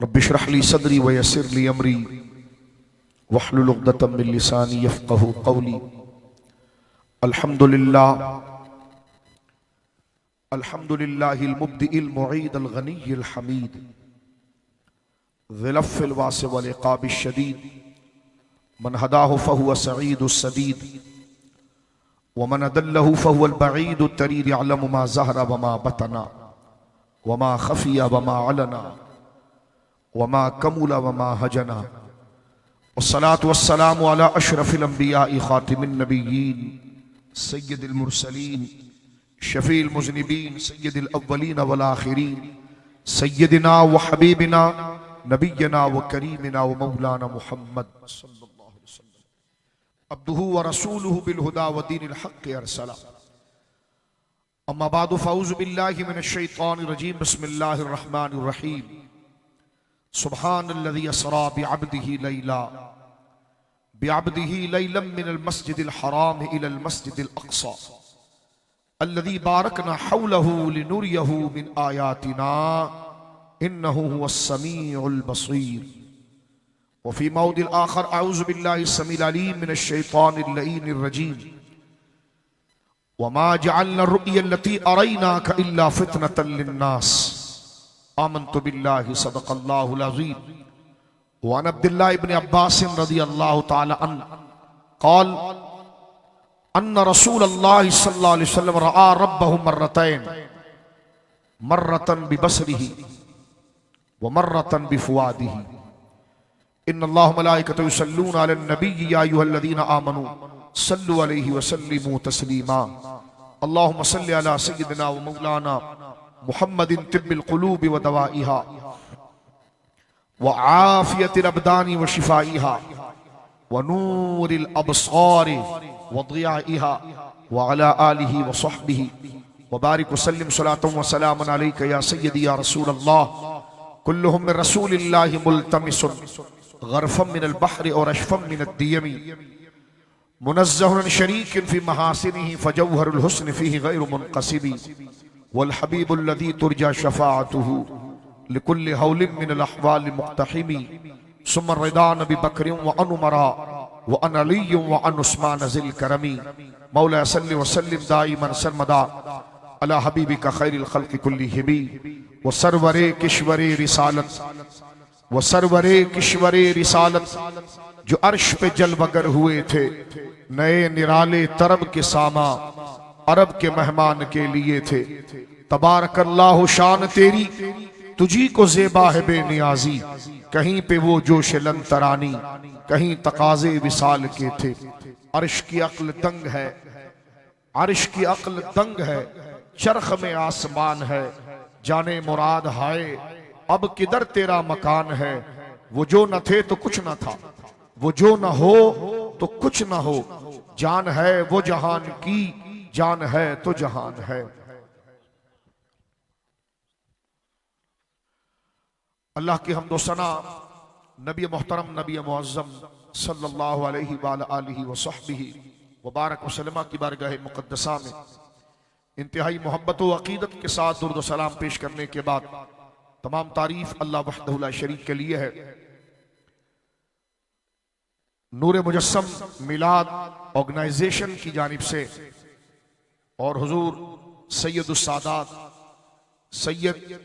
Rabbi इश्रह ली सदरी व यस्सिर ली अमरी वहलुल उक़दतम मिन लिसानी यफ़क़हू क़ौली। अल्हम्दुलिल्लाहिल मुब्दिइल मुईदिल गनिय्यिल हमीद ज़िल अफ़्फ़िल वासिअ वल इक़ाबिश शदीद मन हदाहु फ़हुव सईदुस सदीद व मन अदल्लहु फ़हुवल बईदुत तरीद यअलमु मा ज़हरा व मा बतना व मा ख़फ़िया व मा अलना वमा कमुला वमा हजना वस्सलातु वस्सलामु अला अशरफिल अंबियाइ खातिमिन नबिय्यीन सय्यिदिल मुरसलीन शफील मुज़निबीन सय्यिदिल अव्वलीन वल आखिरीन सय्यिदिना व हबीबिना नबिय्यना व करीमिना व मौलाना मुहम्मद सल्लल्लाहु अलैहि वसल्लम अब्दुहु व रसूलुहु बिल हुदा व दीनिल हक़्क़ अरसला। अम्मा बादु फ़अऊज़ु बिल्लाहि मिनश शैतानिर रजीम बिस्मिल्लाहिर रहमानिर रहीम। सुब्हानल्लज़ी असरा बिअब्दिही लैलन मिनल मस्जिदिल हराम इलल मस्जिदिल अक़सा अल्लज़ी बारकना हौलहु लिनुरियहु मिन आयातिना इन्नहु हुवस समीउल बसीर। व फ़ी मौदिल आखर अऊज़ु बिल्लाहि समील अलीम मिनश शैतानिर लईनिर रजीम। वमा जअलना रु'या अल्लती अरैनाका इल्ला फ़ितनतल लिन्नास आमन्तु बिल्लाहि सदक़ल्लाहुल अज़ीम। व अन अब्दुल्लाह इब्न अब्बास रज़ियल्लाहु तआला अन्हु क़ाल अन्ना रसूलल्लाह सल्लल्लाहु अलैहि वसल्लम रआ रब्बहु मर्रतैन मर्रतन बिबसरिही व मर्रतन बिफ़ुआदिही। इन्नल्लाह व मलाइकतहु युसल्लूना अलन नबिय्यि या अय्युहल्लज़ीना आमनू सल्लु अलैहि व सल्लिमू तस्लीमा। अल्लाहुम्मा सल्लि अला सय्यिदिना व मौलाना मुहम्मदिन तिब्बिल क़ुलूबि व दवाइहा व आफ़ियतिल अबदानी व शिफ़ाइहा व नूरिल अबसारि व ज़ियाइहा व अला आलिहि व सहबिहि व बारिक व सल्लिम सलातन व सलामन अलैका या सय्यदी या रसूलल्लाह। कुल्लुहुम मिन रसूलिल्लाहि मुल्तमिसुन ग़रफ़म मिनल बहरि व रशफ़म मिनद दियमी मुनज़्ज़हुन शरीकिन फ़ी महासिनिही फ़जौहरुल हुस्न फ़ीहि ग़ैरु मुनक़सिबी वल हबीबुल लज़ी तुरजा शफ़ाअतुहु लिकुल्लि हौलिन मिनल अहवालि मुक़्तहिमी सुम्मा रिदा नबी बकरिन व अन उमरा व अन अलिय्यिन व अन उस्मान ज़िल करमी। मौला सल्लि व सल्लिम दाइमन सरमदा अला हबीबिका खैरिल खल्क़ि कुल्लिहिम व सरवरे किश्वरे रिसालत जो अर्श पे जलवगर हुए थे नए निराले तरब के सामा अरब के मेहमान के लिए थे। तबारकल्लाहु शान तेरी तुझी को ज़ेबा है बेनियाजी कहीं पे वो जोश लंतरानी कहीं तकाज़े विसाल के थे। अर्श की अक्ल दंग है, अर्श की अक्ल दंग है, चरख में आसमान है जाने मुराद हाय अब किधर तेरा मकान है। वो जो न थे तो कुछ न था, वो जो न हो तो कुछ न हो, जान है वो जहान की जान है तो जहान है। अल्लाह की हम्दो सना नबी मोहतरम नबी मुअज़्ज़म सल्लल्लाहु अलैहि व आलिहि व सहबिहि व बारक वसल्लम की बारगाह मुक़द्दसा में इंतहाई मोहब्बत व अक़ीदत के साथ दुरूद व सलाम पेश करने के बाद तमाम तारीफ अल्लाह वहदहु ला शरीक के लिए है। नूर मुजस्सम मिलाद ऑर्गेनाइजेशन की जानिब से और हुजूर सैयदुस सादात सैयद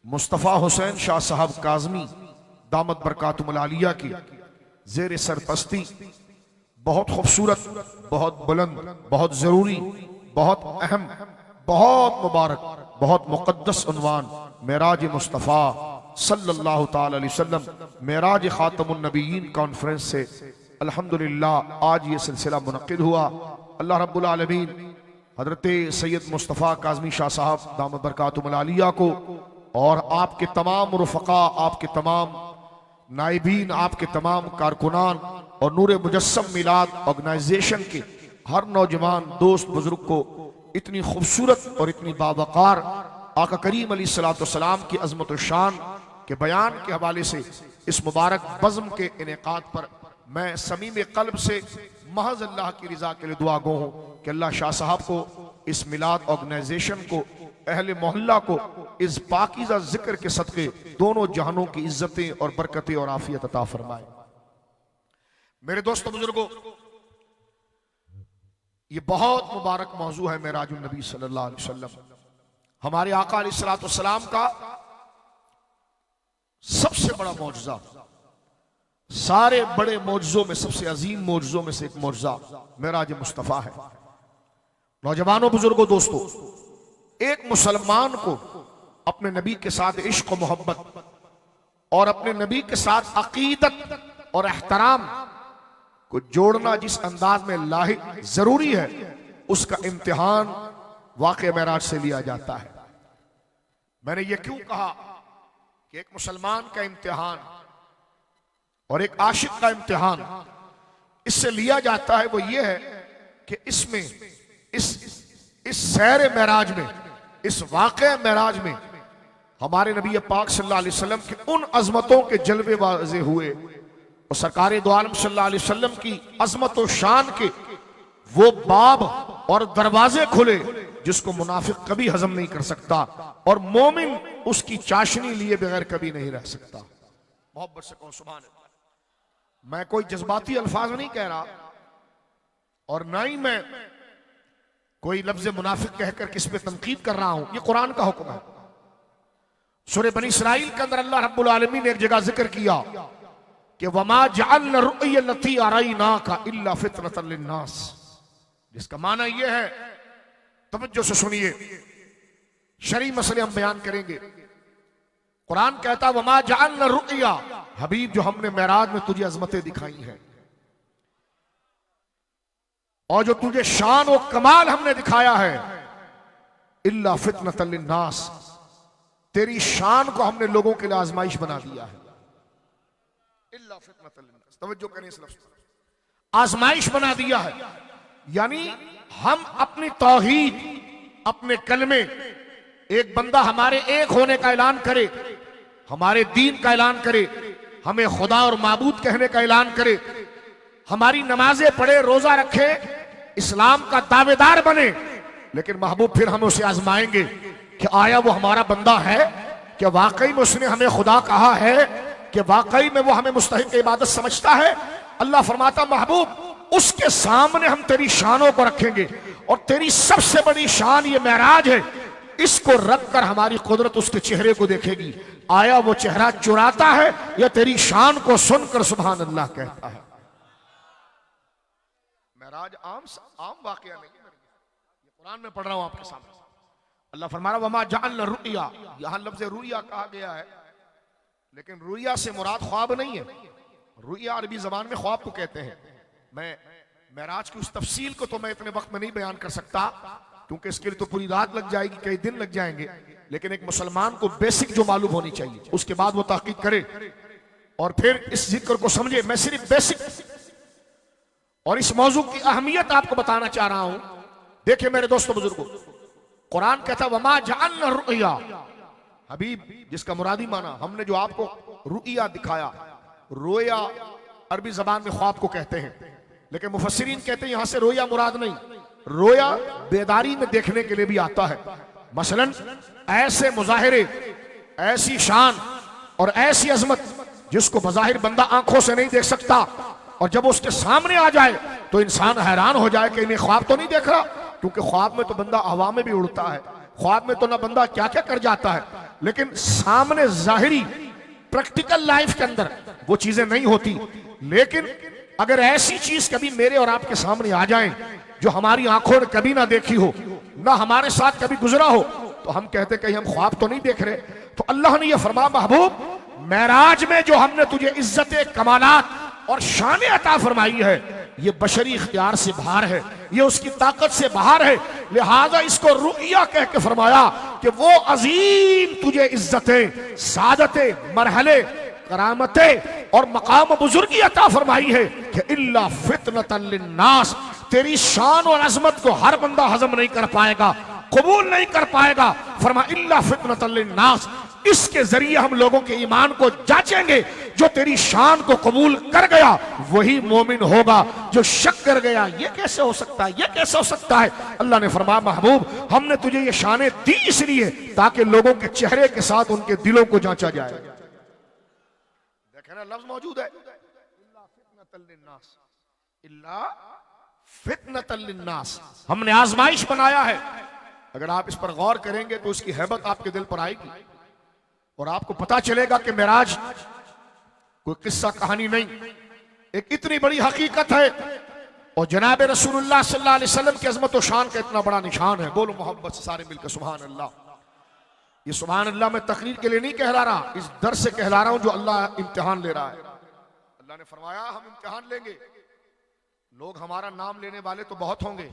मुस्तफ़ा हुसैन शाह साहब काज़मी दामत बरकातुहुल आलिया की ज़ेर सरपस्ती बहुत खूबसूरत, बहुत बुलंद, बहुत ज़रूरी, बहुत अहम, बहुत मुबारक, बहुत मुक़द्दस उन्वान मेराज मुस्तफ़ा सल्लल्लाहु ताला अलैहि वसल्लम मेराज ख़ातमुन नबिय्यीन कॉन्फ्रेंस से अल्हम्दुलिल्लाह आज ये सिलसिला मुनक़्क़िद हुआ। अल्लाह रब्बुल आलमीन हज़रत सैयद मुस्तफ़ा काज़मी शाह साहब दामत बरकातुहुल आलिया को और आपके तमाम रुफ़क़ा, आपके तमाम नाइबीन, आपके तमाम कारकुनान और नूर मुजस्सम मिलाद ऑर्गेनाइजेशन के हर नौजवान दोस्त बुजुर्ग को इतनी खूबसूरत और इतनी बावक़ार आका करीम अलैहिस्सलाम की अज़मत व शान के बयान के हवाले से इस मुबारक बज़्म के इनेक़ाद पर मैं समीम क़ल्ब से महज अल्लाह की रज़ा के लिए दुआ गो हूँ कि अल्लाह शाह साहब को इस मिलाद ऑर्गेनाइजेशन को अहले मोहल्ला को इस पाकीज़ा जिक्र के सदके दोनों जहानों की इज्जतें और बरकतें और आफियत अता फरमाए। मेरे दोस्तों बुजुर्गों, ये बहुत मुबारक मौजू है मेराजुन नबी सल्लल्लाहु अलैहि वसल्लम। हमारे आका अलैहिस्सलातु वस्सलाम का सबसे बड़ा मौजज़ा, सारे बड़े मौजज़ों में सबसे अजीम मौजज़ों में से एक मौजज़ा मेराज मुस्तफ़ा है। नौजवानों, बुजुर्गों, दोस्तों, एक मुसलमान को अपने नबी के साथ इश्क और मोहब्बत और अपने नबी के साथ अकीदत और एहतराम को जोड़ना जिस अंदाज में लाहिक जरूरी है, उसका इम्तिहान वाक़या मेराज से लिया जाता है। मैंने ये क्यों कहा कि एक मुसलमान का इम्तिहान और एक आशिक का इम्तिहान इससे लिया जाता है, वो ये है कि इसमें इस सैर मेराज में, इस वाक़या मेराज में हमारे नबी पाक सल्लल्लाहु अलैहि वसल्लम की उन अजमतों के जलवे वाज़े हुए और सरकार दो आलम सल्लल्लाहु अलैहि वसल्लम की अजमत और शान के वो बाब और दरवाजे खुले जिसको मुनाफिक कभी हजम नहीं कर सकता और मोमिन उसकी चाशनी लिए बगैर कभी नहीं रह सकता। मोहब्बत से कहो सुभान अल्लाह। मैं कोई जज्बाती अल्फाज नहीं कह रहा और ना ही मैं कोई लफ्ज मुनाफिक कहकर किस पे तनकीद कर रहा हूं। ये कुरान का हुक्म है। सूरह बनी इसराइल के अंदर अल्लाह रब्बुल आलमीन ने एक जगह जिक्र किया कि वमा जअलना रुअयती अरैनाका इल्ला फितनतन लिन्नास, जिसका माना यह है, तवज्जो से सुनिए, शरई मसले हम बयान करेंगे। कुरान कहता वमा जअलना रुअया, हबीब जो हमने मेराज में तुझे अजमतें दिखाई हैं और जो तुझे शान और कमाल हमने दिखाया है, इल्ला फितनतन लिन्नास, तेरी शान को हमने लोगों के लिए आजमाइश बना दिया है। इल्ला फितनतन लिन्नास, तवज्जो करें इस लफ्ज पर, आजमाइश बना दिया है। यानी हम अपनी तौहीद, अपने कलमे, एक बंदा हमारे एक होने का ऐलान करे, हमारे दीन का ऐलान करे, हमें खुदा और माबूद कहने का ऐलान करे, हमारी नमाजें पढ़े, रोजा रखे, इस्लाम का दावेदार बने, लेकिन महबूब फिर हम उसे आजमाएंगे कि आया वो हमारा बंदा है, कि वाकई में उसने हमें खुदा कहा है, कि वाकई में वो हमें मुस्तहिक इबादत समझता है। अल्लाह फरमाता महबूब उसके सामने हम तेरी शानों को रखेंगे और तेरी सबसे बड़ी शान ये मेराज है, इसको रख कर हमारी कुदरत उसके चेहरे को देखेगी, आया वो चेहरा चुराता है या तेरी शान को सुनकर सुभान अल्लाह कहता है। मेराज आम वाकया नहीं है, ये कुरान में पढ़ रहा हूं आपके सामने। अल्लाह फरमा रहा वमा जअलना रुया, यहां लफ्ज रुया कहा गया है, लेकिन रुया से मुराद ख्वाब नहीं है। रुया अरबी जबान में ख्वाब को कहते हैं। मैं मेराज की उस तफसील को तो मैं इतने वक्त में नहीं बयान कर सकता, क्योंकि इसके लिए तो पूरी रात लग जाएगी, कई दिन लग जाएंगे। लेकिन एक मुसलमान को बेसिक जो मालूम होनी चाहिए, उसके बाद वो तहकीक करे और फिर इस जिक्र को समझे। मैं सिर्फ बेसिक और इस मौजू की अहमियत आपको बताना चाह रहा हूं। देखिए मेरे दोस्तों बुजुर्गों, कुरान कहता वमा जअलना रुया, हबीब जिसका मुरादी माना हमने जो आपको रुया दिखाया, रोया अरबी जबान में ख्वाब को कहते हैं, लेकिन मुफस्सिरीन कहते हैं यहां से रोया मुराद नहीं, रोया बेदारी में देखने के लिए भी आता है। मसलन ऐसे मुजाहिरे, ऐसी शान और ऐसी अजमत जिसको बज़ाहिर बंदा आंखों से नहीं देख सकता, और जब उसके सामने आ जाए तो इंसान हैरान हो जाए कि मैं ख्वाब तो नहीं देख रहा, क्योंकि ख्वाब में तो बंदा हवा में भी उड़ता है, ख्वाब में तो ना बंदा क्या क्या कर जाता है, लेकिन सामने जाहिरी प्रैक्टिकल लाइफ के अंदर वो चीजें नहीं होती। लेकिन अगर ऐसी चीज कभी मेरे और आपके सामने आ जाए जो हमारी आंखों ने कभी ना देखी हो, ना हमारे साथ कभी गुजरा हो, तो हम कहते कहीं हम ख्वाब तो नहीं देख रहे। तो अल्लाह ने यह फरमाया महबूब मेराज में जो हमने तुझे इज्जत, कमालात और शान अता फरमाई है, ये बशरी इख्तियार से बाहर है, ये उसकी ताकत से बाहर है। लिहाजा इसको रुया कह के फरमाया कि वो अजीम तुझे इज्जतें, सादतें, मरहले, करामतें और मकाम बुजुर्गी अता फरमाई है कि इल्ला फितनतन लिन्नास, तेरी शान और अजमत को हर बंदा हजम नहीं कर पाएगा, कबूल नहीं कर पाएगा। फरमा इल्ला फितनतन लिन्नास, इसके जरिए हम लोगों के ईमान को जांचेंगे। जो तेरी शान को कबूल कर गया वही मोमिन होगा, जो शक कर गया ये कैसे हो सकता है, ये कैसे हो सकता है, अल्लाह ने फरमाया महबूब हमने तुझे ये शानें दी इसलिए ताकि लोगों के चेहरे के साथ उनके दिलों को जांचा जाए। देखें ना लफ्ज मौजूद है, इल्ला फितनतल लिन्नास, हमने आजमाइश बनाया है। अगर आप इस पर गौर करेंगे तो उसकी हैबत आपके दिल पर आएगी और आपको पता चलेगा कि मेराज कोई किस्सा कहानी नहीं, एक इतनी बड़ी हकीकत है और जनाब रसूलुल्लाह सल्लल्लाहु अलैहि वसल्लम की अजमत और शान का इतना बड़ा निशान है। बोलो मोहब्बत से सारे मिलकर सुभान अल्लाह। ये सुभान अल्लाह मैं तकरीर के लिए नहीं कह रहा, इस दर से कह रहा हूं जो अल्लाह इम्तिहान ले रहा है। अल्लाह ने फरमाया हम इम्तिहान लेंगे, लोग हमारा नाम लेने वाले तो बहुत होंगे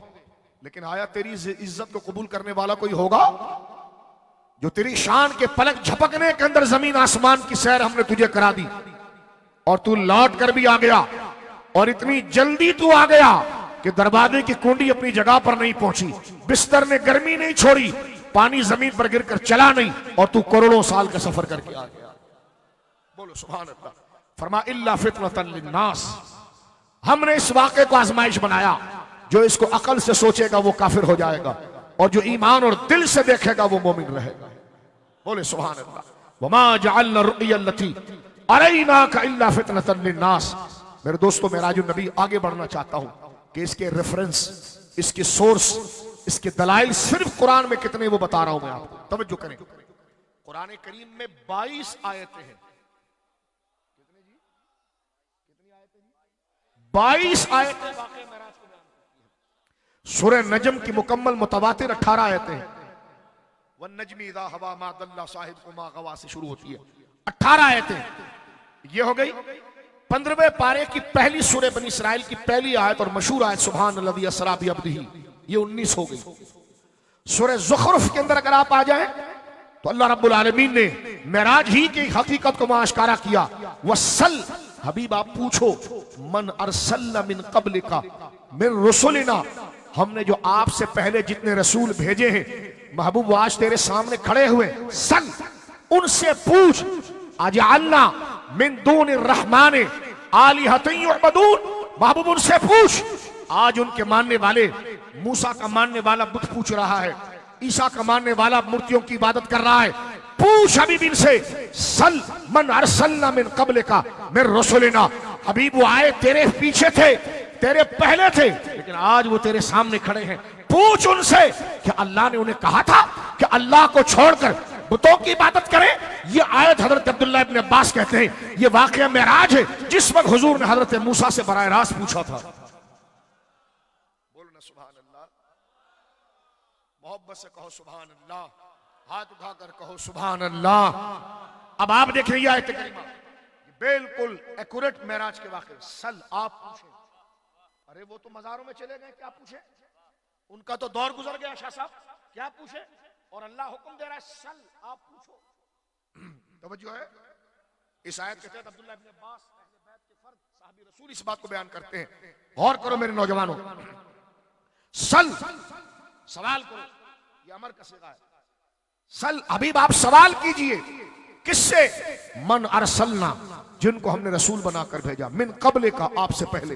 लेकिन आया तेरी इज्जत को कबूल करने वाला कोई होगा? जो तेरी शान के पलक झपकने के अंदर जमीन आसमान की सैर हमने तुझे करा दी और तू लौट कर भी आ गया और इतनी जल्दी तू आ गया कि दरवाजे की कुंडी अपनी जगह पर नहीं पहुंची, बिस्तर ने गर्मी नहीं छोड़ी, पानी जमीन पर गिरकर चला नहीं और तू करोड़ों साल का सफर करके आ गया। बोलो सुभान अल्लाह। फरमा इल्ला फितनतन लिन्नास, हमने इस वाक़े को आजमाइश बनाया, जो इसको अकल से सोचेगा वो काफिर हो जाएगा और जो ईमान और दिल से देखेगा वो मोमिन रहेगा। बोले सुभान अल्लाह। वमा जअलना रु'यल्लती अरैनाका इल्ला फितनतन लिन्नास। मेरे दोस्तों मेराजुन नबी आगे बढ़ना चाहता हूं कि इसके रेफरेंस, इसके सोर्स, इसके दलाइल सिर्फ कुरान में कितने वो बता रहा हूं मैं आपको, तवज्जो करें। कुरान करीम में 22 आयतें हैं। 22 आयतें वाक़े मेराज को बयान करती हैं। सूरह नजम की मुकम्मल मुतवातिर 18 आयतें हैं। वन नजमी इज़ा हवा मा दल्ला साहिबकुमा गवा से शुरू होती है, 18 आयतें ये हो गई। 15वें पारे की पहली सूरह बनी इसराइल की पहली आयत और मशहूर आयत सुभान अल्लज़ी असरा बिअब्दिही, ये 19 हो गई। सूरह ज़ुखरुफ के अंदर अगर आप आ जाएं तो अल्लाह रब्बुल आलमीन ने मेराज ही की हकीकत को आश्कारा किया। वसल हबीब आप पूछो मन अरसलना मिन क़ब्लिका मिन रुसुलिना, हमने जो आपसे पहले जितने रसूल भेजे हैं महबूब आज तेरे सामने खड़े हुए, सल उनसे पूछ अजअलना मिन दूनि रहमाने आलिहतन युअबदून, महबूब उनसे पूछ आज उनके मानने वाले, मूसा का मानने वाला बुत पूछ रहा है, ईसा का मानने वाला मूर्तियों की इबादत कर रहा है, पूछ हबीब इनसे सल मन अरसलना मिन क़ब्लिका मिन रुसुलिना, हबीब वो आए तेरे पीछे थे, तेरे पहले थे लेकिन आज वो तेरे सामने खड़े हैं, पूछ उनसे कि अल्लाह ने उन्हें कहा था कि अल्लाह को छोड़कर बुतों की इबादत करें। ये आयत हजरत अब्दुल्लाह इब्न अब्बास कहते हैं ये वाक़या मेराज है जिस वक्त हुजूर ने हजरत मूसा से बराह रास्त पूछा था। बोलो ना सुभान अल्लाह, मोहब्बत से कहो सुभान अल्लाह, हाथ उठाकर कहो सुभान अल्लाह। अब आप देखें ये आयत करीमा बिल्कुल एक्यूरेट मेराज के वाक़े। सल आप पूछें, अरे वो तो मज़ारों में चले गए, क्या पूछे, उनका तो दौर गुजर गया शाह साहब, क्या पूछे, और अल्लाह हुक्म दे रहा है सल आप पूछो। तवज्जो है, इस आयत के तहत अब्दुल्लाह इब्न अब्बास अहले बैत के फर्द साहबी रसूल इस बात को बयान करते हैं। गौर करो मेरे नौजवानों, सल सवाल करो, ये अमर का सिगा है। सल हबीब आप सवाल कीजिए, किससे? मन अरसलना, जिनको हमने रसूल बनाकर भेजा, मिन क़ब्ल का आपसे पहले,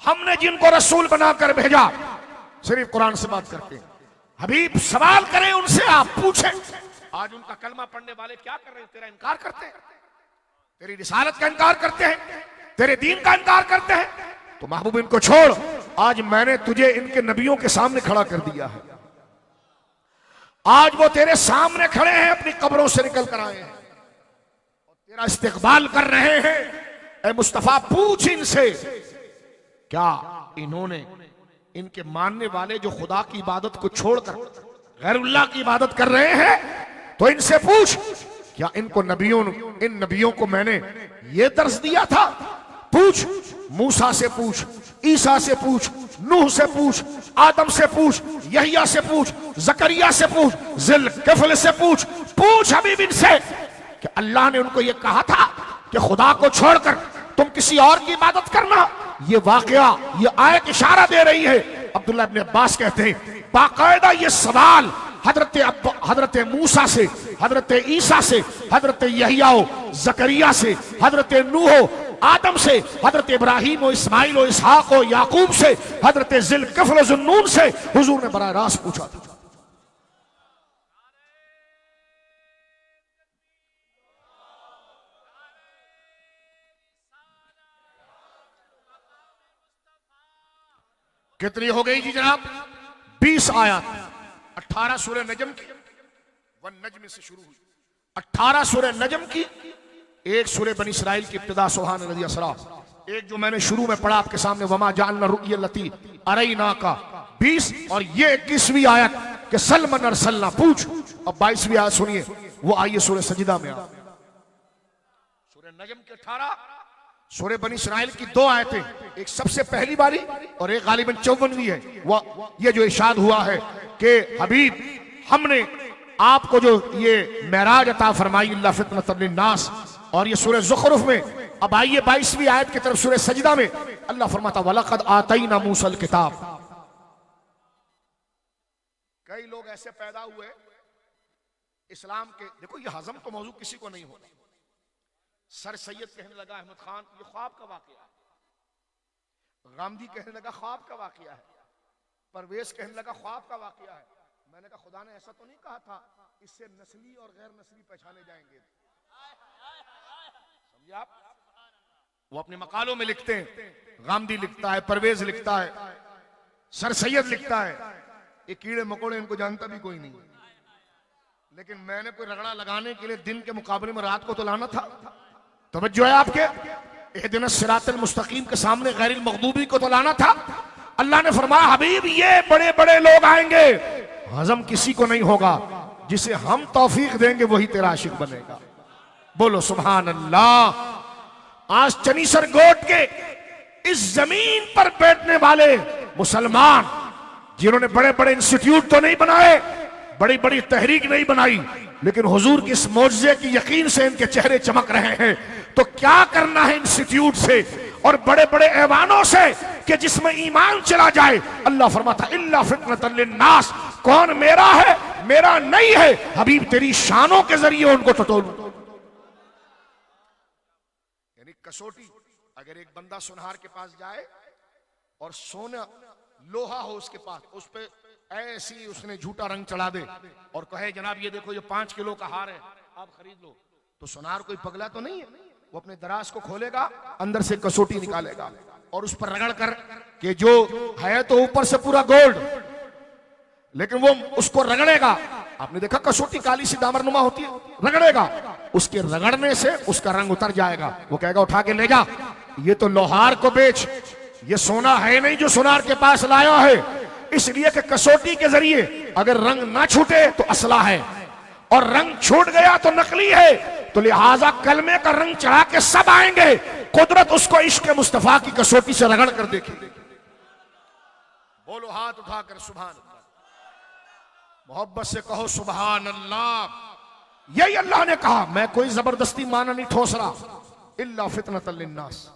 हमने जिनको रसूल बनाकर भेजा। सिर्फ कुरान से बात करते हैं। हबीब सवाल करें उनसे, आप पूछें। आज उनका कलमा पढ़ने वाले क्या कर रहे हैं? तेरा इनकार करते हैं, तेरी रिसालत का इनकार करते हैं, तेरे दीन का इनकार करते हैं। तो महबूब इनको छोड़, आज मैंने तुझे इनके नबियों के सामने खड़ा कर दिया है, आज वो तेरे सामने खड़े हैं, अपनी कब्रों से निकल कर आए हैं और तेरा इस्तकबाल कर रहे हैं। ऐ मुस्तफा पूछ इनसे, क्या इन्होंने इनके मानने वाले जो खुदा की इबादत को छोड़कर गैरुल्लाह की इबादत कर रहे हैं, तो इनसे पूछ क्या इनको इन नबियों को मैंने ये दर्स दिया था? पूछ, मूसा से पूछ, ईसा से पूछ, नूह से पूछ, आदम से पूछ, यहिया से पूछ, जकरिया से पूछ, ज़ुल्किफ्ल से पूछ, पूछ हबीब इनसे कि अल्लाह ने उनको ये कहा था कि खुदा को छोड़कर तुम किसी और की इबादत करना। ये वाकया, ये आयत इशारा दे रही है। अब्दुल्लाह इब्न अब्बास कहते हैं बाकायदा ये सवाल हजरत मूसा से हजरत ईसा से, हजरत यहिया जकरिया से, हजरत नूह आदम से, हजरत इब्राहिम और इस्माइल और इसहाक और याकूब से, हजरत जिलकफल जुन्नून से हुजूर ने बराह रास्त पूछा था। कितनी हो गई जी जनाब? 20 आयत, 18 सूरह नजम की, वन नजम से शुरू हुई, 18 सूरह नजम की, एक सूरह बनी इसराइल की इब्तिदा सुभान अल्लाह असरा, एक जो मैंने शुरू में पढ़ा आपके सामने वमा जानना रुइया लती अरैना का 20, और ये 21वीं आयत के सलमन अरसलना पूछ। अब 22वीं आयत सुनिए, वो आइए सूरह सजदा में। सूरह नजम के 18, सूरह बनी इसराइल की 2 आयतें, एक सबसे पहली बारी और एक गालिबन 54वीं है। वह ये जो इरशाद हुआ है कि हबीब हमने आपको जो ये मेराज अता फरमाई अल्लाह फितनतल लिन्नास, और ये सूरह ज़ुखरुफ में। अब आइए 22वीं आयत की तरफ सूरह सजदा में अल्लाह फरमाता वलक़द आतैना मूसल किताब। कई लोग ऐसे पैदा हुए इस्लाम के, देखो ये हजम तो मौजूद किसी को नहीं होगा। सर सैयद कहने लगा अहमद खान ये ख्वाब का वाकया है, गांधी कहने लगा ख्वाब का वाकया है, परवेज कहने लगा ख्वाब का वाकया है। मैंने कहा खुदा ने ऐसा तो नहीं कहा था इससे नस्ली और गैर नस्ली पहचाने जाएंगे? समझे आप? वो अपने मकालों में लिखते हैं, गांधी लिखता है, परवेज लिखता है, सर सैयद लिखता है। ये कीड़े मकोड़े इनको जानता भी कोई नहीं, लेकिन मैंने कोई रगड़ा लगाने के लिए दिन के मुकाबले में रात को तो लाना था। तवज्जो है आपके? इहदिना सिरातल मुस्तकीम के सामने गैरिल मग़दूबी को तो लाना था। अल्लाह ने फरमाया हबीब ये बड़े बड़े लोग आएंगे, हजम किसी को नहीं होगा, जिसे हम तौफीक देंगे वही तेरा आशिक बनेगा। बोलो सुभान अल्लाह। आज चनीसर गोट के इस जमीन पर बैठने वाले मुसलमान जिन्होंने बड़े बड़े इंस्टीट्यूट तो नहीं बनाए, बड़ी बड़ी तहरीक नहीं बनाई, लेकिन हुजूर की इस मौजज़े की यकीन से इनके चेहरे चमक रहे हैं। तो क्या करना है इंस्टीट्यूट से और बड़े बड़े ऐवानों से कि जिसमें ईमान चला जाए। अल्लाह फरमाता इल्ला फितनतल लिन्नास, कौन मेरा है मेरा नहीं है, हबीब तेरी शानों के जरिए उनको टटोलूं। यानी कसौटी, अगर एक बंदा सुनहार के पास जाए और सोना लोहा हो उसके पास, उस पे ऐसी उसने झूठा रंग चढ़ा दे और कहे जनाब ये देखो ये 5 किलो का हार है आप खरीद लो, तो सुनार कोई पगला तो नहीं है। वो अपने दराज को खोलेगा, अंदर से कसौटी निकालेगा और उस पर रगड़ कर कि जो है तो ऊपर से पूरा गोल्ड, लेकिन वो उसको रगड़ेगा। आपने देखा कसौटी काली सी दामरनुमा होती है, रगड़ेगा, उसके रगड़ने से उसका रंग उतर जाएगा। वो कहेगा उठा के ले जा, ये तो लोहार को बेच, ये सोना है नहीं जो सुनार के पास लाया है। इसलिए कि कसौटी के जरिए अगर रंग ना छूटे तो असला है, और रंग छूट गया तो नकली है। तो लिहाजा कलमे का रंग चढ़ा के सब आएंगे, कुदरत उसको इश्क मुस्तफा की कसौटी से रगड़ कर देखेगी। बोलो हाथ उठाकर सुभान अल्लाह, मोहब्बत से कहो सुभान अल्लाह। यही अल्लाह ने कहा, मैं कोई जबरदस्ती माना नहीं ठोस रहा, इल्ला फितनतल लिन्नास।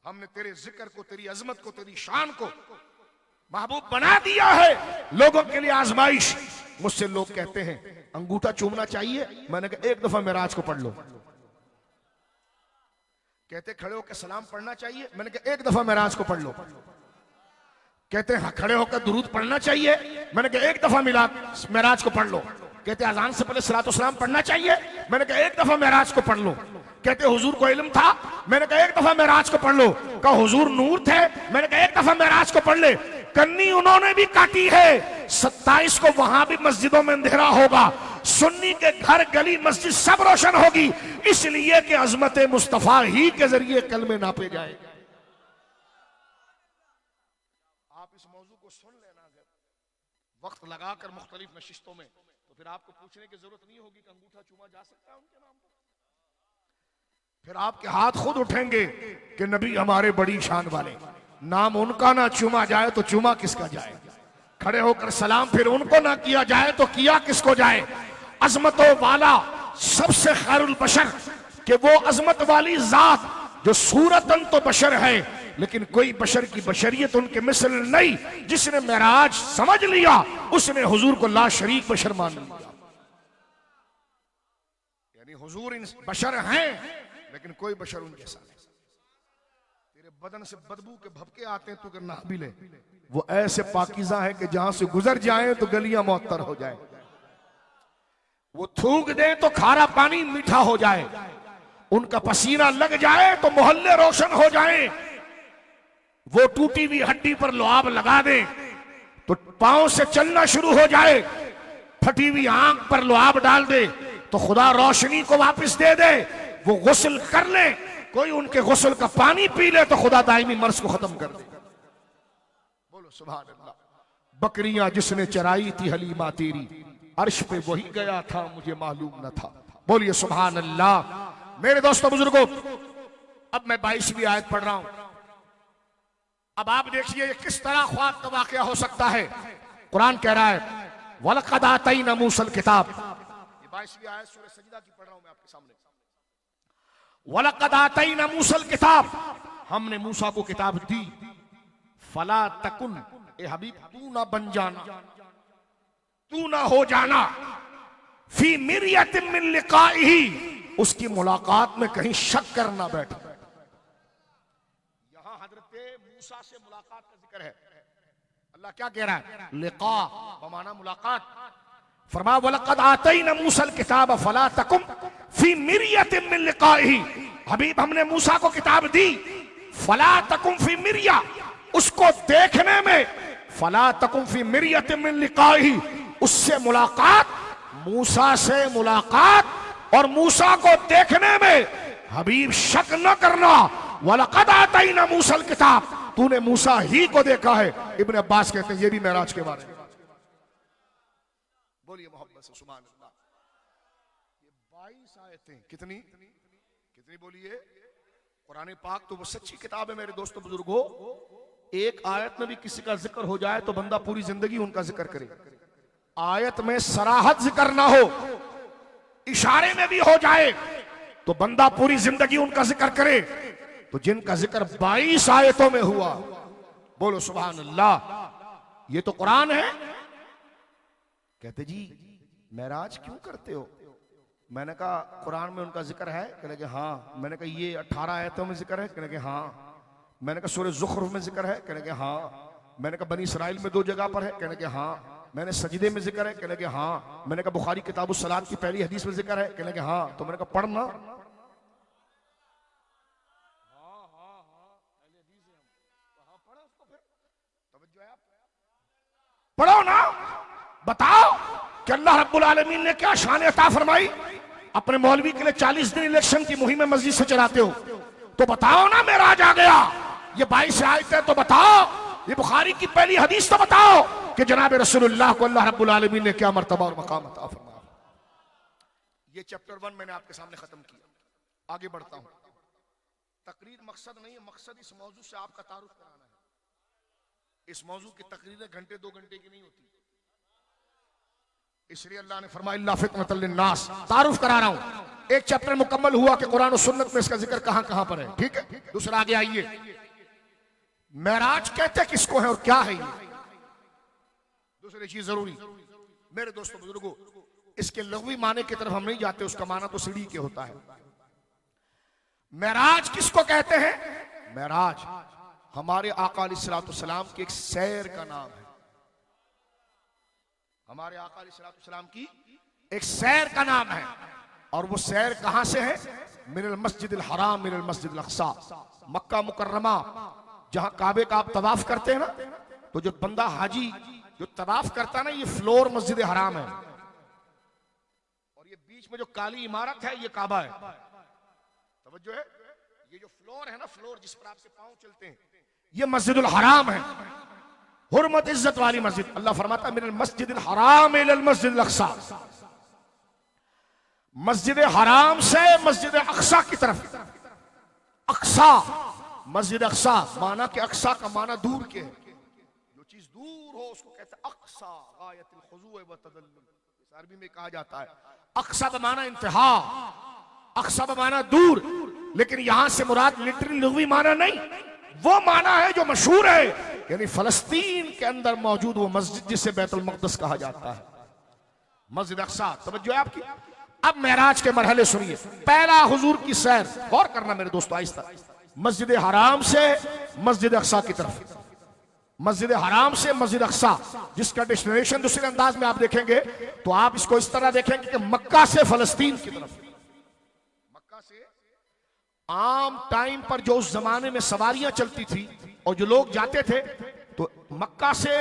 हमने तेरे जिक्र को, तेरी अजमत को, तेरी शान को महबूब बना दिया है लोगों के लिए आजमाइश। मुझसे लोग कहते हैं अंगूठा चूमना चाहिए, मैंने कहा एक दफा मेराज को पढ़ लो। कहते खड़े होकर सलाम पढ़ना चाहिए, मैंने कहा एक दफा मेराज को पढ़ लो। कहते हैं खड़े होकर दुरूद पढ़ना चाहिए, मैंने कहा एक दफा मेराज को पढ़ लो। कहते अजान से पहले सलातो सलाम पढ़ना चाहिए, मैंने कहा एक दफा मेराज को पढ़ लो। कहते हुजूर को इल्म था, मैंने कहा एक दफा मेराज को पढ़ लो। कहा हुजूर नूर थे, मैंने कहा एक दफा मेराज को पढ़ ले। कन्नी उन्होंने भी काटी है, 27 को वहां भी मस्जिदों में अंधेरा होगा, सुन्नी के घर गली मस्जिद सब रोशन होगी, इसलिए कि अजमत मुस्तफा ही के जरिए कलमे नापे जाए। आप इस मौजू को सुन लेना, अगर वक्त लगाकर मुख्तलिफ नशिस्तों में, तो फिर आपको पूछने की जरूरत नहीं होगी कि अंगूठा चूमा जा सकता है उनके नाम पर। फिर आपके हाथ खुद उठेंगे कि नबी हमारे बड़ी शान वाले, नाम उनका ना चूमा जाए तो चूमा किसका जाए, खड़े होकर सलाम फिर उनको ना किया जाए तो किया किसको जाए। अजमतों वाला सबसे खैरुल बशर, कि वो अजमत वाली जात जो सूरतन तो बशर है लेकिन कोई बशर की बशरियत उनके मिसल नहीं, जिसने मेराज समझ लिया उसने हुजूर को ला शरीक बशर मान लिया। यानी हुजूर बशर हैं लेकिन कोई बशर उन जैसा नहीं। तेरे बदन से बदबू के भपके आते हैं, तू अगर ना भी ले, वो ऐसे पाकीज़ा है कि जहां से गुजर जाए तो गलियां मुअत्तर हो जाए, वो थूक दे तो खारा पानी मीठा हो जाए, उनका पसीना लग जाए तो मोहल्ले रोशन हो जाए, वो टूटी हुई हड्डी पर लुआब लगा दे तो पांव से चलना शुरू हो जाए, फटी हुई आंख पर लुआब डाल दे तो खुदा रोशनी को वापस दे दे, वो गुस्ल कर ले, कोई उनके गुस्ल का पानी पी ले तो खुदा दायमी मर्ज को खत्म कर दे। बोलो सुभान अल्लाह। बकरियां जिसने चराई थी हलीमा तेरी, अर्श पे वही गया था मुझे मालूम न था। बोलिए सुभान अल्लाह। मेरे दोस्तों बुजुर्गों, अब मैं 22वीं आयत पढ़ रहा हूं। अब आप देखिए किस तरह ख्वाब का वाकया हो सकता है। कुरान कह रहा है वलक़द आतैना मूसल किताब, ये 22वीं आयत सूरह सजदा की पढ़ रहा हूं मैं आपके सामने। वलक़द आतैना मूसल किताब, हमने मूसा को किताब दी। फला तकुन, ए हबीब तू ना बन जाना, तू ना हो जाना, फी मिर्यतिन मिन लिक़ाइही, उसकी मुलाकात में कहीं शक कर ना बैठ। यहां हजरत मूसा से मुलाकात का जिक्र है। अल्लाह क्या कह रहा है? लिक़ा बमाना मुलाकात। फरमाया वलक़द आतैना मूसल किताब फला तकुम फी मिर्यतिन मिन लिक़ाइही, हबीब हमने मूसा को किताब दी। फला तकुम फी मिर्या, उसको देखने में, फला तकुम फी मिर्यतिन मिन लिक़ाइही, उससे मुलाकात, मूसा से मुलाकात और मूसा को देखने में हबीब शक न करना। वलक़द आतैना मूसल किताब, तूने मूसा ही को देखा है। इब्न अब्बास कहते हैं ये भी मेराज के बारे में। बोलिए मोहब्बत से सुभान अल्लाह। ये 22 आयतें, कितनी कितनी बोलिए। कुरान पाक तो वो सच्ची किताब है मेरे दोस्तों बुजुर्गों। एक आयत में भी किसी का जिक्र हो जाए तो बंदा पूरी जिंदगी उनका जिक्र करे। आयत में सराहत जिक्र ना हो, इशारे में भी हो जाए तो बंदा पूरी जिंदगी उनका जिक्र करे। तो जिनका जिक्र 22 आयतों में हुआ, बोलो सुभान अल्लाह। ये तो कुरान है। कहते जी मेराज क्यों करते हो? मैंने कहा कुरान में उनका जिक्र है। कहने के हाँ। मैंने कहा ये 18 आयतों में जिक्र है? कहने के हाँ। मैंने कहा सूरह ज़ुख़्रुफ़ में जिक्र है? कहने के हाँ। मैंने कहा बनी इसराइल में 2 जगह पर है? कहने के हाँ। मैंने सजदे में जिक्र है? कहने के हाँ। मैंने कहा बुखारी किताबुस सलात की पहली हदीस में जिक्र है? कहने के हाँ। तो मैंने कहा पढ़ना। पढ़ो ना, बताओ कि अल्लाह रब्बुल आलमीन ने क्या शान अता फरमाई। अपने मौलवी के लिए 40 दिन इलेक्शन की मुहिम मस्जिद से चलाते हो तो बताओ ना मेराज आ गया। ये 22 आयत है तो बताओ, ये बुखारी की पहली हदीस तो बताओ कि जनाब रसूलुल्लाह को अल्लाह रब्बुल आलमीन ने क्या मर्तबा और मकाम अता फरमाया। ये चैप्टर 1 मैंने आपके सामने खत्म किया। आगे बढ़ता हूं। तकरीर मकसद नहीं है, मकसद इस मौजू से आपका तारुफ कराना है। इस मौजू की तकरीरें घंटे 2 घंटे की नहीं होती, इसलिए अल्लाह ने फरमाया इल्ला फितनतल लिन्नास। तारुफ करा रहा हूं। एक चैप्टर मुकम्मल हुआ कि कुरान और सुन्नत में इसका जिक्र कहां कहां पर है। ठीक है, दूसरा आगे आइए। मेराज कहते किसको है और क्या है ये? दूसरी चीज जरूरी मेरे दोस्तों बुजुर्गों, इसके लग़वी माने की तरफ हम नहीं जाते, उसका माना तो सीढ़ी के होता है। मेराज किसको कहते हैं? मेराज हमारे आका अलैहिस्सलाम की एक सैर का नाम है। हमारे आका अलैहिस्सलाम की एक सैर का नाम है। और वो सैर कहां से है? मिनल मस्जिदिल हराम मिनल मस्जिदिल अक़सा, मक्का मुकर्रमा जहां काबे का आप तवाफ करते हैं ना, तो जो बंदा हाजी जो तवाफ करता है ना, ये फ्लोर मस्जिद हराम है और ये बीच में जो काली इमारत है ये काबा है। तवज्जो है, ये जो फ्लोर है ना, फ्लोर जिस पर आपके पांव चलते हैं, ये मस्जिदुल हराम है, हुर्मत इज्जत वाली मस्जिद। अल्लाह फरमाता है मिनल मस्जिदिल हराम इलल मस्जिदिल अक़सा, मस्जिद हराम से मस्जिद अक़सा की तरफ। अक़सा, मस्जिद अक़सा माना कि अक़सा का माना दूर के है, जो चीज दूर हो उसको कहते हैं अक़सा। गायतुल खुज़ू व तदल्लुल अरबी में कहा जाता है। अक़सा बमाना इंतहा, अक़सा बमाना दूर, लेकिन यहां से मुराद लिटरली लुग़वी माना नहीं, वो माना है जो मशहूर है, यानी फलस्तीन के अंदर मौजूद वो मस्जिद जिसे बैतुल मक़दस कहा जाता है, मस्जिद अक़सा। तवज्जो है आपकी। अब मेराज के मरहले सुनिए। पहला हुजूर की सैर, गौर करना मेरे दोस्तों आहिस्ता, मस्जिद हराम से मस्जिद अक्सा की तरफ, मस्जिद हराम से मस्जिद अक्सा, जिसका डेस्टिनेशन दूसरे अंदाज में आप देखेंगे तो आप इसको इस तरह देखेंगे कि मक्का से फलस्तीन की तरफ। मक्का से आम टाइम पर जो उस जमाने में सवारियां चलती थी और जो लोग जाते थे, तो मक्का से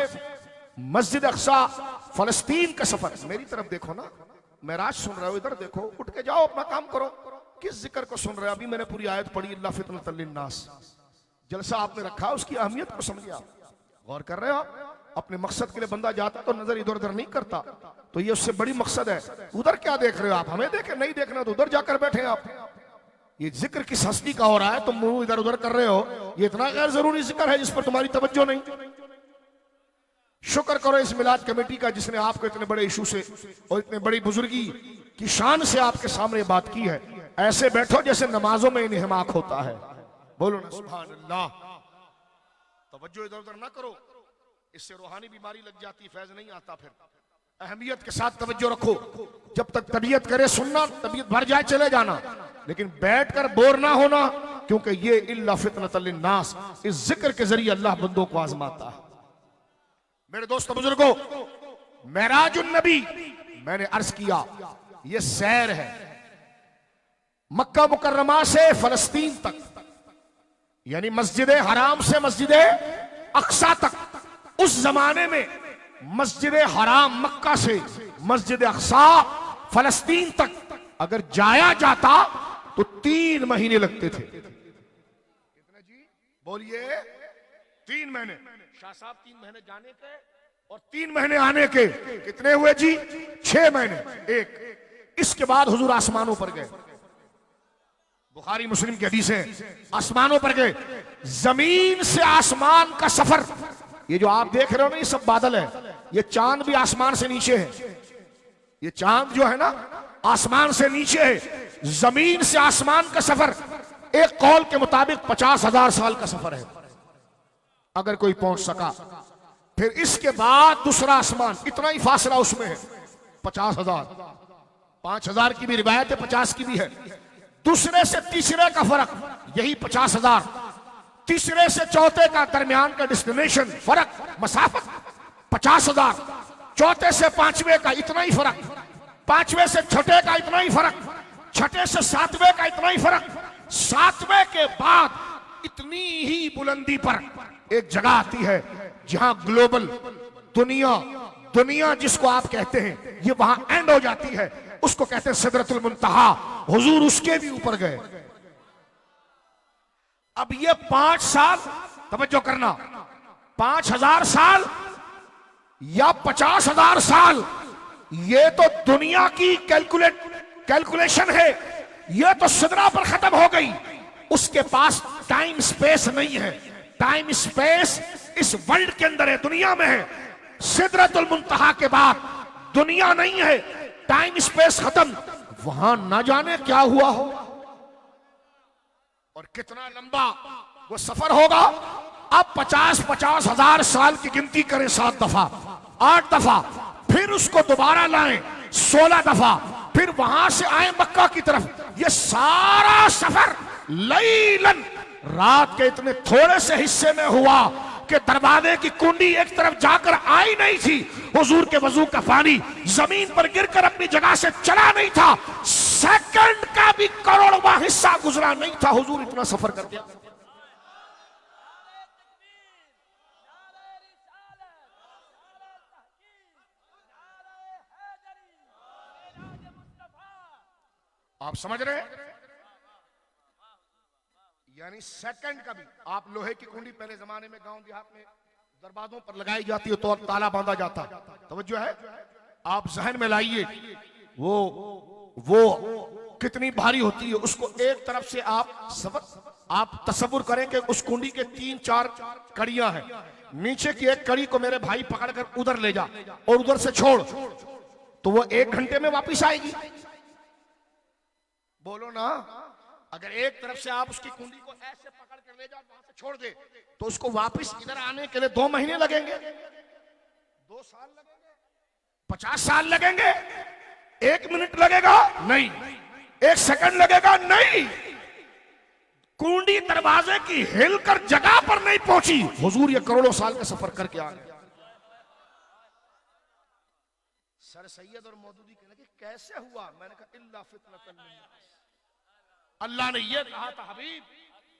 मस्जिद अक्सा फलस्तीन का सफर। मेरी तरफ देखो ना, मेराज सुन रहे हो, इधर देखो, उठ के जाओ, अपना काम करो। किस जिक्र को सुन रहे हो? अभी मैंने पूरी आयत पढ़ी, इल्ला फितनतल लिन्नास। जलसा आपने रखा, उसकी अहमियत को समझिए आप, गौर कर रहे हो आप? अपने मकसद के लिए बंदा जाता तो नजर इधर उधर नहीं करता, तो ये उससे बड़ी मकसद है। उधर क्या देख रहे हो आप? हमें देखे नहीं देखना तो उधर जाकर बैठे आप। ये जिक्र किस हस्ती का हो रहा है, तुम मुंह इधर उधर कर रहे हो, ये इतना गैर जरूरी जिक्र है जिस पर तुम्हारी तवज्जो नहीं। शुक्र करो इस मिलाद कमेटी का जिसने आपको इतने बड़े इशू से और इतने बड़ी बुजुर्गी की शान से आपके सामने बात की है। ऐसे बैठो जैसे नमाजों में इन्हिमाक होता है। बोलो ना सुभान अल्लाह। तवज्जो इधर उधर ना करो, इससे रूहानी बीमारी लग जाती, फैज नहीं आता। फिर अहमियत के साथ तवज्जो रखो। जब तक तबीयत करे सुनना, तबीयत भर जाए चले जाना, लेकिन बैठकर बोर ना होना, क्योंकि ये इल्ला फितनतल लिन्नास, इस जिक्र के जरिए अल्लाह बंदों को आजमाता है। मेरे दोस्तों बुजुर्गों, मेराजुन नबी मैंने अर्ज किया, ये सैर है मक्का मुकर्रमा से फलस्तीन तक, यानी मस्जिद हराम से मस्जिद अक्सा तक। उस जमाने में मस्जिद हराम मक्का से मस्जिद अक्सा फलस्तीन तक अगर जाया जाता तो 3 महीने लगते थे। कितने जी? बोलिए 3 महीने। शाह साहब 3 महीने जाने के और 3 महीने आने के, कितने हुए जी? 6 महीने। एक इसके बाद हुजूर आसमानों पर गए। बुखारी मुस्लिम की हदीस है, आसमानों पर गए। जमीन से आसमान का सफर, ये जो आप देख रहे हो ना, ये सब बादल है, ये चांद भी आसमान से नीचे है। ये चांद जो है ना आसमान से नीचे है। जमीन से आसमान का सफर एक कौल के मुताबिक 50,000 साल का सफर है, अगर कोई पहुंच सका। फिर इसके बाद दूसरा आसमान, इतना ही फासला उसमें है, 50,000। 5,000 की भी रिवायत है, 50 की भी है। दूसरे से तीसरे का फर्क यही 50,000। तीसरे से चौथे का दरमियान का डेस्टिनेशन फर्क, मसाफत 50,000। चौथे से पांचवे का इतना ही फर्क, पांचवे से छठे का इतना ही फर्क, छठे से सातवें का इतना ही फर्क, सातवें के बाद इतनी ही बुलंदी पर एक जगह आती है जहां ग्लोबल दुनिया जिसको आप कहते हैं, ये वहां एंड हो जाती है। उसको कहते हैं सिदरतुल मुंतहा। हुजूर उसके भी ऊपर गए। अब ये 5 साल, तवज्जो करना, 5,000 साल या 50,000 साल, ये तो दुनिया की कैलकुलेशन है। ये तो सिदरा पर खत्म हो गई। उसके पास टाइम स्पेस नहीं है। टाइम स्पेस इस वर्ल्ड के अंदर है, दुनिया में है। सिदरतुल मुंतहा के बाद दुनिया नहीं है, टाइम स्पेस खत्म। वहां ना जाने क्या हुआ हो और कितना लंबा वो सफर होगा। अब 50 हजार साल की गिनती करें, 7 दफा, 8 दफा, फिर उसको दोबारा लाएं 16 दफा, फिर वहां से आए मक्का की तरफ। ये सारा सफर लैलन, रात के इतने थोड़े से हिस्से में हुआ कि दरवाजे की कुंडी एक तरफ जाकर आई नहीं थी। हुजूर के वजू का पानी जमीन पर गिरकर अपनी जगह से चला नहीं था। सेकंड का भी करोड़वां हिस्सा गुजरा नहीं था, हुजूर इतना सफर कर दिया। आप समझ रहे हैं? यानी सेकंड का भी। आप लोहे की कुंडी पहले जमाने में गांव देहात में दरवाजों पर लगाई जाती है तो ताला बांधा जाता। तवज्जो है? आप जहन में लाइए, वो कितनी भारी होती है। उसको एक तरफ से आप तसव्वुर करें कि उस कुंडी के 3-4 कड़ियां हैं। नीचे की एक कड़ी को मेरे भाई पकड़कर उधर ले जा और उधर से छोड़, तो वो 1 घंटे में वापिस आएगी। बोलो ना। अगर एक तरफ से आप उसकी कुंडी को ऐसे पकड़ कर ले जाओ, वहां से छोड़ दे, तो उसको वापस इधर आने के लिए 2 महीने लगेंगे, 2 साल लगेंगे, 50 साल लगेंगे। 1 मिनट लगेगा नहीं, 1 सेकंड लगेगा नहीं, कुंडी दरवाजे की हिलकर जगह पर नहीं पहुंची, हुजूर ये करोड़ों साल का सफर करके आ गए। सर सैयद और मौदूदी कहने लगे कैसे हुआ? मैंने कहा इल्ला फितनतन लिन्नास। अल्लाह ने ये कहा था हबीब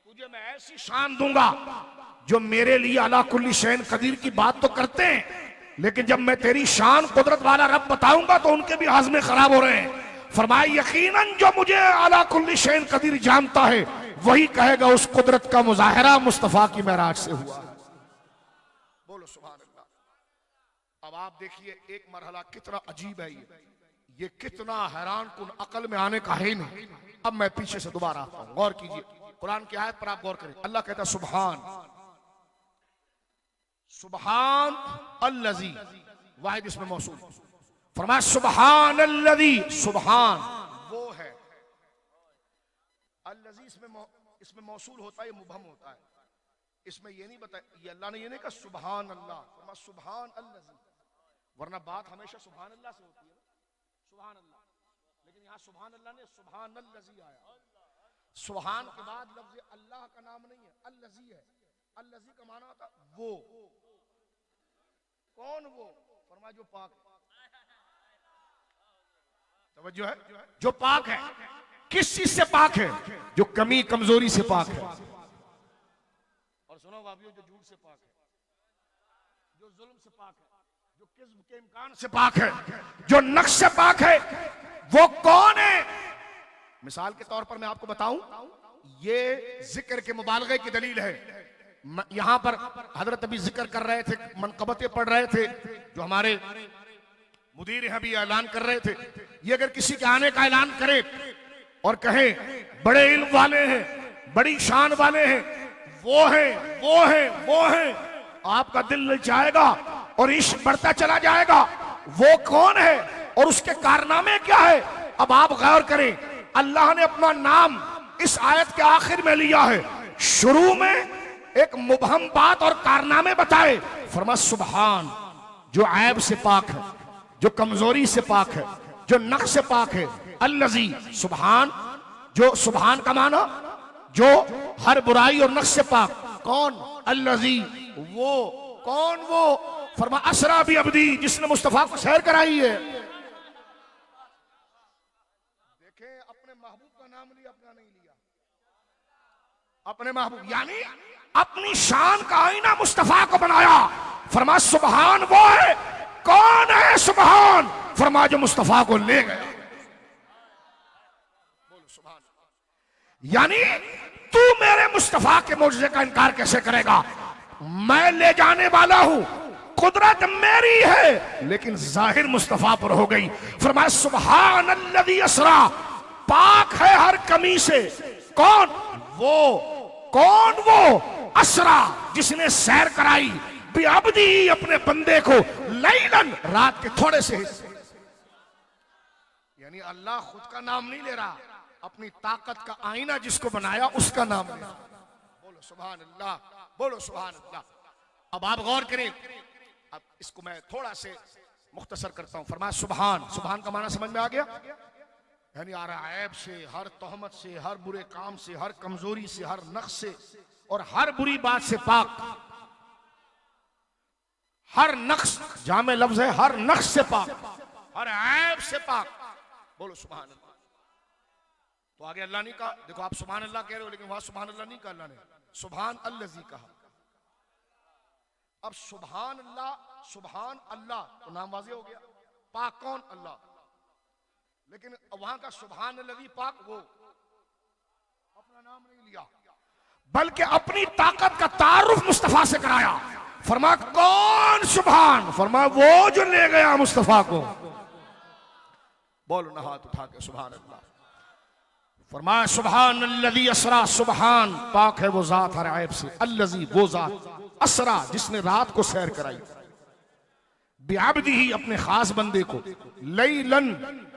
तुझे मैं ऐसी शान दूंगा जो मेरे लिए अला कुल्ली शैन कदीर की बात तो करते हैं, लेकिन जब मैं तेरी शान कुदरत वाला रब बताऊंगा तो उनके भी हाजमे खराब हो रहे हैं। फरमाया यकीनन जो मुझे अला कुल्ली शैन कदीर जानता है वही कहेगा उस कुदरत का मुजाहिरा मुस्तफा की मेराज से हुआ। बोलो सुभान अल्लाह। अब आप देखिए एक मरहला कितना अजीब है, ये कितना हैरान कुन, अकल में आने का है नहीं। अब मैं पीछे से दोबारा आता हूं, गौर कीजिए कुरान की आयत पर आप गौर करें। अल्लाह कहता है सुभान सुभान अल्लज़ी, वाहिद इसमें मौसूल, फरमाया सुभान अल्लज़ी, सुभान वो है, अल्लज़ी इसमें मौसूल होता है, ये मुबहम होता है, इसमें ये नहीं बताया, ये अल्लाह ने ये नहीं कहा सुभान अल्लाह, फरमाया सुभान अल्लज़ी, वरना बात हमेशा सुभान अल्लाह से होती है ना, सुभान अल्लाह, लेकिन यहाँ सुभान अल्लाह ने सुभान अल्लज़ी आया। सुभान के बाद लफ्ज़ अल्लाह का नाम नहीं है, अल्लज़ी है। अल्लज़ी का माना होता वो, कौन वो? फरमाया जो पाक है, तवज्जो है, जो पाक है। किस चीज से पाक है? जो कमी कमजोरी से पाक है। और सुनो भाइयों, जो झूठ से पाक है, जो जुल्म से पाक है, जो किस्म के इम्कान से पाक है, जो नक्श से पाक है, वो कौन है? मिसाल के तौर पर मैं आपको बताऊं, ये जिक्र के मुबालगे की दलील है। यहां पर हजरत अभी जिक्र कर रहे थे, मनकबतें पढ़ रहे थे, जो हमारे मुदीर हैं भी ऐलान कर रहे थे। ये अगर किसी के आने का ऐलान करे और कहे बड़े इल्म वाले हैं, बड़ी शान वाले हैं, वो हैं वो हैं वो हैं, आपका दिल ललचाएगा और इश्क बढ़ता चला जाएगा। वो कौन है और उसके कारनामे क्या है? अब आप गौर करें, अल्लाह ने अपना नाम इस आयत के आखिर में लिया है, शुरू में एक मुबहम बात और कारनामे बताए। फरमा सुभान जो ऐब से पाक है, जो कमजोरी से पाक है, जो नक्श से पाक है। अल्लज़ी सुभान, जो सुभान का माना जो हर बुराई और नक्श से पाक। कौन? अल्लज़ी वो, कौन वो? फरमा असरा भी अब्दी, जिसने मुस्तफा को सैर कराई है। देखें अपने महबूब का नाम लिया, अपना नहीं लिया, अपने महबूब यानी अपनी शान का आईना मुस्तफा को बनाया। फरमा सुभान वो है, कौन है सुभान? फरमा जो मुस्तफा को ले गया। बोलो सुभान। यानी तू मेरे मुस्तफा के मौजूदे का इनकार कैसे करेगा? मैं ले जाने वाला हूं, कुदरत मेरी है, लेकिन जाहिर मुस्तफा पर हो गई। फरमाया सुभान अल्लज़ी असरा, पाक है हर कमी से। कौन वो? कौन वो? असरा, जिसने सैर कराई, बिअब्दी, अपने बंदे को, लैलन, रात के थोड़े से हिस्से। यानी अल्लाह खुद का नाम नहीं ले रहा, अपनी ताकत का आईना जिसको बनाया उसका नाम ले रहा। बोलो सुभान अल्लाह, बोलो सुभान अल्लाह। अब आप गौर करें, अब इसको मैं थोड़ा से मुख्तसर करता हूं। फरमाया सुभान, सुभान का माना समझ में आ गया? यानी हर ऐब से, हर तोहमत से, हर बुरे काम से, हर कमजोरी से, हर नक्श से और हर बुरी बात से पाक। हर नक्श, जामे लफ्ज है, हर नक्श से पाक, हर ऐब से पाक। बोलो सुभान अल्लाह। तो आगे अल्लाह नहीं कहा, देखो आप सुभान अल्लाह कह रहे हो, लेकिन वहां सुभान अल्लाह नहीं कहा, अल्लाह ने सुभान अल्लज़ी कहा। अब सुभान अल्लाह, सुभान अल्लाह तो नाम वाज़ेह हो गया, पाक कौन? अल्लाह। लेकिन वहां का सुभान अल्लज़ी पाक, वो अपना नाम नहीं लिया, बल्कि अपनी ताकत का तारुफ मुस्तफा से कराया। फरमा कौन सुभान? फरमा वो जो ले गया मुस्तफा को। बोलो ना हाथ उठा के सुभान अल्लाह। फरमाया सुभान अल्लज़ी असरा, सुभान पाक है वो जात हर ऐब से। अल्लज़ी वो जात, असरा जिसने रात को सैर कराई, बिअब्दी ही अपने खास बंदे को। लैलन,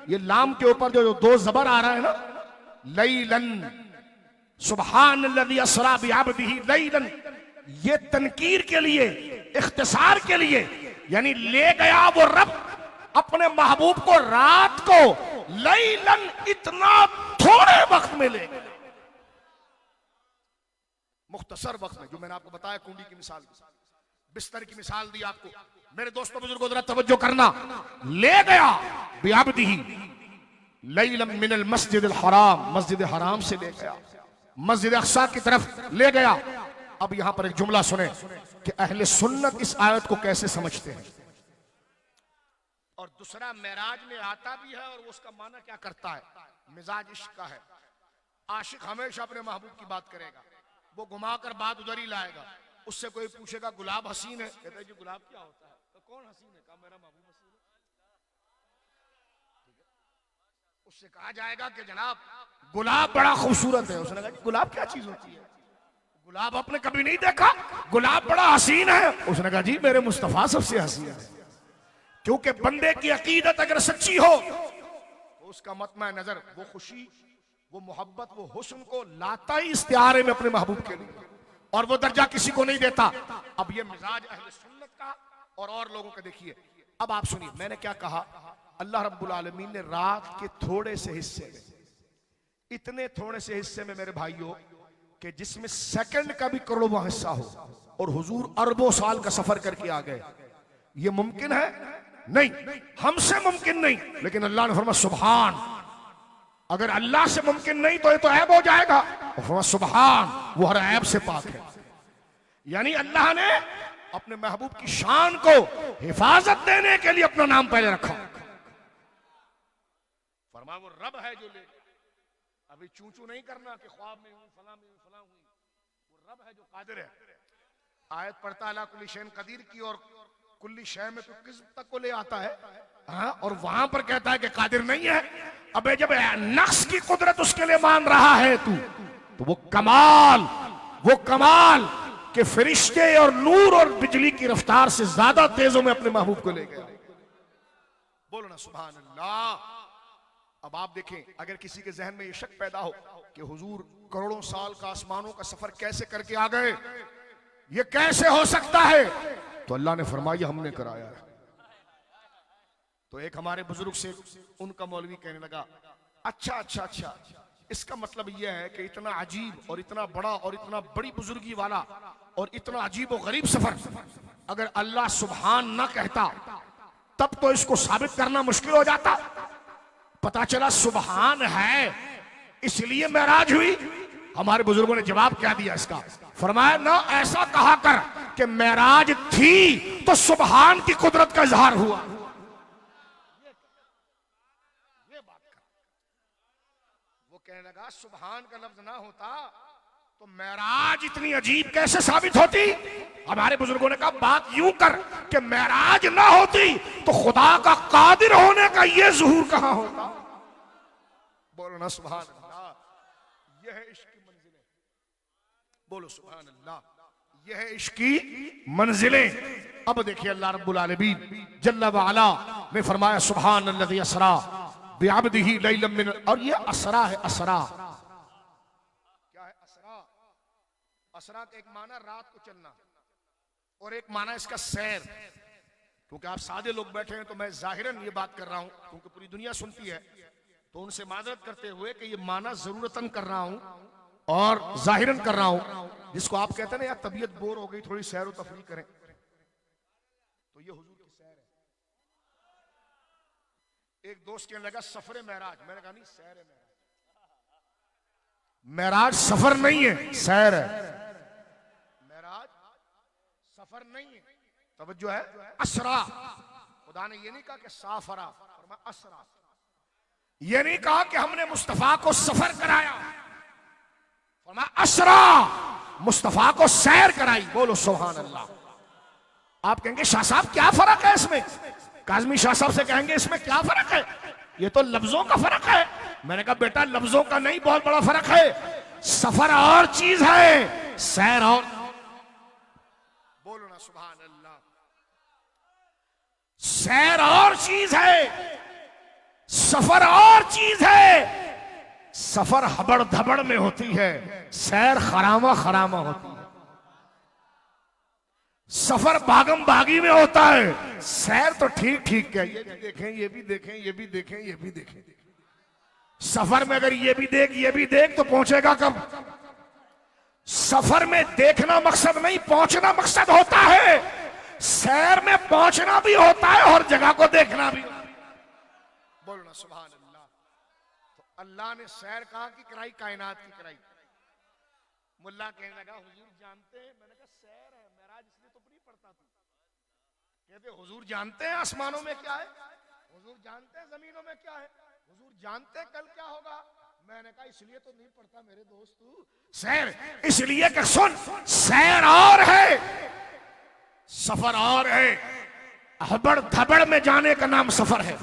ये लाम के ऊपर जो दो जबर आ रहा है ना, लैलन, सुभान अल्लज़ी असरा बिअब्दी ही लैलन, ये तनकीर के लिए, इख्तिसार के लिए, यानी ले गया वो रब अपने महबूब को रात को लैलन इतना थोड़े वक्त में ले, मुख्तसर वक्त में, जो मैंने आपको बताया कुंडी की मिसाल, बिस्तर की मिसाल दी आपको। मेरे दोस्तों बुजुर्गों जरा तवज्जो करना, ले गया बिअब्दिही लैलन मिनल मस्जिदिल हराम, मस्जिद हराम से ले गया मस्जिद अक्सा की तरफ ले गया। अब यहां पर एक जुमला सुने कि अहले सुन्नत इस आयत को कैसे समझते हैं। और दूसरा मेराज में आता भी है और उसका माना क्या करता है, मिजाज इश्क का है। आशिक हमेशा अपने महबूब की बात करेगा, वो घुमाकर बात उधर ही लाएगा। उससे कोई पूछेगा गुलाब हसीन है, कहता है जी गुलाब क्या होता है, तो कौन हसीन है, कहा मेरा महबूब हसीन है। उससे कहा जाएगा कि जनाब गुलाब बड़ा खूबसूरत है, उसने कहा गुलाब क्या चीज होती है, गुलाब आपने कभी नहीं देखा, गुलाब बड़ा हसीन है। उसने कहा जी मेरे मुस्तफा सबसे हसीन है। क्योंकि बंदे की अकीदत अगर सच्ची हो तो उसका मतमा नजर, वो खुशी, वो मोहब्बत, वो हुस्न को लाता ही इस्तिआरे में अपने महबूब के लिए, और वो दर्जा किसी को नहीं देता। अब ये मिजाज अहले सुन्नत का और लोगों का देखिए। अब आप सुनिए, मैंने क्या कहा, अल्लाह रब्बुल आलमीन ने रात के थोड़े से हिस्से में, इतने थोड़े से हिस्से में मेरे भाइयों, कि जिसमें सेकंड का भी करोड़वां हिस्सा हो, और हुजूर अरबों साल का सफर करके आ गए, ये मुमकिन है? नहीं, हमसे मुमकिन नहीं। लेकिन अल्लाह ने फरमाया सुभान, अगर अल्लाह से मुमकिन नहीं तो ये तो ऐब हो जाएगा। और फरमाया सुभान, वो हर ऐब से पाक है। यानी अल्लाह ने अपने महबूब की शान को हिफाजत देने के लिए अपना नाम पहले रखा। फरमाया वो रब है जो ले, अभी चूं चूं नहीं करना कि ख्वाब में हूं, फला में हूं, फला हुई, वो रब है जो कादिर है। आयत पढ़ता अला कुल्ली शैइन कदीर की, और कुल्ली शय में तो किस तक को ले आता है, हाँ, और वहां पर कहता है कि कादिर नहीं है। अबे जब नक्स की कुदरत उसके लिए मान रहा है तू, तो वो कमाल के फरिश्ते और नूर और बिजली की रफ्तार से ज्यादा तेजों में अपने महबूब को ले गया। बोलो ना सुभान अल्लाह। अब आप देखें, अगर किसी के जहन में ये शक पैदा हो कि हुजूर करोड़ों साल का आसमानों का सफर कैसे करके आ गए, ये कैसे हो सकता है, तो अल्लाह ने फरमाया हमने कराया है। तो एक हमारे बुजुर्ग से उनका मौलवी कहने लगा, अच्छा, इसका मतलब यह है कि इतना अजीब और इतना बड़ा और इतना बड़ी बुजुर्गी वाला और इतना अजीब और गरीब सफर अगर अल्लाह सुभान ना कहता तब तो इसको साबित करना मुश्किल हो जाता। पता चला सुभान है, इसलिए मेराज हुई। हमारे बुजुर्गों ने जवाब क्या दिया इसका, फरमाया ना ऐसा कहा कर कि मेराज थी तो सुभान की कुदरत का इजहार हुआ। ये बात कर, वो कहने लगा सुभान का लफ्ज ना होता तो मेराज इतनी अजीब कैसे साबित होती। हमारे बुजुर्गों ने कहा बात यूं कर कि मेराज ना होती तो खुदा का कादिर होने का ये ज़ुहूर कहां होता। बोलो ना सुभान अल्लाह। यह है इश्क की मंजिलें, बोलो सुभान अल्लाह, यह है इश्क की मंजिलें। अब देखिए अल्लाह रब्बुल आलमीन जल्ला व अला ने फरमाया सुभान अल्लज़ी असरा बिअब्दिही लैलन मिन, और ये असरा है। असरा क्या है? असरा का एक माना रात को चलना और एक माना इसका सैर। क्योंकि आप सादे लोग बैठे हैं तो मैं जाहिरन ये बात कर रहा हूं, क्योंकि पूरी दुनिया सुनती है, तो उनसे माजरत करते हुए कि ये माना जरूरतन कर रहा हूं और जाहिरन कर रहा हूं। जिसको आप कहते हैं ना यार तबीयत बोर हो गई, थोड़ी सैर व तफरीह करें, तो ये हुजूर की सैर है। एक दोस्त कहने लगा सफर मेराज, मैंने कहा नहीं सैर है। मेराज सफर नहीं है, सैर है। मेराज सफर नहीं है, तवज्जो है। असरा, खुदा ने ये नहीं कहा कि साफरा, असरा, ये नहीं कहा कि हमने मुस्तफा को सफर कराया, असरा मुस्तफा को सैर कराई। बोलो सुभान अल्लाह। आप कहेंगे शाह साहब क्या फर्क है इसमें, काज़मी शाह साहब से कहेंगे इसमें क्या फर्क है, ये तो लफ्जों का फर्क है। मैंने कहा बेटा लफ्जों का नहीं, बहुत बड़ा फर्क है। सफर और चीज है, सैर और। बोलो ना सुभान अल्लाह। सैर और चीज है, सफर और चीज है। सफर हबड़ धबड़ में होती है, सैर खरामा खरामा होती है। सफर भागम भागी में होता है, सैर तो ठीक ठीक है, ये भी देखें, ये भी देखें, ये भी देखें, ये भी देखें। सफर में अगर ये भी देख तो पहुंचेगा कब? सफर में देखना मकसद नहीं, पहुंचना मकसद होता है। सैर में पहुंचना भी होता है और जगह को देखना भी। बोलो ना सुभान अल्लाह। तो अल्लाह ने सैर कहाँ की कराई? कायनात की कराई। मुल्ला कहने लगा हुजूर जानते हैं? मैंने कहा सैर है, मेराज इसलिए तो नहीं पढ़ता था। कहते हुजूर जानते हैं आसमानों में क्या है? हुजूर जानते हैं जमीनों में क्या है? हुजूर जानते हैं कल क्या होगा? मैंने कहा इसलिए तो नहीं पढ़ता मेरे दोस्त सैर, इसलिए कि सुन, सैर और है, सफर और है। हबड़ धबड़ में जाने का नाम सफर है।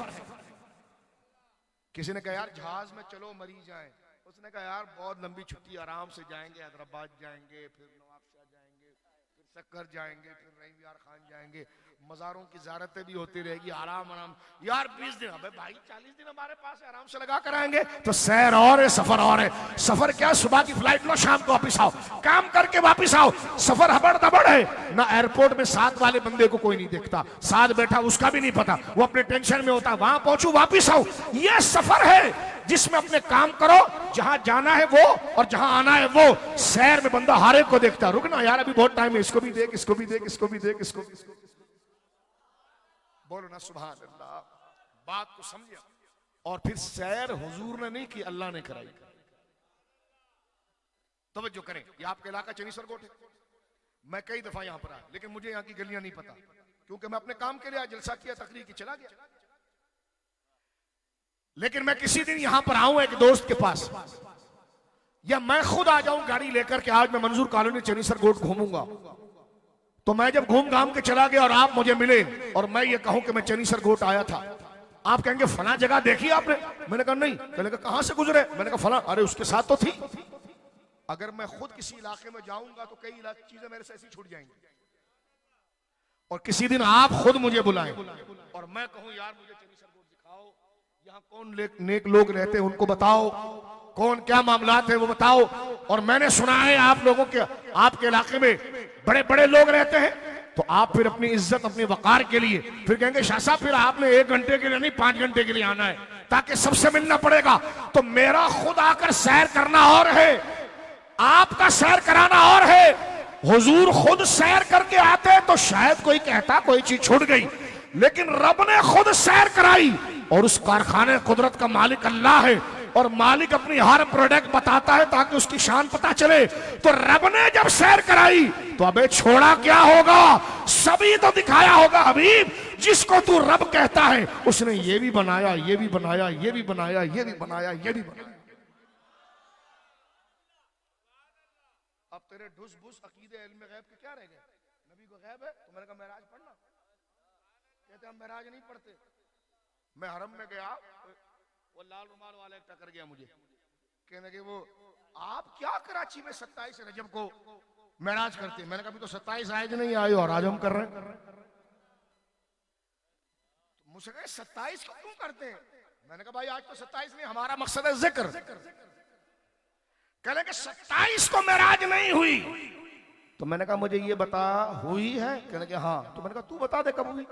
किसी ने कहा यार जहाज में चलो मरी जाएं, उसने कहा यार बहुत लंबी छुट्टी, आराम से जाएंगे, हैदराबाद जाएंगे, फिर नवाबशाह जाएंगे, फिर सक्कर जाएंगे, फिर रहीम यार खान जाएंगे, मज़ारों की ज़ियारतें भी होती रहेगी, आराम आराम। यार 20 दिन, अबे भाई 40 दिन हमारे पास है, आराम से लगा कर आएंगे। तो सैर और है, सफर और है। सफर क्या? सुबह की फ्लाइट लो, शाम को वापिस आओ, काम करके वापिस आओ। सफर हबड़ दबड़ है ना। एयरपोर्ट में साथ वाले बंदे को कोई नहीं देखता, साथ बैठा उसका भी नहीं पता, वो अपने टेंशन में होता, वहां पहुंचू वापिस आओ। यह सफर है जिसमें अपने काम करो, जहां जाना है वो और जहां आना है वो। सैर में बंदा हर एक को देखता, रुकना यार अभी बहुत टाइम है, इसको भी देख, इसको भी देख, इसको भी देख, इसको भी। बोलो ना सुभान अल्लाह। बात को समझिए। और फिर सैर हुजूर ने नहीं की, अल्लाह ने कराई। तवज्जो करें, ये आपका इलाका चनीसर कोट है। मैं कई दफा यहां पर आया, लेकिन मुझे यहां की गलियां नहीं पता, क्योंकि मैं अपने काम के लिए जलसा किया, तकरीर की, चला गया। लेकिन मैं किसी दिन यहां पर आऊं एक दोस्त के पास, या मैं खुद आ जाऊं गाड़ी लेकर के, आज मैं मंजूर कॉलोनी चनीसर कोट घूमूंगा, तो मैं जब घूम घाम के चला गया और आप मुझे मिले और मैं ये कहूं कि मैं चनीसर कोट आया था, आप कहेंगे फला जगह देखी आपने? मैंने कहा नहीं। मैंने कहा कहां से गुजरे? मैंने कहा फला। अरे उसके साथ तो थी। अगर मैं खुद किसी इलाके में जाऊंगा तो कई चीजें मेरे से ऐसी छूट जाएंगी। और किसी दिन आप खुद मुझे बुलाएं और मैं कहूं यार मुझे चनीसर कोट दिखाओ, यहाँ कौन नेक लोग रहते हैं उनको बताओ, कौन क्या मामलात है वो बताओ। और मैंने सुना है आप लोगों के, आपके इलाके में बड़े बड़े लोग रहते हैं, तो आप फिर अपनी इज्जत, अपनी वकार के लिए फिर कहेंगे शाह साहब फिर आपने 1 घंटे के लिए नहीं 5 घंटे के लिए आना है, ताकि सबसे मिलना पड़ेगा। तो मेरा खुद आकर सैर करना और है, आपका सैर कराना और है। हुजूर खुद सैर करके आते तो शायद कोई कहता कोई चीज छूट गई, लेकिन रब ने खुद सैर कराई। और उस कारखाने कुदरत का मालिक अल्लाह है, और मालिक अपनी हर प्रोडक्ट बताता है ताकि उसकी शान पता चले। तो रब ने जब सैर कराई तो अबे छोड़ा क्या होगा? सभी तो दिखाया होगा हबीब, जिसको तू रब कहता है उसने ये भी बनाया, ये भी बनाया, ये भी बनाया, ये भी बनाया, ये भी बनाया। अब तेरे ढुस भुस अकीदे इल्म गैब के क्या रह गए? नबी को गैब है तो मैंने कहा महराज पढ़ना, कहते हम महराज नहीं पढ़ते। मैं हरम में गया, वो लाल रुमाल वाला एक टकर गया मुझे, कहने के वो आप क्या कराची में 27 रजब को महराज करते? मैंने कहा अभी तो 27 आज नहीं आए और आज हम कर रहे हैं। तो मुझसे कहे 27 को क्यों करते हैं? मैंने कहा भाई आज तो 27 नहीं, हमारा मकसद है जिक्र। कहने के 27 को महराज नहीं हुई। तो मैंने कहा मुझे ये बता हुई है? कहने के हाँ। तो मैंने कहा तू बता दे कब हुई।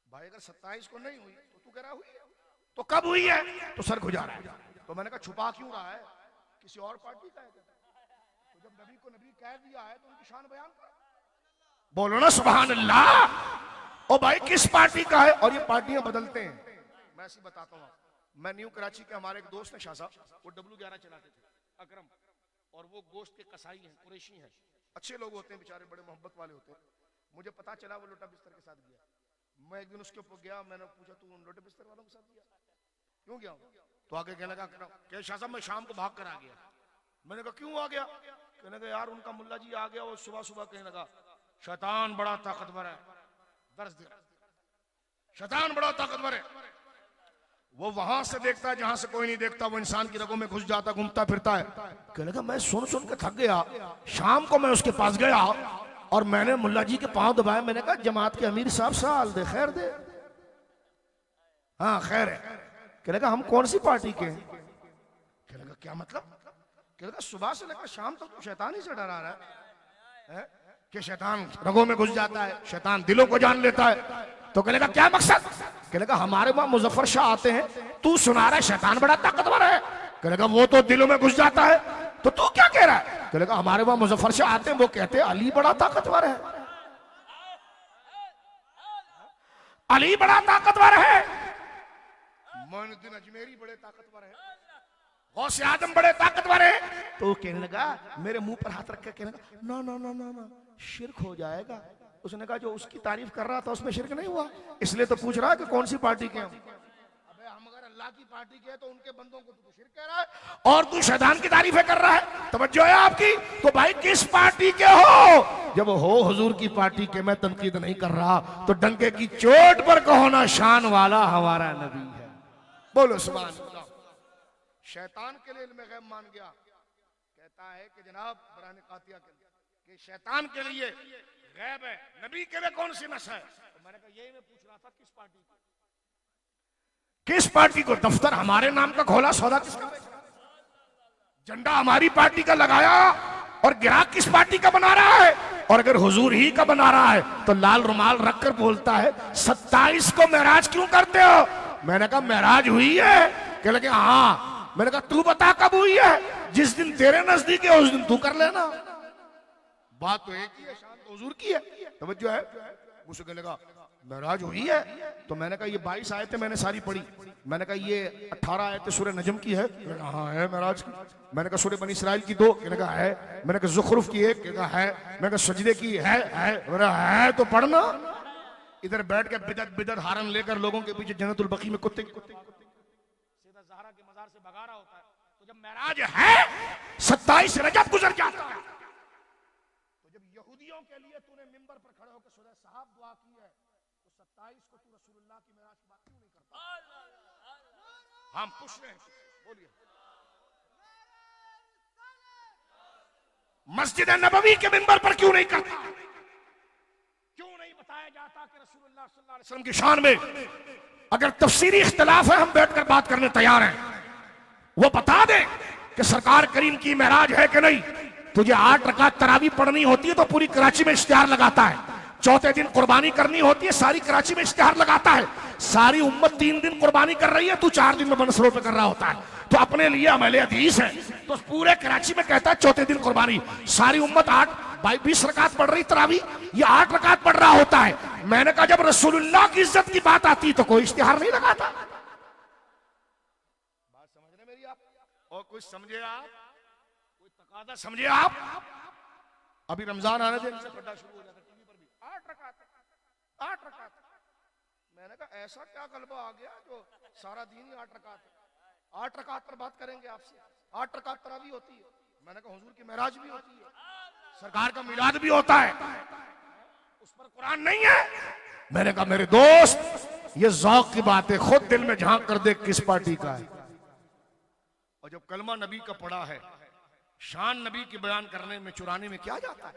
भाई अगर 27 को नहीं हुई तो तू कह रहा हुई है, तो कब हुई है? तो सर खुजा रहा है। तो मैंने कहा छुपा क्यों रहा है? किसी और पार्टी का है? तो जब नबी को नबी कह दिया है तो उनकी शान बयान कर। बोलो ना सुभान अल्लाह। ओ भाई किस पार्टी का है? और ये पार्टियां बदलते हैं। मैं ऐसी बताता हूँ, मैं न्यू कराची के हमारे एक दोस्त है शाह साहब, वो W11 चलाते थे, अकरम, और वो गोश्त के कसाई हैं, कुरैशी हैं, अच्छे लोग होते हैं बेचारे, बड़े मोहब्बत वाले होते हैं। मुझे पता चला वो लोटा बिस्तर के साथ गया। मैं एक दिन उसके ऊपर गया, मैंने पूछा तू उन लोटे बिस्तर वालों के साथ गया? क्यों गया? तो आगे कहने लगा कि शाह साहब मैं शाम को भाग कर आ गया। मैंने कहा क्यों आ गया? कहने लगा यार उनका मुल्ला जी आ गया, वो सुबह सुबह कहने लगा शैतान बड़ा ताकतवर है, दर्ज दे, शैतान बड़ा ताकतवर है। वो वहां से देखता है जहां से कोई नहीं देखता, वो इंसान की रगों में घुस जाता, घूमता फिरता है। कहने लगा मैं सुन सुन के थक गया, शाम को मैं उसके पास गया और मैंने मुल्ला जी के पांव दबाए। मैंने कहा जमात के अमीर साहब साल दे, खैर दे। हाँ खैर है। कहने लगा हम कौन सी पार्टी के हैं? कहने लगा क्या मतलब? कहने लगा सुबह से लेकर शाम तक तो शैतान ही से डरा रहा है कि शैतान रगों में घुस जाता है, शैतान दिलों को जान लेता है। तो कहने का क्या मकसद? कहने का हमारे वहां मुजफ्फर शाह आते हैं, तू सुना रहा है शैतान बड़ा ताकतवर है। कहने का वो तो दिलों में घुस जाता है, तो तू क्या कह रहा है? कहने का हमारे वहां मुजफ्फर शाह आते हैं, वो कहते हैं अली बड़ा ताकतवर है, अली बड़ा ताकतवर है, मोइनुद्दीन अजमेरी बड़े ताकतवर है, गौसे आजम बड़े ताकतवर है। तो कहने लगा, मेरे मुंह पर हाथ रख के कहने लगा ना ना ना ना ना, शिर्क हो जाएगा। उसने कहा जो उसकी तारीफ कर रहा था उसमें शिर्क नहीं हुआ, इसलिए तो पूछ रहा है कि कौन सी पार्टी के हम। अबे हम अगर अल्लाह की पार्टी के तो उनके बंदों को तू शिर्क कह रहा है और तू शैतान की तारीफें कर रहा है। तवज्जो है आपकी? तो भाई किस पार्टी के हो? जब हो हुजूर की पार्टी के, मैं तनकीद नहीं कर रहा, तो डंके की चोट पर कहो ना शान वाला हमारा नबी है। बोलो सुभान अल्लाह। शैतान के लिए इल्म गैब मान गया, कहता है कि जनाब बरान कातिया के लिए कि शैतान के लिए गैब है, नबी के लिए कौन सी नस है? तो मैंने कहा यही मैं पूछ रहा था, किस पार्टी को दफ्तर हमारे नाम का खोला, सौदा किसका बेचा, झंडा हमारी पार्टी का लगाया और गिराक किस पार्टी का बना रहा है? और अगर हुजूर ही का बना रहा है तो लाल रुमाल रखकर बोलता है 27 को महराज क्यों करते हो? मैंने कहा महराज हुई है। कह लगे हाँ। मैंने कहा तू बता कब हुई है? जिस दिन तेरे नजदीक है उस दिन तू कर लेना। बात तो एक ही है, शान तो हुजूर की है। तवज्जो है? मुझसे कहने लगा महराज हुई है। तो मैंने कहा ये 22 आयतें मैंने सारी पढ़ी। मैंने कहा ये 18 आयतें सूरह नजम की है। हाँ है महराज की। मैंने कहा सूरह बनी इसराइल की 2, कहने कहा है। मैंने कहा ज़ुखरुफ की 1, कहने कहा है। मैंने कहा सजदे की है। मेरा है तो पढ़ना। इधर बैठ के बिदत बिदत हारन लेकर लोगों के पीछे जन्नतुल बकी में कुत्ते सीधा ज़हरा के मज़ार से भगा रहा होता है। तो जब महराज है 27 रजब गुजर जाता है, तो जब यहूदियों के लिए तूने मिंबर पर खड़े होकर सूरह साहब दुआ की है, तो 27 को तू रसूलुल्लाह की मेराज की बात क्यों नहीं करता? हम पूछ रहे हैं, बोलिए। मस्जिद नबवी के मिंबर पर क्यों नहीं करता? क्यों नहीं बताया जाता कि रसूलुल्लाह सल्लल्लाहु अलैहि वसल्लम की शान में अगर तफसीरी इख्तिलाफ है, हम बैठकर बात करने तैयार हैं। वो बता दे कि सरकार करीम की मेराज है कि नहीं। तुझे 8 रकात तरावी पढ़नी होती है तो पूरी कराची में इश्तिहार लगाता है। चौथे दिन कुर्बानी करनी होती है, सारी कराची में इश्तिहार लगाता है। सारी उम्मत 3 दिन कुर्बानी कर रही है, तू 4 दिन में बनसरों पे कर रहा होता है। तो अपने लिए अमले हदीस है, तो पूरे कराची में कहता है चौथे दिन कुर्बानी। सारी उम्मत 20 रकात पढ़ रही तरावी, ये 8 रकात पढ़ रहा होता है। मैंने कहा जब रसूलुल्लाह की इज्जत की बात आती तो कोई इश्तिहार नहीं लगाता। बात समझ रहे मेरी आप? और कुछ समझे आप? कोई तकादा समझे आप? अभी रमजान आने दें, पढ़ना शुरू हो जाता है टीवी पर भी 8 रकात। मैंने कहा ऐसा क्या गलबा आ गया जो सारा दिन ही 8 रकात है। 8 रकात पर बात करेंगे आपसे। 8 रकात तरावी होती है। मैंने कहा हुजूर की मेराज भी होती है, सरकार का मिलाद भी होता है, उस पर कुरान नहीं है। मैंने कहा मेरे दोस्त ये ज़ौक़ की बात है, खुद दिल में झांक कर देख किस पार्टी का है। और जब कलमा नबी का पढ़ा है, शान नबी की बयान करने में चुराने में क्या जाता है?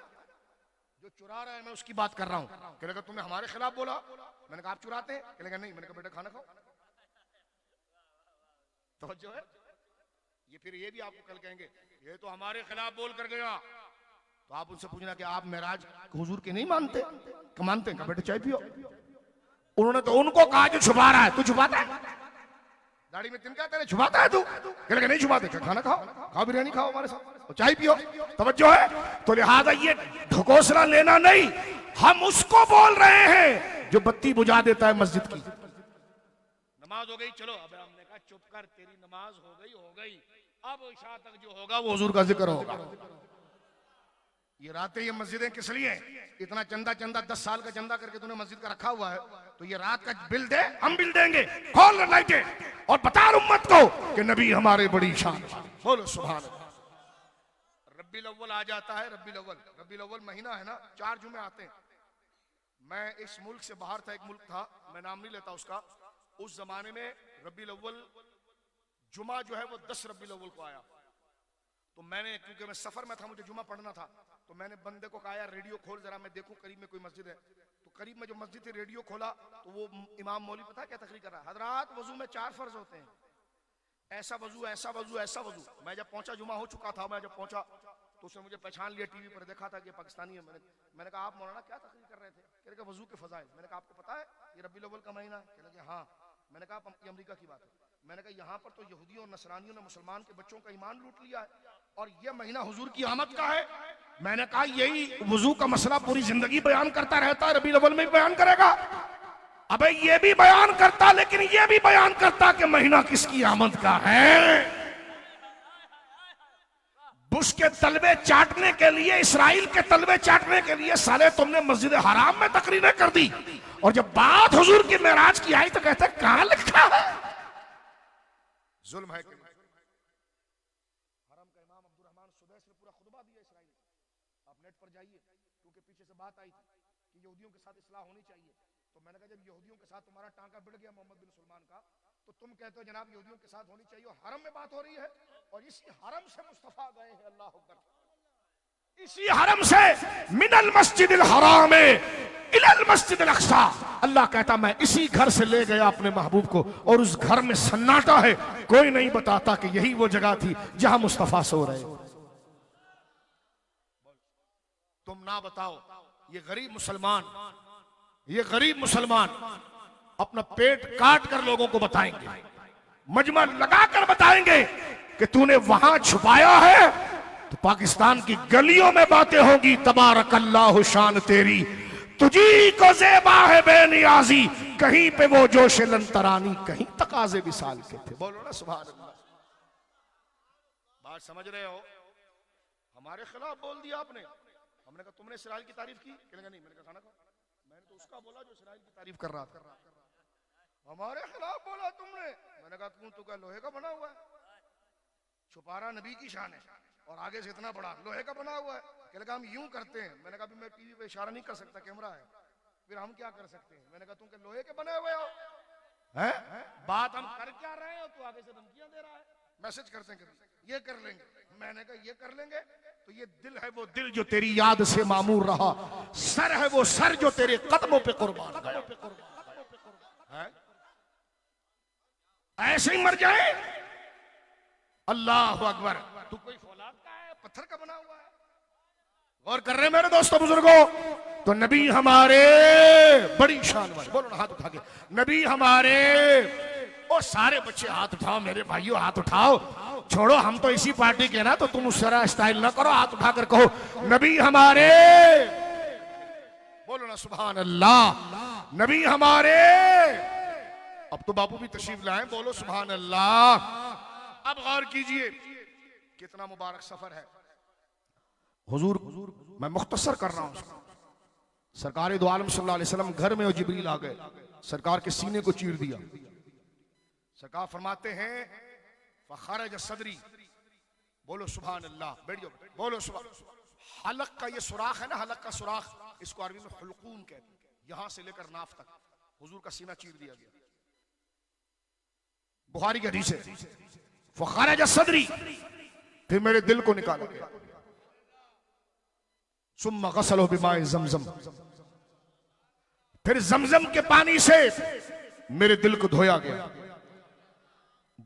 जो चुरा रहा है मैं उसकी बात कर रहा हूं। कहने लगा तुमने हमारे खिलाफ बोला। मैंने कहा आप चुराते हैं? कहने लगा नहीं। मैंने कहा बेटा खाना खाओ। तो जो है ये फिर ये भी आपको कल कहेंगे ये तो हमारे खिलाफ बोल कर गया। तो आप उनसे पूछना कि आप मेराज हुजूर के नहीं मानते? मानते हैं? बेटे चाय पियो। उन्होंने तो उनको कहा जो छुपा रहा है। तू छुपाता है? दाढ़ी में तिनका तेरे छुपाता है तू? कहने लगा नहीं छुपाते। खाना खाओ बिरयानी खाओ हमारे साथ, चाय पियो। तवज्जो है? तो लिहाजा ये ढकोसला लेना नहीं, हम उसको बोल रहे हैं जो बत्ती बुझा देता है मस्जिद की। नमाज हो गई, चलो। अब हमने कहा चुप कर, तेरी नमाज हो गई। अब इशा तक जो होगा वो हुजूर का जिक्र होगा। ये रातें ये मस्जिदें किस लिए? इतना चंदा 10 साल का चंदा करके तूने मस्जिद का रखा हुआ है, तो ये रात का बिल दे, हम बिल देंगे। खोल लाइटें और बता उम्मत को कि नबी हमारे बड़ी शान। बोलो सुभान अल्लाह। रब्बील अव्वल आ जाता है। रब्बील अव्वल महीना है ना, 4 जुमे आते हैं। मैं इस मुल्क से बाहर था, एक मुल्क था, मैं नाम नहीं लेता उसका। उस जमाने में रब्बील अव्वल जुमा जो है वो 10 रब्बील अव्वल को आया। तो मैंने, क्योंकि मैं सफर में था, मुझे जुमा पढ़ना था, तो मैंने बंदे को कहा यार रेडियो खोल जरा, मैं देखूं करीब में कोई मस्जिद है। तो करीब में जो मस्जिद थी, रेडियो खोला तो वो इमाम मौलवी पता क्या तकरीर कर रहा है? हजरात वजू में 4 फर्ज होते हैं, ऐसा वजू, ऐसा वजू, ऐसा वजू। मैं जब पहुंचा, जुमा हो चुका था, मैं जब पहुंचा तो उसने मुझे पहचान लिया, टीवी पर देखा था कि पाकिस्तानी है। मैंने कहा आप मौलाना क्या तकरीर कर रहे थे? कहने का वजू के फजाइल। मैंने कहा आपको पता है ये रबीउल अव्वल का महीना है? कहने लगे हाँ। मैंने कहा ये अमेरिका की बात है। मैंने कहा यहाँ पर तो यहूदियों और नसरानियों ने मुसलमान के बच्चों का ईमान लूट लिया है और ये महीना हुजूर की आमद का है। मैंने कहा यही वजू का मसला पूरी जिंदगी बयान करता रहता है, रबीउल अव्वल में भी बयान करेगा। अबे ये भी बयान करता, लेकिन ये भी बयान करता कि महीना किसकी आमद का है। बुश के तलबे चाटने के लिए, इसराइल के तलबे चाटने के लिए साले तुमने मस्जिद हराम में तकरीरें कर दी, और जब बात हुजूर की मेराज की आई तो कहते कहां लिखा है। जुल्म है कि हरम का इमाम अब्दुल रहमान सुदैस ने पूरा खुतबा दिया इसराइल। आप नेट पर जाइए, क्योंकि पीछे से बात आई थी कि यहूदियों के साथ इस्लाह होनी चाहिए। तो मैंने कहा जब यहूदियों के साथ तुम्हारा टांका बिड़ गया मोहम्मद बिन सलमान का, तो तुम कहते हो जनाब यहूदियों के साथ होनी चाहिए। और हरम में बात हो रही है और इसी हरम से मुस्तफा गए हैं। अल्लाह अकबर। इसी हरम से मिनल मस्जिदिल हराम इलल मस्जिदिल अक्सा, अल्लाह कहता मैं इसी घर से ले गया अपने महबूब को, और उस घर में सन्नाटा है, कोई नहीं बताता कि यही वो जगह थी जहां मुस्तफा सो रहे। तुम ना बताओ, ये गरीब मुसलमान अपना पेट काट कर लोगों को बताएंगे, मजमा लगाकर बताएंगे कि तूने वहां छुपाया है, तो पाकिस्तान की गलियों में बातें होंगी। तबारकल्लाहु शान तेरी, तुझी को ज़ेबा है बेनियाजी, कहीं पे वो जोश लंतरानी, कहीं तकाज़े विसाल के थे। बोलो ना सुभान अल्लाह। बात समझ रहे हो? हमारे खिलाफ बोल दिया आपने। हमने कहा तुमने इसराइल की तारीफ की? कहने नहीं। मैंने कहा खाना खाओ। मैंने तो उसका बोला जो इसराइल की तारीफ कर रहा था। हमारे खिलाफ बोला तुमने। मैंने कहा क्यों? तू क्या लोहे का बना हुआ है? छुपारा नबी की शान है और आगे से इतना बड़ा लोहे का बना हुआ है। कहने कहा हम यूं करते हैं। मैंने कहा मैं टीवी पे इशारा नहीं कर सकता, कैमरा है, फिर हम क्या कर सकते हैं? मैंने कहा तुम क्या लोहे के बने हुए हो? हैं? बात हम कर क्या रहे हो? तू आगे से धमकियां दे रहा है। मैसेज करते हैं कभी ये कर लेंगे। मैंने कहा ये कर लेंगे तो ये दिल है वो दिल जो तेरी याद से मामूर रहा, सर है वो सर जो तेरे कदमों पे कुर्बान है। ऐसे ही मर जाए। अल्लाह अकबर। तू कोई फौलाद का है, पत्थर का बना हुआ है? गौर कर रहे हैं मेरे दोस्तों बुजुर्गों? तो नबी हमारे बड़ी शान वाले, बोलो ना हाथ उठा के, नबी हमारे। ओ सारे बच्चे हाथ उठाओ, मेरे भाइयों हाथ उठाओ। छोड़ो हम तो इसी पार्टी के ना, तो तुम उस तरह स्टाइल ना करो, हाथ उठाकर कहो नबी हमारे। बोलो ना सुभान अल्लाह। नबी हमारे। अब तो बापू भी तशरीफ लाए, बोलो सुभान अल्लाह। अब गौर कीजिए कितना मुबारक सफर है। हुजूर मैं मुख्तसर कर रहा हूं। सरकार दो आलम सल्लल्लाहु अलैहि वसल्लम घर में और जिब्रील आ गए, सरकार के सीने को चीर दिया। सरकार फरमाते हैं फखरज सदरी, बोलो सुभान अल्लाह, बैठियो, बोलो सुभान। हलक का ये सुराख है ना, हलक का सुराख, इसको अरबी में हुलकूम कहते हैं। यहां से लेकर नाफ तक हुजूर का सीना चीर दिया गया। बुखारी की हदीस है, फखरज सदरी, फिर मेरे दिल को निकाला गया। सुम्मा गसलो बिमाए जमजम, फिर जमजम के पानी से मेरे दिल को धोया गया।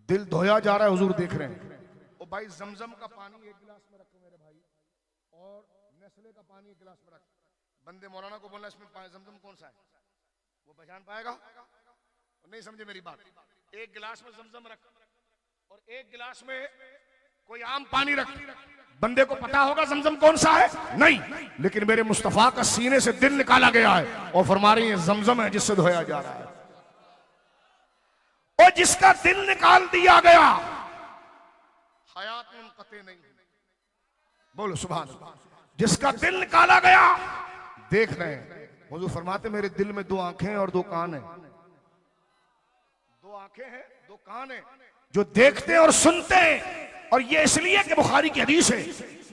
दिल धोया जा रहा है, हुजूर देख रहे हैं। ओ भाई जमजम का पानी एक गिलास में रखो मेरे भाई, और नेस्ले का पानी एक गिलास में रख। बंदे मौलाना को बोलना इसमें जमजम कौन सा है, वो पहचान पाएगा? नहीं समझे मेरी बात? एक गिलास में जमजम रख और एक गिलास में कोई आम पानी रख। बंदे को पता होगा जमजम कौन सा है? नहीं, लेकिन मेरे मुस्तफा का सीने से दिल निकाला गया है और फरमा रही है जमजम है जिससे धोया जा रहा है। और जिसका दिल निकाल दिया गया हयात मुनक़ते नहीं। बोलो सुभान अल्लाह। जिसका दिल निकाला गया, देख रहे हैं हुजूर फरमाते मेरे दिल में दो आंखें और दो कान हैं। दो आंखें हैं, दो कान हैं, जो देखते हैं और सुनते हैं। और ये इसलिए कि बुखारी की हदीस है,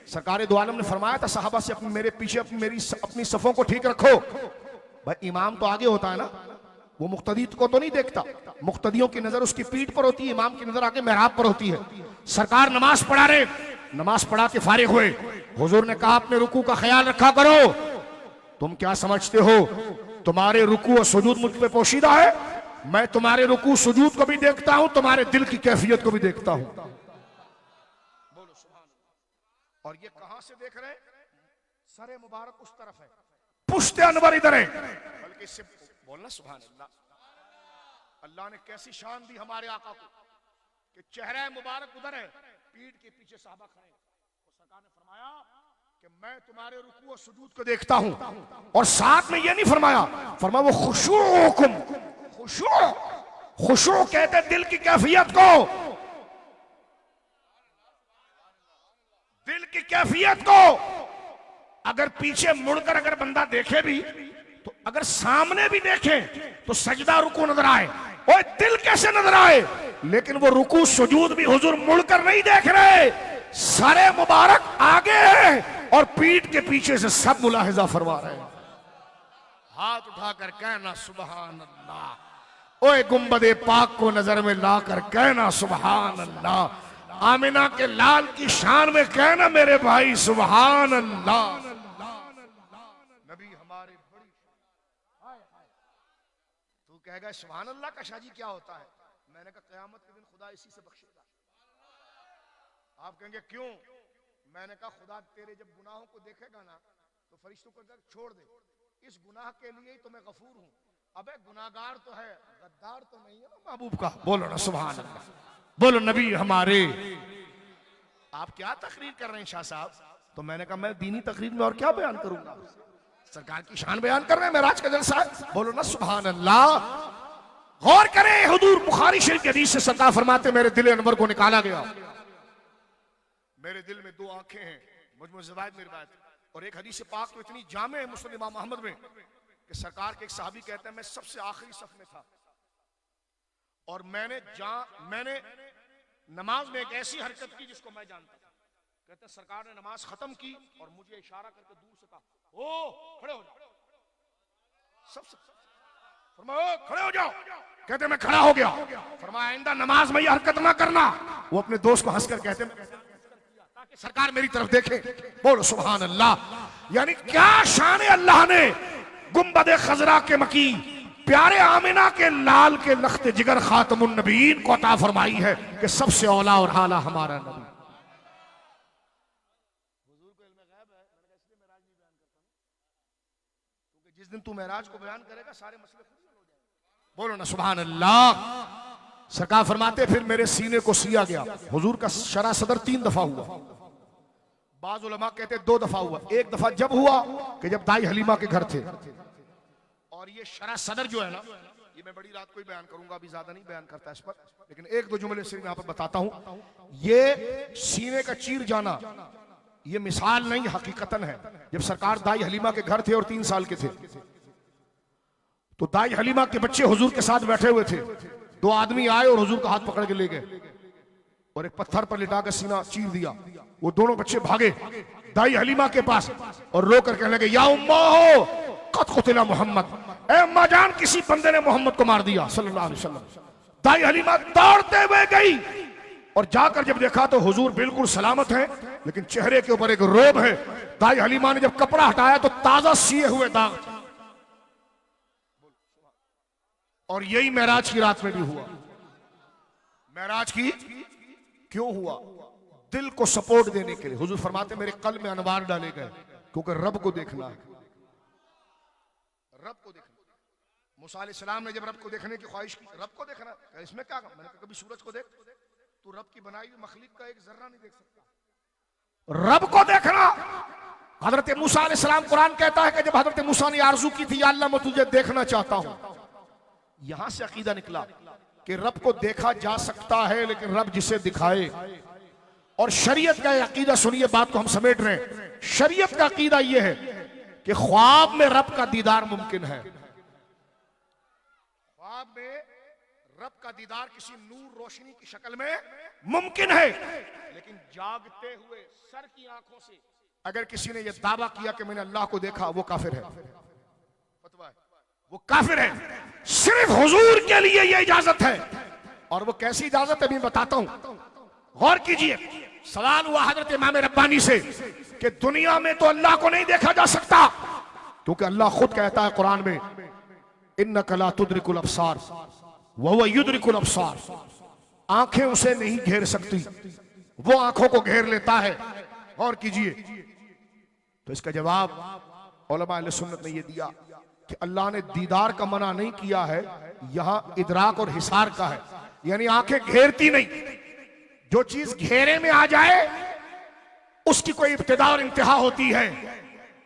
सरकार दो आलम ने फरमाया था सहाबा से मेरे पीछे अपनी सफों को ठीक रखो। भाई इमाम तो आगे होता है ना, वो मुक्तदी को तो नहीं देखता। मुक्तदियों की नजर उसकी पीठ पर होती है, इमाम की नजर आगे मेहराब पर होती है। सरकार नमाज पढ़ा रहे, नमाज पढ़ा के फारिग हुए, हुजूर ने कहा अपने रुकू का ख्याल रखा करो। तुम क्या समझते हो तुम्हारे रुकू और सुजूद मुझ पे पोशीदा है? मैं तुम्हारे रुकू सुजूद को भी देखता हूं, तुम्हारे दिल की कैफियत को भी देखता हूं। बोलो सुभान अल्लाह। और ये कहां से देख रहे हैं? सरे मुबारक उस तरफ है, पुश्ते अनवर इधर है, बल्कि इससे बोलना सुभान अल्लाह। अल्लाह ने कैसी शान दी हमारे आका को कि चेहरा मुबारक उधर है, पीठ के पीछे साहबा खड़े हैं। तो सरकार ने फरमाया कि मैं तुम्हारे रुकू और सुजूद को देखता हूं, और साथ में ये नहीं फरमाया, फरमाया वो खुशूकुम, खुशू कहते दिल की कैफियत को, दिल की कैफियत को। अगर पीछे मुड़कर अगर बंदा देखे भी, तो अगर सामने भी देखे तो सजदा रुकू नजर आए, और दिल कैसे नजर आए। लेकिन वो रुकू सुजूद भी हुजूर मुड़कर नहीं देख रहे, सरे मुबारक आगे है और पीठ के पीछे से सब मुलाहिजा फरमा रहे हैं। हाथ उठाकर कहना सुभान अल्लाह। ओए गुंबदे पाक को नजर में लाकर कहना सुभान अल्लाह। आमिना के लाल की शान में कहना मेरे भाई सुभान अल्लाह। नबी हमारे बड़ी, तू कहेगा सुभान अल्लाह का शाजी क्या होता है? मैंने कहा क़यामत के दिन खुदा इसी से बख्शेगा। आप कहेंगे क्यों? मैंने कहा खुदा तेरे जब गुनाहों को देखेगा ना, तो फरिश्तों को कहेगा छोड़ दे, इस गुनाह के लिए ही तो मैं गफूर हूं। अबे गुनाहगार तो है, गद्दार तो नहीं है ना महबूब का। बोलो ना सुभान अल्लाह। बोलो नबी हमारे। आप क्या तकरीर कर रहे हैं शाह साहब? तो मैंने कहा मैं दीनी तकरीर में और क्या बयान करूंगा, सरकार की शान बयान कर रहे हैं, मेराज का जलसा है। बोलो ना सुभान अल्लाह। गौर करें, हुजूर बुखारी शरीफ की हदीस से सरकार फरमाते मेरे दिल अनवर को निकाला गया। मेरे दिल में दो आंखें हैं, मुझमें ज़वायद में रिवायत, और एक हदीस पाक तो इतनी जामे है मुस्लिम इमाम अहमद में कि सरकार के एक साहबी कहते हैं मैं सबसे आखिरी सफ में था, और मैंने नमाज में एक ऐसी हरकत की जिसको मैं जानता था। कहते हैं सरकार ने नमाज खत्म की और मुझे इशारा करके दूर से कहा ओ खड़े हो जाओ, सब फरमाया खड़े हो जाओ। कहते मैं खड़ा हो गया। फरमाया आइंदा नमाज में ये हरकत ना करना। वो अपने दोस्त को हंसकर कहते ताकि सरकार मेरी तरफ देखे। बोलो सुभान अल्लाह। यानी क्या शान अल्लाह ने गुंबदे खजरा के मकी प्यारे आमिना के लाल के लख्त जिगर खातमुन नबीन को अता फरमाई है कि सबसे औला और आला हमारा नबी। हुजूर को इल्म गैब है, मैंने कहा इसलिए मेराज नहीं बयान करता ना, क्योंकि जिस दिन तू मेराज को बयान करेगा सारे मसले खुद हल हो जाएंगे। बोलो ना सुभान अल्लाह। सरकार फरमाते फिर मेरे सीने को सिया गया। हुजूर का शरा सदर 3 दफा हुआ, बाज़ उलमा कहते 2 दफा हुआ। एक दफा जब हुआ कि जब दाई हलीमा के घर थे, और ये शरा सदर जो है ना, ये मैं बड़ी रात को ही बयान करूंगा, अभी ज्यादा नहीं बयान करता इस पर, लेकिन 1-2 जुमले सिर्फ यहाँ पर बताता हूं। ये सीने का चीर जाना ये मिसाल नहीं हकीकतन है। जब सरकार दाई हलीमा के घर थे और 3 साल के थे, तो दाई हलीमा के बच्चे हुजूर के साथ बैठे हुए थे। 2 आदमी आए और हुजूर का हाथ पकड़ के ले गए और एक पत्थर पर लिटा कर सीना चीर दिया। वो दोनों बच्चे भागे दाई हलीमा के पास और रो कर कहने लगे या उम्मा हो कत कुतिला मोहम्मद, ए अम्मा जान किसी बंदे ने मोहम्मद को मार दिया सल्लल्लाहु अलैहि वसल्लम। दाई हलीमा दौड़ते हुए गई और जाकर जब देखा तो हुजूर बिल्कुल सलामत हैं, लेकिन चेहरे के ऊपर एक रोब है। दाई हलीमा ने जब कपड़ा हटाया तो ताजा सिए हुए दाग, और यही मेराज की रात में भी हुआ। मेराज की क्यों हुआ? दिल को सपोर्ट देने के लिए। हुजूर फरमाते मेरे कल्ब में अनवार डाले गए, क्योंकि रब को देखना है, रब को देखना। मूसा अलैहिस्सलाम ने जब रब को देखने की ख्वाहिश की, रब को देखना, इसमें क्या? मैंने कहा कभी सूरज को देख, तू रब की बनाई हुई मखलूक का एक जर्रा नहीं देख सकता। रब को देखना। हजरत मूसा अलैहिस्सलाम, कुरान कहता है कि जब हजरत मूसा ने आरज़ू की थी या अल्लाह मैं तुझे देखना चाहता हूं, यहां से अकीदा निकला कि रब को देखा जा सकता है, लेकिन रब जिसे दिखाए। और शरीयत का अकीदा सुनिए, बात को हम समेट रहे हैं। शरीयत का अकीदा यह है कि ख्वाब में रब का दीदार मुमकिन है। ख्वाब में रब का दीदार किसी नूर रोशनी की शक्ल में मुमकिन है, लेकिन जागते हुए सर की आंखों से अगर किसी ने यह दावा किया कि मैंने अल्लाह को देखा, वो काफिर है। फतवा है, वो काफिर है। सिर्फ हुजूर के लिए यह इजाजत है। और वो कैसी इजाजत है मैं बताता हूं, गौर कीजिए। सवाल हुआ हजरत इमाम रब्बानी से कि दुनिया में तो अल्लाह को नहीं देखा जा सकता, क्योंकि अल्लाह खुद कहता है कुरान में इन्नका ला तुद्रिकुल अब्सार, वह युद्रिकुल अब्सार, आंखें उसे नहीं घेर सकती, वो आंखों को घेर लेता है। और कीजिए, तो इसका जवाब उलमा अहले सुन्नत ने यह दिया कि अल्लाह ने दीदार का मना नहीं किया है, यहां इदराक और हिसार का है, यानी आंखें घेरती नहीं। जो चीज घेरे में आ जाए उसकी कोई इब्तिदा और इंतहा होती है,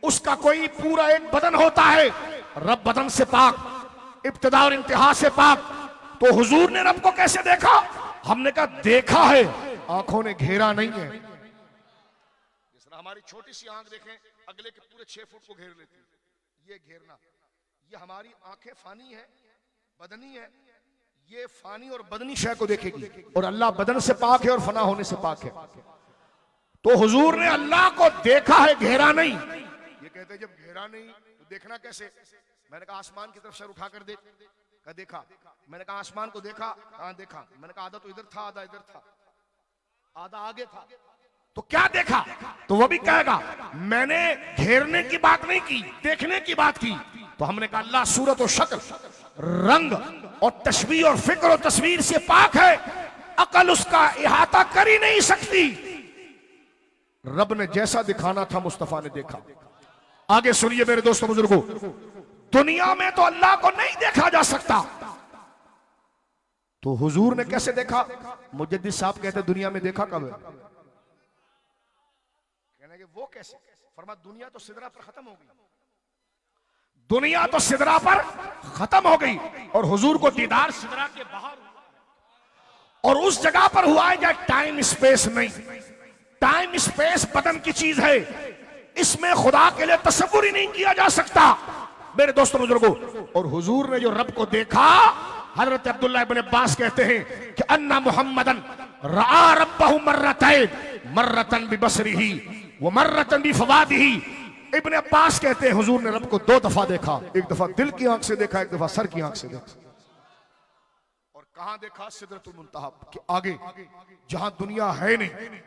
उसका कोई पूरा एक बदन होता है। रब बदन से पाक, इब्तिदा और इंतहा से पाक। तो हुजूर ने रब को कैसे देखा? हमने कहा देखा है, आंखों ने घेरा नहीं है। जिस तरह हमारी छोटी सी आंख देखें, अगले के पूरे 6 फुट को घेर लेती है, ये घेरना। ये हमारी आंखें फानी है, बदनी है, ये फानी और बदनी शय को देखेगी, और अल्लाह बदन से पाक है और फना होने से पाक है। तो हुजूर ने अल्लाह को देखा है, घेरा नहीं। ये कहते जब घेरा नहीं तो देखना कैसे? मैंने कहा आसमान की तरफ सर उठा कर देख। कहा देखा। मैंने कहा आसमान को देखा? कहां देखा? मैंने कहा आधा तो इधर था, आधा इधर था, आधा आगे था। तो क्या देखा? तो वो भी कहेगा मैंने घेरने की बात नहीं की, देखने की बात की। तो हमने कहा अल्लाह सूरत और शक्ल, रंग और तशबीह और फिक्र और तस्वीर से पाक है, अकल उसका इहाता कर ही नहीं सकती। रब ने जैसा दिखाना था मुस्तफा ने देखा। आगे सुनिए मेरे दोस्तों बुजुर्गों, दुनिया में तो अल्लाह को नहीं देखा जा सकता, तो हुजूर ने कैसे देखा? मुजद्दिद साहब कहते दुनिया में देखा कब है? कहने के वो कैसे? फरमा दुनिया तो सिदरा पर खत्म हो गई, दुनिया तो सिदरा पर खत्म हो गई, और हुजूर को दीदार सिदरा के बाहर हुआ, और उस जगह पर हुआ है जहां टाइम स्पेस नहीं। टाइम स्पेस बदन की चीज है, इसमें खुदा के लिए तसव्वुर ही नहीं किया जा सकता मेरे दोस्तों बुजुर्गों। और हुजूर ने जो रब को देखा, हजरत अब्दुल्लाह इब्न अब्बास कहते हैं कि अन्ना मुहम्मदन रआ रब्बहु मर्रतैन, मर्रतन बिबसरिही व मर्रतन बिफवादिही। इब्न अब्बास कहते हैं हुजूर ने रब को 2 दफा देखा, एक दफा दिल की आंख से देखा, एक दफा सर की आंख से देखा। और कहां देखा? सिदरतुल मुंतहा के आगे, जहां दुनिया है नहीं।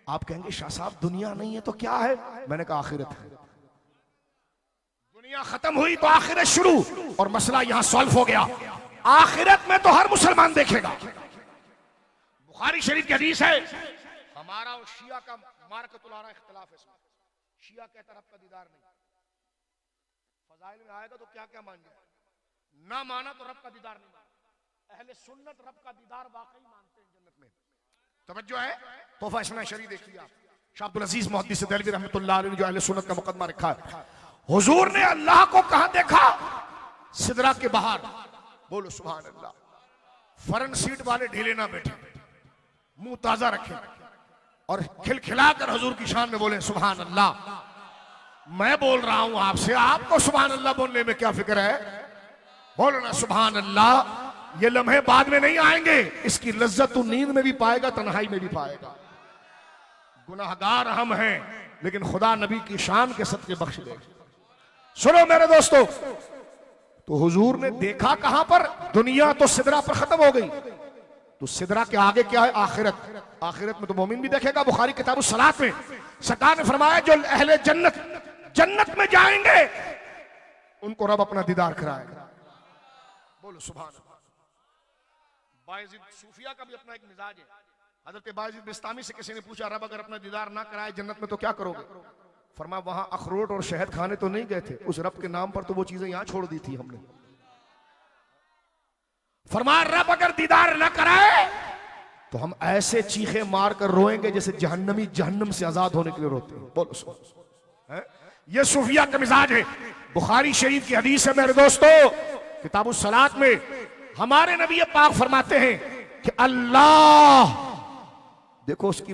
आप कहेंगे शाह साहब दुनिया नहीं है तो क्या है? मैंने कहा आखिरत है। दुनिया खत्म हुई तो आखिरत शुरू, और मसला यहां सॉल्व हो गया। आखिरत में तो हर मुसलमान देखेगा। बुखारी शरीफ की हदीस है, हमारा और शिया का मारकतुल आरा इख्तिलाफ है इसमें। शिया कहता रब का दीदार नहीं, फजाइल में आएगा तो क्या क्या मान जाए, ना माना तो रब का दीदार नहीं माना। अहले सुन्नत रब का दीदार वाकई मानते हैं जन्नत में। तवज्जो है? तोहफा इसना शरीफ देखिए आप, शाह अब्दुल अजीज मुहद्दिस देहलवी रहमतुल्लाह अलैह ने जो अहले सुन्नत का मुकदमा रखा है। हुजूर ने अल्लाह को कहां देखा? सिदरा के बाहर। बोलो सुभान अल्लाह। फ्रंट सीट वाले ढीले ना बैठे, मुंह ताजा रखें और खिलखिलाकर हुजूर की शान में बोले सुभान अल्लाह। मैं बोल रहा हूं आपसे, आपको सुभान अल्लाह बोलने में क्या फिक्र है? बोलो ना सुभान अल्लाह। ये लम्हे बाद में नहीं आएंगे, इसकी लज्जत तू नींद में भी पाएगा, तन्हाई में भी पाएगा। गुनाहगार हम हैं, लेकिन खुदा नबी की शान के सदके बख्श दे। सुनो मेरे दोस्तों, तो हुजूर ने देखा कहां पर? दुनिया तो सिदरा पर खत्म हो गई, तो सिदरा के आगे क्या है? आखिरत। आखिरत में तो मोमिन भी देखेगा। बुखारी किताबुस सलात में सरकार ने फरमाया जो अहले जन्नत जन्नत में जाएंगे उनको रब अपना दीदार कराएगा। बोलो सुभान अल्लाह। बायजीद सूफिया का भी अपना एक मिजाज है। हजरत बायजीद बिस्तामी से किसी ने पूछा रब अगर अपना दीदार ना कराए जन्नत में तो क्या करोगे? फरमाया वहां अखरोट और शहद खाने तो नहीं गए थे, उस रब के नाम पर तो वो चीजें यहां छोड़ दी थी हमने। फरमाया रब अगर दीदार ना कराए तो हम ऐसे चीखे मार कर रोएंगे जैसे जहन्नमी जहन्नम से आजाद होने के लिए रोते हैं। बोलो है? ये सूफिया का मिजाज है। बुखारी शरीफ की हदीस है मेरे दोस्तों, किताबुस सलात में हमारे नबी पाक फरमाते हैं कि अल्लाह देखो उसकी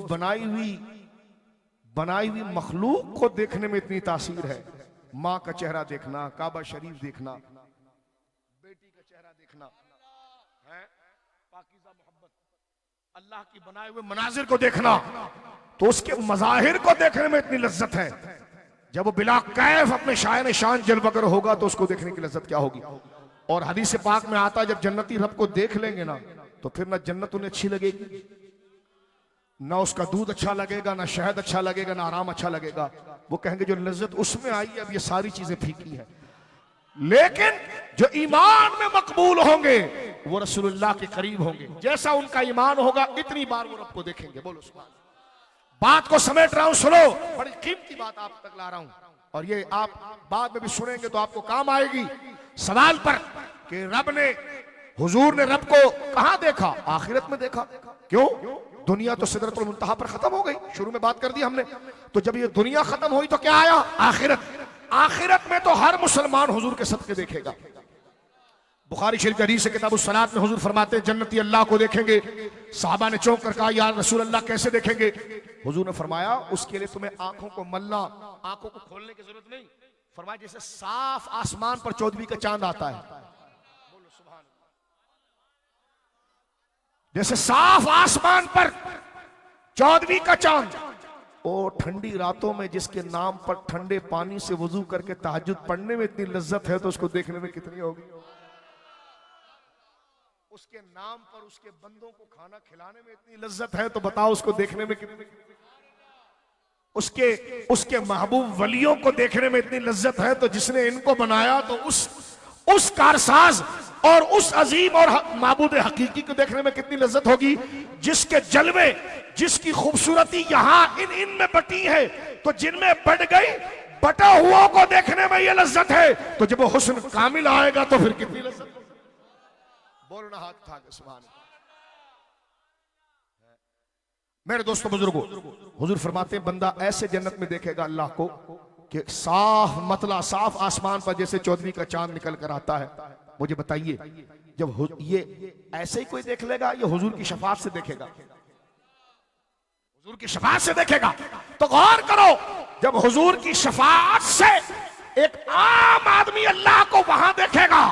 बनाई हुई मखलूक को देखने में इतनी तासीर है। माँ का चेहरा देखना, काबा शरीफ देखना, बेटी का चेहरा देखना है, पाकीज़ा मोहब्बत, अल्लाह की बनाए हुए मनाजिर को देखना, तो उसके मज़ाहिर को देखने में इतनी लज्जत है। जब वो बिला कैफ अपने शान शान जलवगर होगा तो उसको देखने की लज्जत क्या होगी। और हदीस पाक में आता है जब जन्नती रब को देख लेंगे ना तो फिर ना जन्नत उन्हें अच्छी लगेगी, ना उसका दूध अच्छा लगेगा, ना शहद अच्छा लगेगा, ना आराम अच्छा लगेगा। वो कहेंगे जो लज्जत उसमें आई है अब ये सारी चीजें फीकी हैं। लेकिन जो ईमान में मकबूल होंगे वो रसूलुल्लाह के करीब होंगे। जैसा उनका ईमान होगा इतनी बार वो रब को देखेंगे। बोलो सुभान अल्लाह। बात को समेट रहा हूं, सुनो, बड़ी कीमती बात आप तक ला रहा हूं और ये आप बाद में भी सुनेंगे तो आपको काम आएगी। सवाल पर कि रब ने, हुजूर ने रब को कहां देखा? आखिरत में देखा। क्यों? दुनिया तो सिदरतुल मुंतहा पर खत्म हो गई, शुरू में बात कर दी हमने। तो जब ये दुनिया खत्म हुई तो क्या आया? आखिरत। आखिरत में तो हर मुसलमान हुजूर के सदके देखेगा। बुखारी शरीफ की हदीस है किताबुस सलात में हुजूर फरमाते हैं जन्नती अल्लाह को देखेंगे। साहबा ने चौंक कर कहा या रसूल अल्लाह कैसे देखेंगे? हुजूर ने फरमाया उसके लिए तुम्हें आंखों को मलना, आंखों को खोलने की जरूरत नहीं। फरमाया जैसे साफ आसमान पर 14वीं का चांद आता है, बोलो सुभान अल्लाह, जैसे साफ आसमान पर 14वीं का चांद। ओ ठंडी रातों में जिसके नाम पर ठंडे पानी से वजू करके तहज्जुद पढ़ने में इतनी लज्जत है तो उसको देखने में कितनी होगी? उसके नाम पर उसके बंदों को खाना खिलाने में इतनी लज्जत है तो बताओ उसको देखने में कितनी? उसके महबूब वलियों को देखने में इतनी लज्जत है तो जिसने इनको बनाया तो उस कारसाज और उस अजीम और माबूद हकीकी को देखने में कितनी लज्जत होगी? जिसके जलवे, जिसकी खूबसूरती यहां इन में बटी है तो जिनमें बढ़ गई, बटा हुआ को देखने में यह लज्जत है तो जब वो हुस्न कामिल आएगा तो फिर कितनी लज्जत? बोलना हाथ उठा के सुभान अल्लाह। मेरे दोस्तों बुजुर्गों, हुजूर फरमाते हैं बंदा ऐसे जन्नत में देखेगा अल्लाह को कि साफ मतला, साफ आसमान पर जैसे 14वीं का चांद निकल कर आता है। मुझे बताइए जब ये ऐसे ही कोई देख लेगा, ये हुजूर की शफाअत से देखेगा? हुजूर की शफाअत से देखेगा। तो गौर करो, जब हुजूर की शफाअत से एक आम आदमी अल्लाह को वहां देखेगा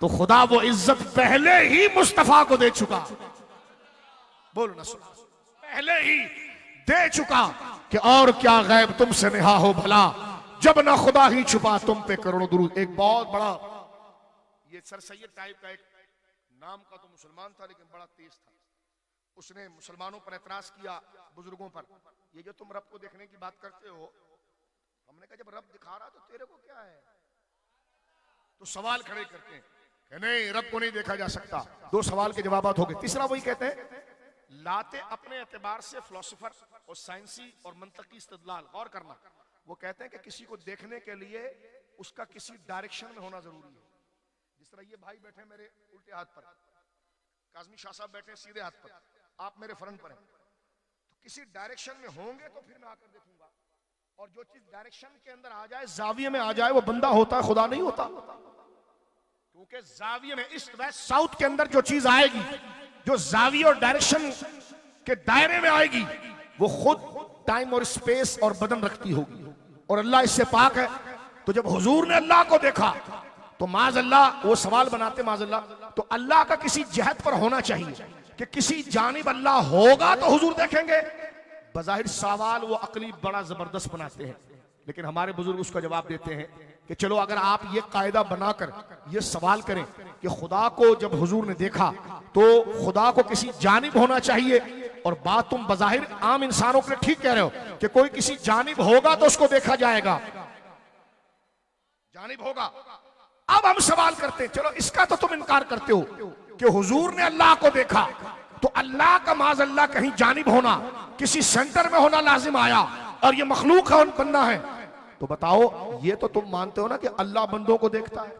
तो खुदा वो इज्जत पहले ही मुस्तफा को दे चुका। बोलो ना, सुना, पहले ही दे चुका कि और क्या गैब तुमसे नेहा हो भला, जब ना खुदा ही छुपा तुम पे करोड़ों दुरूद। एक बहुत बड़ा ये सर सैयद टाइप का एक नाम का तो मुसलमान था लेकिन बड़ा तेज था। उसने मुसलमानों पर एतराज किया, बुजुर्गों पर, ये जो तुम रब को देखने की बात करते हो, हमने कहा जब रब दिखा रहा तो तेरे को क्या है? तो सवाल खड़े करते हैं कि नहीं, रब को नहीं देखा जा सकता। दो सवाल के जवाब हो गए। तीसरा वही कहते हैं लाते अपने एतबार से फिलोसोफर और साइंसी और मंतकी इस्तदलाल। गौर करना, वो कहते हैं कि किसी को देखने के लिए उसका किसी डायरेक्शन में होना जरूरी है। जिस तरह ये भाई बैठे मेरे उल्टे हाथ पर, काज़मी शाह साहब बैठे सीधे हाथ पर, आप मेरे फ्रंट पर हैं, तो किसी डायरेक्शन में होंगे तो फिर मैं आकर देखूंगा। और जो चीज डायरेक्शन के अंदर आ जाए, जाविये में आ जाए, वो बंदा होता है, खुदा नहीं होता। क्योंकि जाविये में, ईस्ट वेस्ट साउथ के अंदर जो चीज आएगी, जो जाविये और डायरेक्शन के दायरे में आएगी, वो खुद टाइम और स्पेस और बदन रखती होगी और अल्लाह इससे पाक है। तो जब हुजूर ने अल्लाह को देखा तो माज़अल्लाह, वो सवाल बनाते माज़अल्लाह, तो अल्लाह का किसी जहत पर होना चाहिए कि किसी जानिब अल्लाह होगा तो हुजूर देखेंगे। बज़ाहिर सवाल वो अकली बड़ा जबरदस्त बनाते हैं, लेकिन हमारे बुजुर्ग उसका जवाब देते हैं कि चलो अगर आप ये कायदा बनाकर ये सवाल करें कि खुदा को जब हुजूर ने देखा तो खुदा को किसी जानिब होना चाहिए, और बात तुम बज़ाहिर आम इंसानों के लिए ठीक कह रहे हो कि कोई किसी जानिब होगा तो उसको देखा जाएगा, जानिब होगा। अब हम सवाल करते हैं, चलो इसका तो तुम इनकार करते हो कि हुजूर ने अल्लाह को देखा, तो अल्लाह का माज़अल्लाह कहीं जानिब होना, किसी सेंटर में होना लाजिम आया, और ये मखलूक है, बनना है। तो बताओ, ये तो तुम मानते हो ना कि अल्लाह बंदों को देखता है।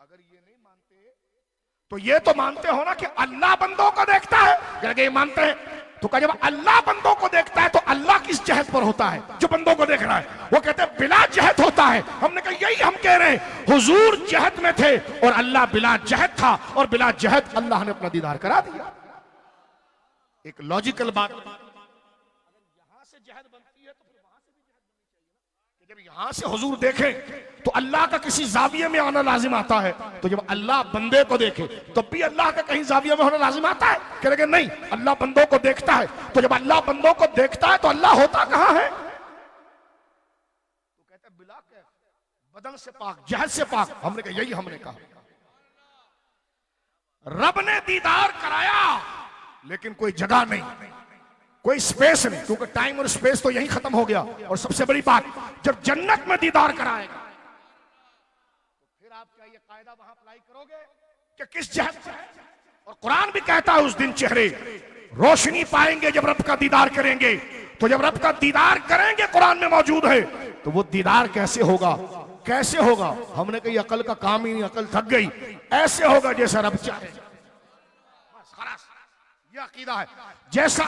अगर ये नहीं मानते तो ये तो मानते हो ना कि अल्लाह बंदों को देखता है। अगर ये मानते हैं तो कहा जब अल्लाह बंदों को देखता है तो अल्लाह किस जहत पर होता है जो बंदों को देख रहा है? वो कहते हैं बिला जहत होता है। हमने कहा यही हम कह रहे हैं, हुजूर जहत में थे और अल्लाह बिला जहत था, और बिला जहत अल्लाह ने अपना दीदार करा दिया। एक लॉजिकल बात, यहां से जहत बनती है तो फिर वहां से भी जहत बननी चाहिए ना। जब यहां से हुजूर देखे तो अल्लाह का किसी जाविये में आना लाजिम आता है, तो जब अल्लाह बंदे को देखे तो भी अल्लाह का कहीं जाविये में होना लाजिम आता है? कह रहे नहीं, अल्लाह बंदों को देखता है, तो जब अल्लाह बंदों को देखता है तो अल्लाह होता कहां है? तो कहते हैं बिला के बदन से पाक, जहत से पाक। हमने कहा यही हमने कहा, रब ने दीदार कराया लेकिन कोई जगह नहीं, कोई स्पेस नहीं, क्योंकि टाइम और स्पेस तो यही खत्म हो गया। और सबसे बड़ी बात, जब जन्नत में दीदार कराएगा तो फिर आप क्या ये कायदा वहां अप्लाई करोगे कि किस जहत से है। और कुरान भी कहता है उस दिन चेहरे रोशनी पाएंगे जब रब का दीदार करेंगे। तो जब रब का दीदार करेंगे कुरान में मौजूद है, तो वो दीदार कैसे होगा, कैसे होगा? हमने कही अकल का काम ही नहीं, अकल थक गई। ऐसे होगा जैसा रब चाहे। बस खलास, ये अकीदा है। जैसे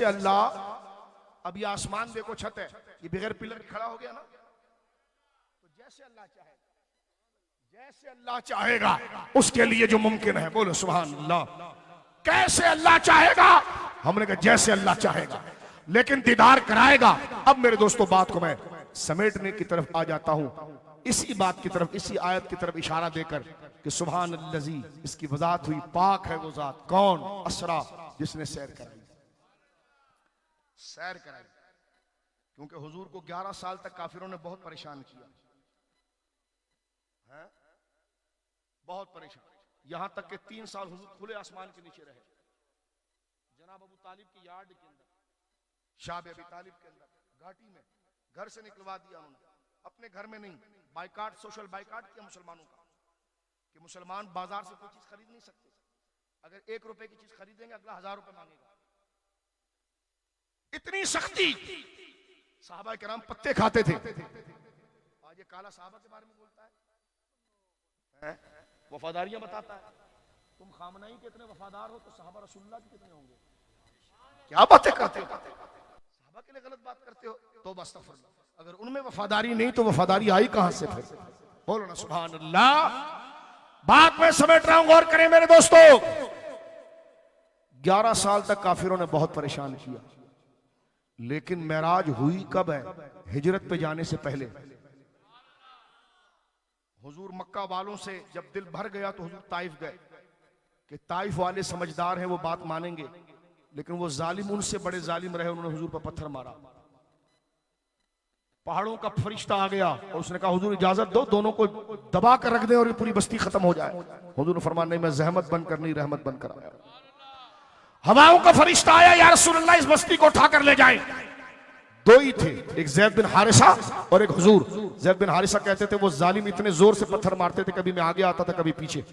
अल्लाह, अब ये आसमान देखो, छत है, ये बगैर पिलर के खड़ा हो गया ना। तो जैसे अल्लाह चाहेगा उसके लिए जो मुमकिन है, बोलो सुभान अल्लाह। कैसे अल्लाह चाहेगा? हमने कहा जैसे अल्लाह चाहेगा, लेकिन दीदार कराएगा। अब मेरे दोस्तों, बात को मैं समेटने की तरफ आ जाता हूं, इसी बात की तरफ, इसी आयत की तरफ इशारा देकर कि सुभान अल्लज़ी, इसकी वजात हुई, पाक है वो जात। कौन? असरा, जिसने सैर कराई। क्योंकि हुजूर को 11 साल तक काफिरों ने बहुत परेशान किया है, बहुत परेशान। यहां तक कि 3 साल हुजूर खुले आसमान के नीचे रहे, जनाब अबू तालिब की यार्ड के अंदर, शाह अबी तालिब के अंदर, घाटी में। घर से निकलवा दिया उन्होंने, अपने घर में नहीं। बाइकाट, सोशल बाइकाट किया मुसलमानों का, कि मुसलमान बाजार से कोई चीज खरीद नहीं सकते। अगर 1 रुपए की चीज खरीदेंगे, अगला 1000 रुपए मांगेगा। इतनी सख्ती। साहबा के नाम पत्ते खाते थे। आज ये काला साहबा के बारे में बोलता है, वफादारियां बताता है। तुम खामनाई के इतने वफादार हो तो साहबा रसूलुल्लाह के कितने होंगे? क्या बातें करते हो? साहबा के लिए गलत बात करते हो तो बस। अगर उनमें वफादारी नहीं तो वफादारी आई कहां से फिर? बोलो ना सुभान अल्लाह। बात में समेट रहा हूं, गौर करें मेरे दोस्तों। 11 साल तक काफिरों ने बहुत परेशान किया, लेकिन मेराज हुई कब है? हिजरत पे जाने से पहले। हुजूर मक्का वालों से जब दिल भर गया तो हुजूर ताइफ गए, कि ताइफ वाले समझदार हैं, वो बात मानेंगे। लेकिन वो जालिम उनसे बड़े जालिम रहे, उन्होंने हुजूर पर पत्थर मारा। पहाड़ों का फरिश्ता आ गया और उसने कहा हुजूर इजाजत दो, दोनों को दबा कर रख दें और ये पूरी बस्ती खत्म हो जाए। हुजूर ने फरमाया नहीं, मैं जहमत बनकर नहीं, रहमत बनकर आया। हवाओं का फरिश्ता आया, या रसूलुल्लाह इस बस्ती को उठाकर ले जाएं। 2 ही थे, एक ज़ैद बिन हारिसा और एक हुजूर। ज़ैद बिन हारिसा कहते थे वो जालिम इतने जोर से पत्थर मारते थे, कभी मैं आगे आता था कभी पीछे।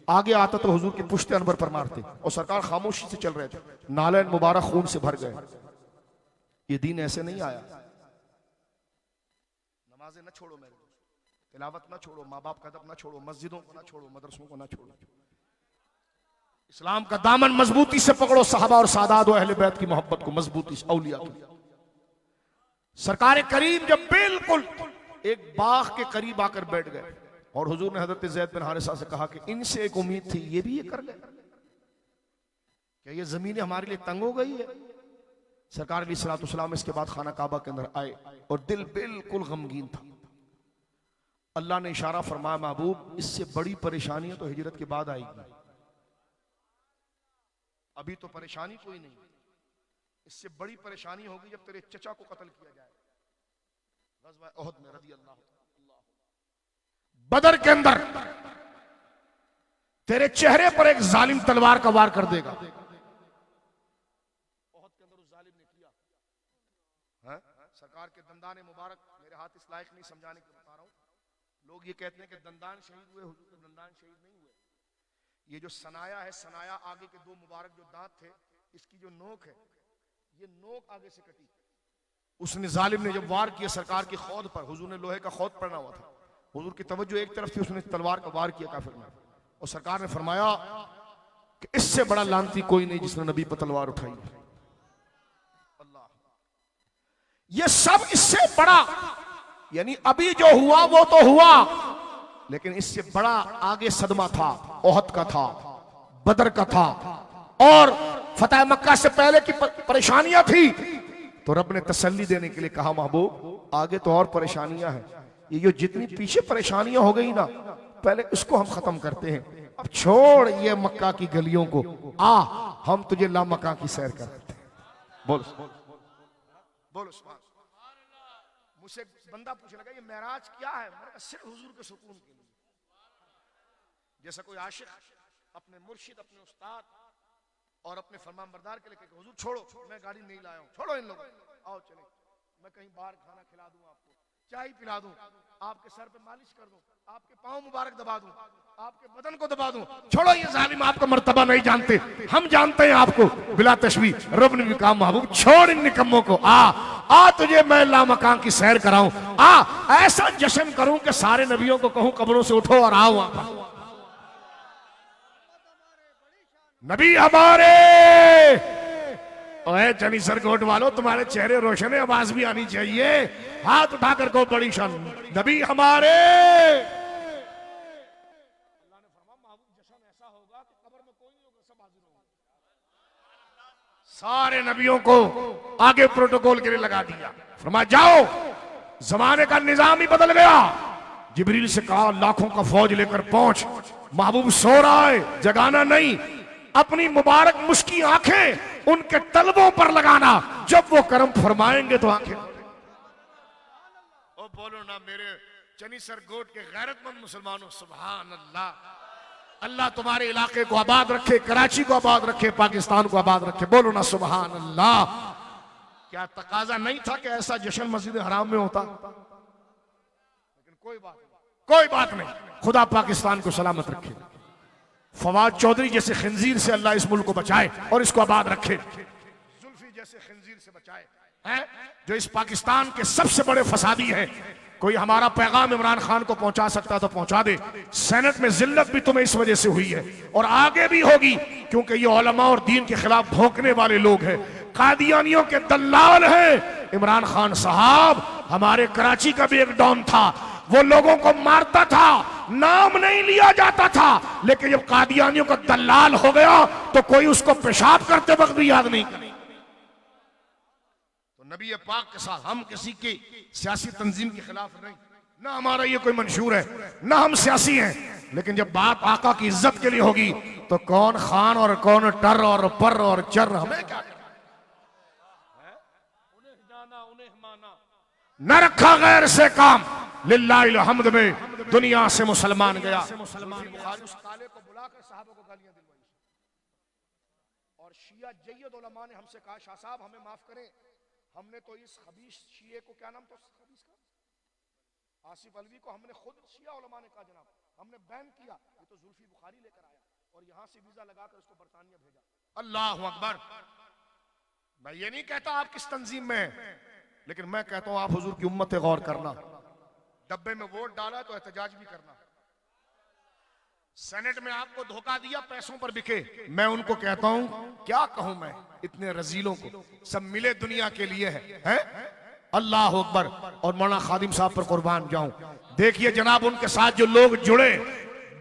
आगे आता तो हुजूर के पुश्ते अनवर पर मारते, और सरकार खामोशी से चल रहे थे, नालैन मुबारक खून से भर गए। ये दीन ऐसे नहीं आया। नमाजें न छोड़ो मेरे दोस्त, तिलावत न छोड़ो, माँ बाप का अदब न छोड़ो, मस्जिदों को न छोड़ो, मदरसों को न छोड़ो। इस्लाम का दामन मजबूती से पकड़ो, साहबा और सादात और अहले बैत की मोहब्बत को मजबूती से, औलिया की। सरकार करीम जब बिल्कुल एक बाग के करीब आकर बैठ गए, और हुजूर ने हजरत ज़ैद बिन हारिसा से कहा कि इनसे एक उम्मीद थी, ये भी ये कर गए, क्या ये जमीन हमारे लिए तंग हो गई है? सरकार अलैहिस्सलाम इसके बाद खाना काबा के अंदर आए और दिल बिल्कुल गमगीन था। अल्लाह ने इशारा फरमाया, महबूब इससे बड़ी परेशानियां तो हिजरत के बाद आएगी, अभी तो परेशानी कोई नहीं, इससे बड़ी परेशानी होगी जब तेरे चचा को कत्ल किया जाए। ग़ज़वा उहद में रज़ी अल्लाह, बदर के अंदर तेरे चेहरे पर एक जालिम तलवार का वार कर देगा। उहद के अंदर उस जालिम ने किया है? सरकार के दंदान मुबारक, मेरे हाथ इस लायक नहीं समझाने के बता रहा हूं। लोग ये कहते हैं कि दंदान शहीद हुए, हुजूर के दंदान शहीद नहीं हुए। ये जो सनाया है, सनाया आगे के 2 मुबारक जो दांत थे, इसकी जो नोक है, ये नोक आगे से कटी। उसने जालिम ने जब वार किया सरकार की खौद पर, हुजूर ने लोहे का खौद पड़ना हुआ था, हुजूर की तवज्जो एक तरफ थी, उसने तलवार का वार किया काफिर में, और सरकार ने फरमाया कि इससे बड़ा लानती कोई नहीं जिसने नबी पर तलवार उठाई। अल्लाह, ये सब इससे बड़ा, यानी अभी जो हुआ वो तो हुआ, लेकिन इससे बड़ा आगे सदमा था, ओहद का था, बदर का था, और फतह मक्का से पहले की परेशानियां थी। तो रब ने तसल्ली देने के लिए कहा, महबूब आगे तो और परेशानियां हैं, ये जो जितनी पीछे परेशानियां हो गई ना, पहले उसको हम खत्म करते हैं। अब छोड़ ये मक्का की गलियों को, हम तुझे ला मक्का की सैर कराते हैं। बोलो बोलो सुभान। मुझसे बंदा पूछने लगा ये मेराज क्या है? मैंने कहा सिर्फ हुजूर के सुकून के लिए। जैसा कोई आशिक अपने मुर्शिद, अपने उस्ताद और अपने फरमान बरदार के लिए कहे हुजूर छोड़ो, मैं गाड़ी नहीं लाया हूं, छोड़ो इन लोगों, आओ चले, मैं कहीं बाहर खाना खिला दूं आपको, चाय पिला दूं, आपके सर पे मालिश कर दूं, आपके पांव मुबारक दबा दूं, आपके बदन को दबा दूं। छोड़ो ये जालिम आपका मर्तबा नहीं जानते, हम जानते हैं आपको बिला तशबीह। रब ने भी कहा महबूब छोड़ इन निकम्मों को, आ तुझे मैं लामकान की सैर कराऊं, आ ऐसा जश्न करूं कि सारे नबियों को कहूं कब्रों से उठो और आओ वहां पर। नबी हमारे ओए चनी सर कोट वालों, तुम्हारे चेहरे रोशन है, आवाज भी आनी चाहिए, हाथ उठाकर को बड़ी शान। नबी हमारे अल्लाह ने फरमाया महबूब जश्न ऐसा होगा कि कब्र में कोई नहीं होगा, सब हाजिर होंगे। सारे नबियों को आगे प्रोटोकॉल के लिए लगा दिया। फरमाया जाओ, जमाने का निजाम ही बदल गया। जिब्रील से कहा लाखों का फौज लेकर पहुंच, महबूब सो रहा है, जगाना नहीं। अपनी मुबारक मुश्की आंखें उनके तलबों पर लगाना, जब वो कर्म फरमाएंगे तो आंखें। ओ बोलो ना मेरे चनी सर गोट के गैरतमंद मुसलमानों, सुभान अल्लाह। अल्लाह तुम्हारे इलाके को आबाद रखे, कराची को आबाद रखे, पाकिस्तान को आबाद रखे। बोलो ना सुभान अल्लाह। क्या तकाजा नहीं था कि ऐसा जश्न मस्जिद हराम में होता? लेकिन कोई बात नहीं, खुदा पाकिस्तान को सलामत रखे। फवाद चौधरी जैसे खिंजीर से अल्लाह इस मुल्क को बचाए और इसको आबाद रखे। जुल्फी जैसे खिंजीर से बचाए हैं जो इस पाकिस्तान के सबसे बड़े फसादी हैं। कोई हमारा पैगाम इमरान खान को पहुंचा सकता तो पहुंचा दे। सेनेट में जिल्लत भी तुम्हें इस वजह से हुई है और आगे भी होगी, क्योंकि ये उलमा और दीन के खिलाफ भौंकने वाले लोग हैं, कादियानियों के दल्लाल हैं। इमरान खान साहब हमारे कराची का भी एक डॉन था, वो लोगों को मारता था, नाम नहीं लिया जाता था, लेकिन जब कादियानियों का दलाल हो गया तो कोई उसको पेशाब करते वक्त भी याद नहीं करे। तो नबी पाक के साथ हम किसी की सियासी तंजीम के खिलाफ नहीं, ना हमारा ये कोई मंशूर है, ना हम सियासी हैं, लेकिन जब बात आका की इज्जत के लिए होगी तो कौन खान और कौन टर और पर और चर हमें क्या करना? उन्हें जाना उन्हें माना, न रखा गैर से काम, लिल्लाहिल हम्द में दुनिया से मुसलमान गया। बुखारी उस काले को बुलाकर साहबों को गालियां दिलवाई और शिया जय्यद उलमा ने हमसे कहा शाह साहब हमें माफ करें, हमने तो इस खबीस शिये को, क्या नाम था खबीस का, आसिफ अलवी को हमने खुद शिया उलमा ने कहा जनाब हमने बैन किया, ये तो जुल्फी बुखारी लेकर आया और यहां से वीजा लगाकर उसको बरतानिया भेजा। अल्लाह अकबर। मैं ये नहीं कहता आप किस तंजीम में हैं, लेकिन मैं कहता हूं आप हुजूर की उम्मत पे गौर करना। डब्बे में वोट डाला तो एहतजाज भी करना। सेनेट में आपको धोखा दिया, पैसों पर बिके। मैं उनको कहता हूं क्या कहूं मैं, इतने रजीलों को, सब मिले दुनिया के लिए है? अल्लाह अकबर। और मौलाना खादिम साहब पर कुर्बान जाऊं। देखिए जनाब उनके साथ जो लोग जुड़े,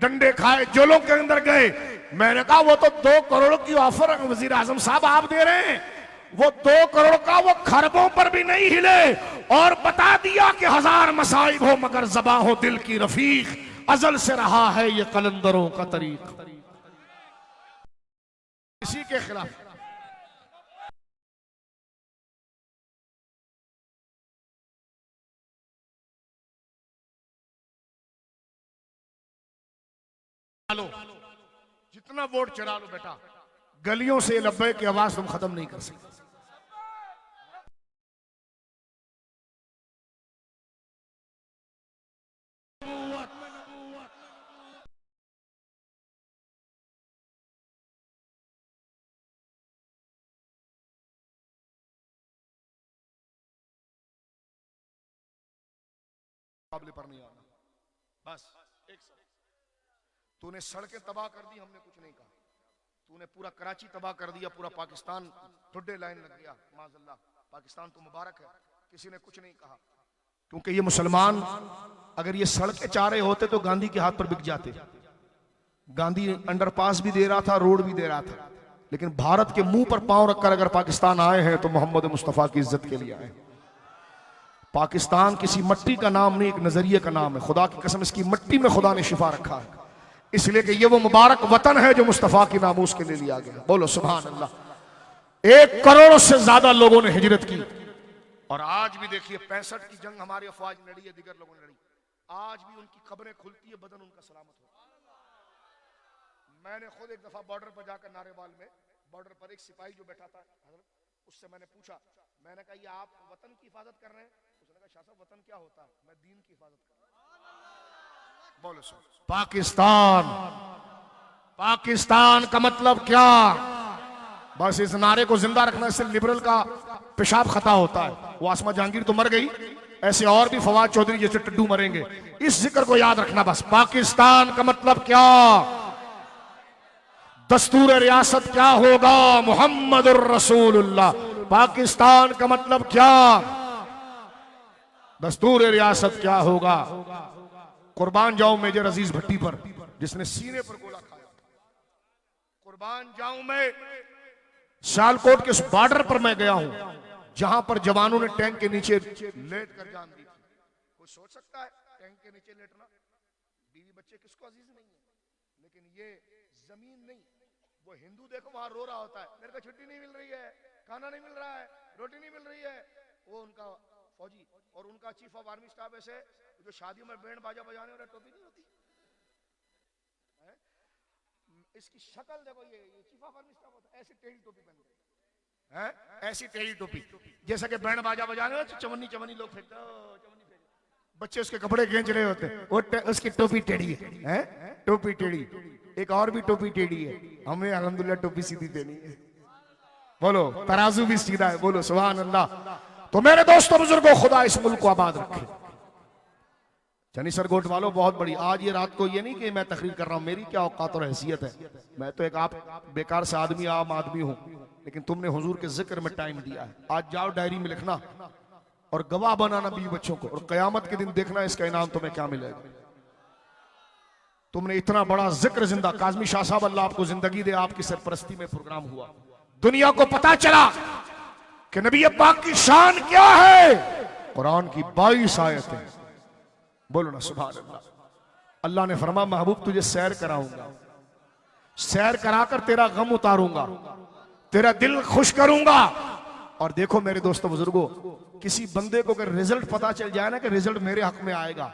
डंडे खाए, जेलों के अंदर गए, मैंने कहा वो तो 2 करोड़ की ऑफर वजीर आजम साहब आप दे रहे हैं, वो 2 करोड़ का वो खरबों पर भी नहीं हिले और बता दिया कि 1000 मसाइब हो मगर ज़बां हो दिल की रफीक, अजल से रहा है ये कलंदरों का तरीक। इसी के खिलाफ लो, जितना वोट चला लो बेटा, गलियों से लब्बे की आवाज तुम खत्म नहीं कर सकते। मुकाबले पर नहीं आना, बस एक सवाल। तूने सड़कें तबाह कर दी, हमने कुछ नहीं कहा। तूने पूरा कराची तबाह कर दिया, पूरा पाकिस्तान ठुड्डे लाइन लग गया, माज़अल्लाह पाकिस्तान तो मुबारक है, किसी ने कुछ नहीं कहा। क्योंकि ये मुसलमान अगर ये सड़कें चाह रहे होते तो गांधी के हाथ पर बिक जाते। गांधी अंडरपास भी दे रहा था, रोड भी दे रहा था, लेकिन भारत के मुंह पर पांव रखकर अगर पाकिस्तान आए हैं तो मोहम्मद मुस्तफा की इज्जत के लिए आए। पाकिस्तान किसी मट्टी का नाम नहीं, एक नजरिए का नाम है। खुदा की कसम इसकी मट्टी में खुदा ने शिफा रखा है, इसलिए कि ये वो मुबारक वतन है जो मुस्तफा की नामूस के लिए लिया गया। बोलो सुभान अल्लाह। 1 करोड़ से ज्यादा लोगों ने हिजरत की और आज भी देखिए 65 की जंग हमारी अफवाज लड़ी है, दिगर लोगों ने लड़ी, आज भी उनकी कब्रें खुलती है, बदन उनका सलामत होता है। मैंने खुद एक दफा बॉर्डर पर जाकर नारेवाल में, बॉर्डर पर एक सिपाही जो बैठा था, उससे मैंने पूछा, मैंने कहा ये आप वतन की हिफाजत कर रहे हैं? उसने कहा शाह साहब वतन क्या होता है? मैं दीन की हिफाजत कर रहा हूं। बोलो सुन, पाकिस्तान का मतलब क्या? बस इस नारे को जिंदा रखने से लिबरल का पेशाब खता होता है। वो आसमा जहांगीर तो मर गई, ऐसे और भी फवाद चौधरी जैसे टड्डू मरेंगे। इस जिक्र को याद रखना बस। पाकिस्तान का मतलब क्या? दस्तूर रियासत क्या होगा? मुहम्मदुर रसूलुल्लाह। पाकिस्तान का मतलब क्या? दस्तूर रियासत क्या होगा? कुर्बान जाऊं मेजर अजीज भट्टी पर, जिसने सीने पर गोला खाया। कुर्बान जाऊं मैं सियालकोट के उस बॉर्डर पर मैं गया हूं जहां पर जवानों ने टैंक के नीचे लेट कर जान दी थी। कोई सोच सकता है टैंक के नीचे लेटना? बीवी बच्चे किसको अजीज नहीं है? लेकिन ये जमीन नहीं, वो हिंदू देखो वहां रो रहा होता है, मेरे को छुट्टी नहीं मिल रही है, खाना नहीं मिल रहा है, रोटी नहीं मिल रही है। वो उनका फौजी और उनका चीफ ऑफ आर्मी स्टाफ ऐसे जो शादियों में बैंड बाजा बजाने वाला टोपी नहीं होती है? इसकी शक्ल देखो, ये चीफ ऑफ आर्मी स्टाफ होता है, ऐसी टेढ़ी टोपी पहन के है, ऐसी टेढ़ी टोपी, जैसा कि बैंड बाजा बजाने वाले चवन्नी चवन्नी लोग फेंकते बच्चे उसके कपड़े खींच रहे होते, वो उसकी टोपी टेढ़ी है, टोपी टेढ़ी। एक और भी टोपी टेढ़ी है, हमें अल्हम्दुलिल्लाह टोपी सीधी देनी है। बोलो तराजू भी सीधा है, बोलो सुभान अल्लाह। तो मेरे दोस्तों बुजुर्गों, खुदा इस मुल्क को आबाद रखे। चनी सरगोट वालों, बहुत बड़ी आज ये रात को, ये नहीं कि मैं तकरीर कर रहा हूं, मेरी क्या औकात और हैसियत है, मैं तो एक आप बेकार से आदमी, आम आदमी हूं, लेकिन तुमने हुजूर के जिक्र में टाइम दिया है। आज जाओ डायरी में लिखना और गवाह बनाना बीवी बच्चों को, और कयामत के दिन देखना इसका इनाम तुम्हें क्या मिलेगा। तुमने इतना बड़ा जिक्र जिंदा, काज़मी शाह साहब अल्लाह आपको जिंदगी दे, आपकी सरपरस्ती में प्रोग्राम हुआ, दुनिया को पता चला कि नबी पाक की शान क्या है। कुरान की 22 आयतें, बोलो ना सुभान अल्लाह। अल्लाह ने फरमाया महबूब तुझे सैर कराऊंगा, सैर कराकर तेरा गम उतारूंगा, तेरा दिल खुश करूंगा। और देखो मेरे दोस्तों बुजुर्गों, किसी बंदे को अगर रिजल्ट पता चल जाए ना कि रिजल्ट मेरे हक में आएगा,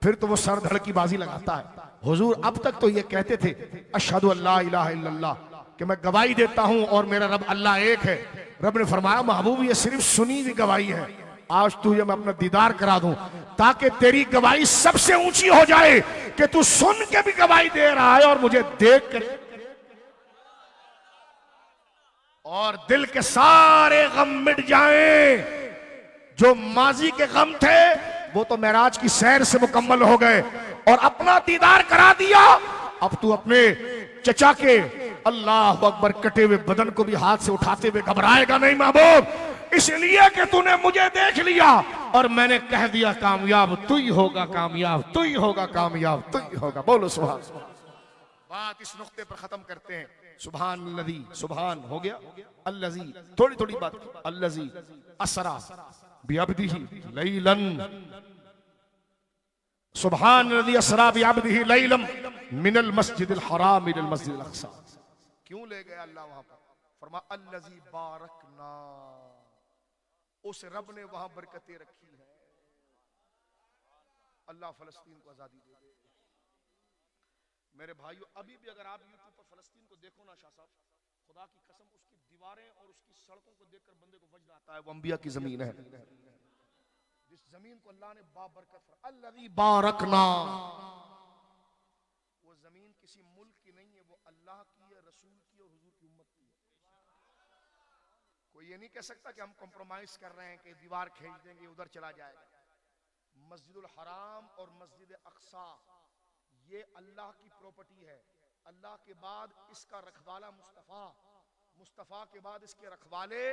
फिर तो वो सर धड़ की बाजी लगाता है। हुजूर अब तक तो ये कहते थे अशहदु अल्ला इलाहा इल्लल्लाह, कि मैं गवाही देता हूं और मेरा रब अल्लाह एक है। रब ने फरमाया महबूब ये सिर्फ सुनी हुई गवाही है, आज तुझे मैं अपना दीदार करा दूं ताकि तेरी गवाही सबसे ऊंची हो जाए कि तू सुन के भी गवाही दे रहा है और मुझे देख के, और दिल के सारे गम मिट जाएं। जो माजी के गम थे वो तो मेराज की सैर से मुकम्मल हो गए और अपना दीदार करा दिया। अब तू अपने चचा के अल्लाह अकबर कटे हुए बदन को भी हाथ से उठाते हुए घबराएगा नहीं महबूब, इसलिए कि तूने मुझे देख लिया और मैंने कह दिया कामयाब तू ही होगा, कामयाब तू ही होगा, कामयाब तू ही होगा। बोलो सुभान। बात इस नुक्ते पर खत्म करते हैं। सुभान अल्लज़ी, सुभान हो गया, अल्लज़ी थोड़ी थोड़ी बात, अल्लज़ी असरा बिअब्दिही लैलन, सुभान अल्लज़ी असरा बिअब्दिही लैलन मिनल मस्जिदिल हराम इलल मस्जिदिल अक़सा। क्यों ले गया अल्लाह वहां पर? फरमा अल्लज़ी बारकना, उस रब ने वहां बरकतें रखी है। अल्लाह फलस्तीन को आजादी दे दे। मेरे भाइयों, अभी भी अगर आप यूट्यूब पर फलस्तीन को देखो ना शाह साहब, खुदा की कसम उसकी दीवारें और उसकी सड़कों को देखकर बंदे को वजन आता है वो अंबिया की जमीन है। जिस जमीन को अल्लाह ने बाबरकत, अल्लज़ी बारकना, वो जमीन किसी मुल्क की नहीं है, वो अल्लाह की है, रसूल की और हुजूर की उम्मत की है। कोई ये नहीं कह सकता कि हम कॉम्प्रोमाइज कर रहे हैं कि दीवार खींच देंगे उधर चला जाएगा। मस्जिदुल हराम और मस्जिद अक्सा ये अल्लाह की प्रॉपर्टी है। अल्लाह के बाद इसका रखवाला मुस्तफा, मुस्तफा के बाद इसके रखवाले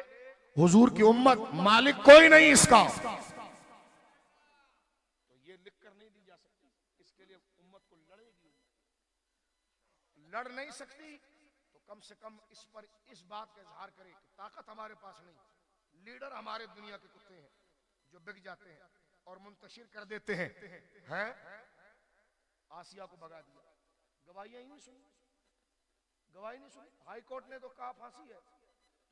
हुजूर की उम्मत, मालिक कोई नहीं इसका। तो ये लिख कर नहीं दी जा सकती, इसके लिए उम्मत को लड़ेगी। लड़ नहीं सकती तो कम से कम इस पर इस बात का इजहार करे कि ताकत हमारे पास नहीं, लीडर हमारे दुनिया के कुत्ते हैं जो बिक जाते हैं और मुंतशिर कर देते हैं। आसिया को भगा दिया, गवाहियां ही नहीं सुनी, गवाही नहीं सुनी। हाई कोर्ट ने तो कहा फांसी है,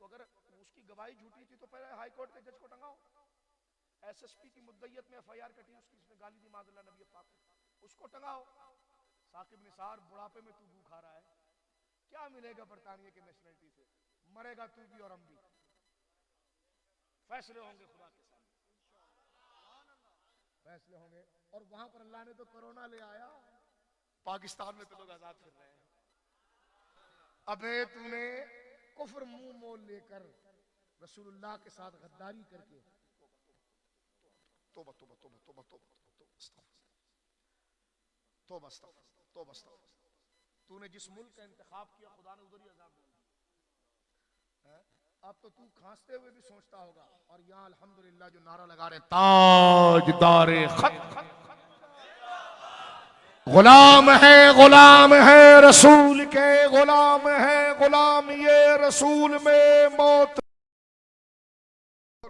तो अगर उसकी गवाही झूठी थी तो पहले हाई कोर्ट के जज को टंगाओ। एसएसपी की मुद्दयत में एफआईआर कटी, उसकी इसमें गाली दी मादल्ला नबी पाक, उसको टंगाओ। साकिब निसार बुढ़ापे में तू भूख खा रहा है, क्या मिलेगा बरतानिया की नेशनलिटी से? मरेगा तू भी और हम भी। फैसले होंगे खुदा के साथ। फैसले होंगे। और वहां पर अल्लाह ने तो कोरोना ले आया, पाकिस्तान में तो लोग आजाद फिर रहे हैं। अबे तूने कुफ्र मुंह मोल लेकर रसूलुल्लाह के साथ गद्दारी करके, तौबा तौबा तौबा तौबा तौबा तौबा तौबा, तूने जिस मुल्क का इंतखाब किया खुदा ने उधर ही अजाब डाला। अब तो तू खांसते हुए भी सोचता होगा। और यहाँ अल्हम्दुलिल्लाह जो नारा लगा रहे, ताजदारे खत, गुलाम है रसूल के, गुलाम है, गुलाम ये रसूल में मौत।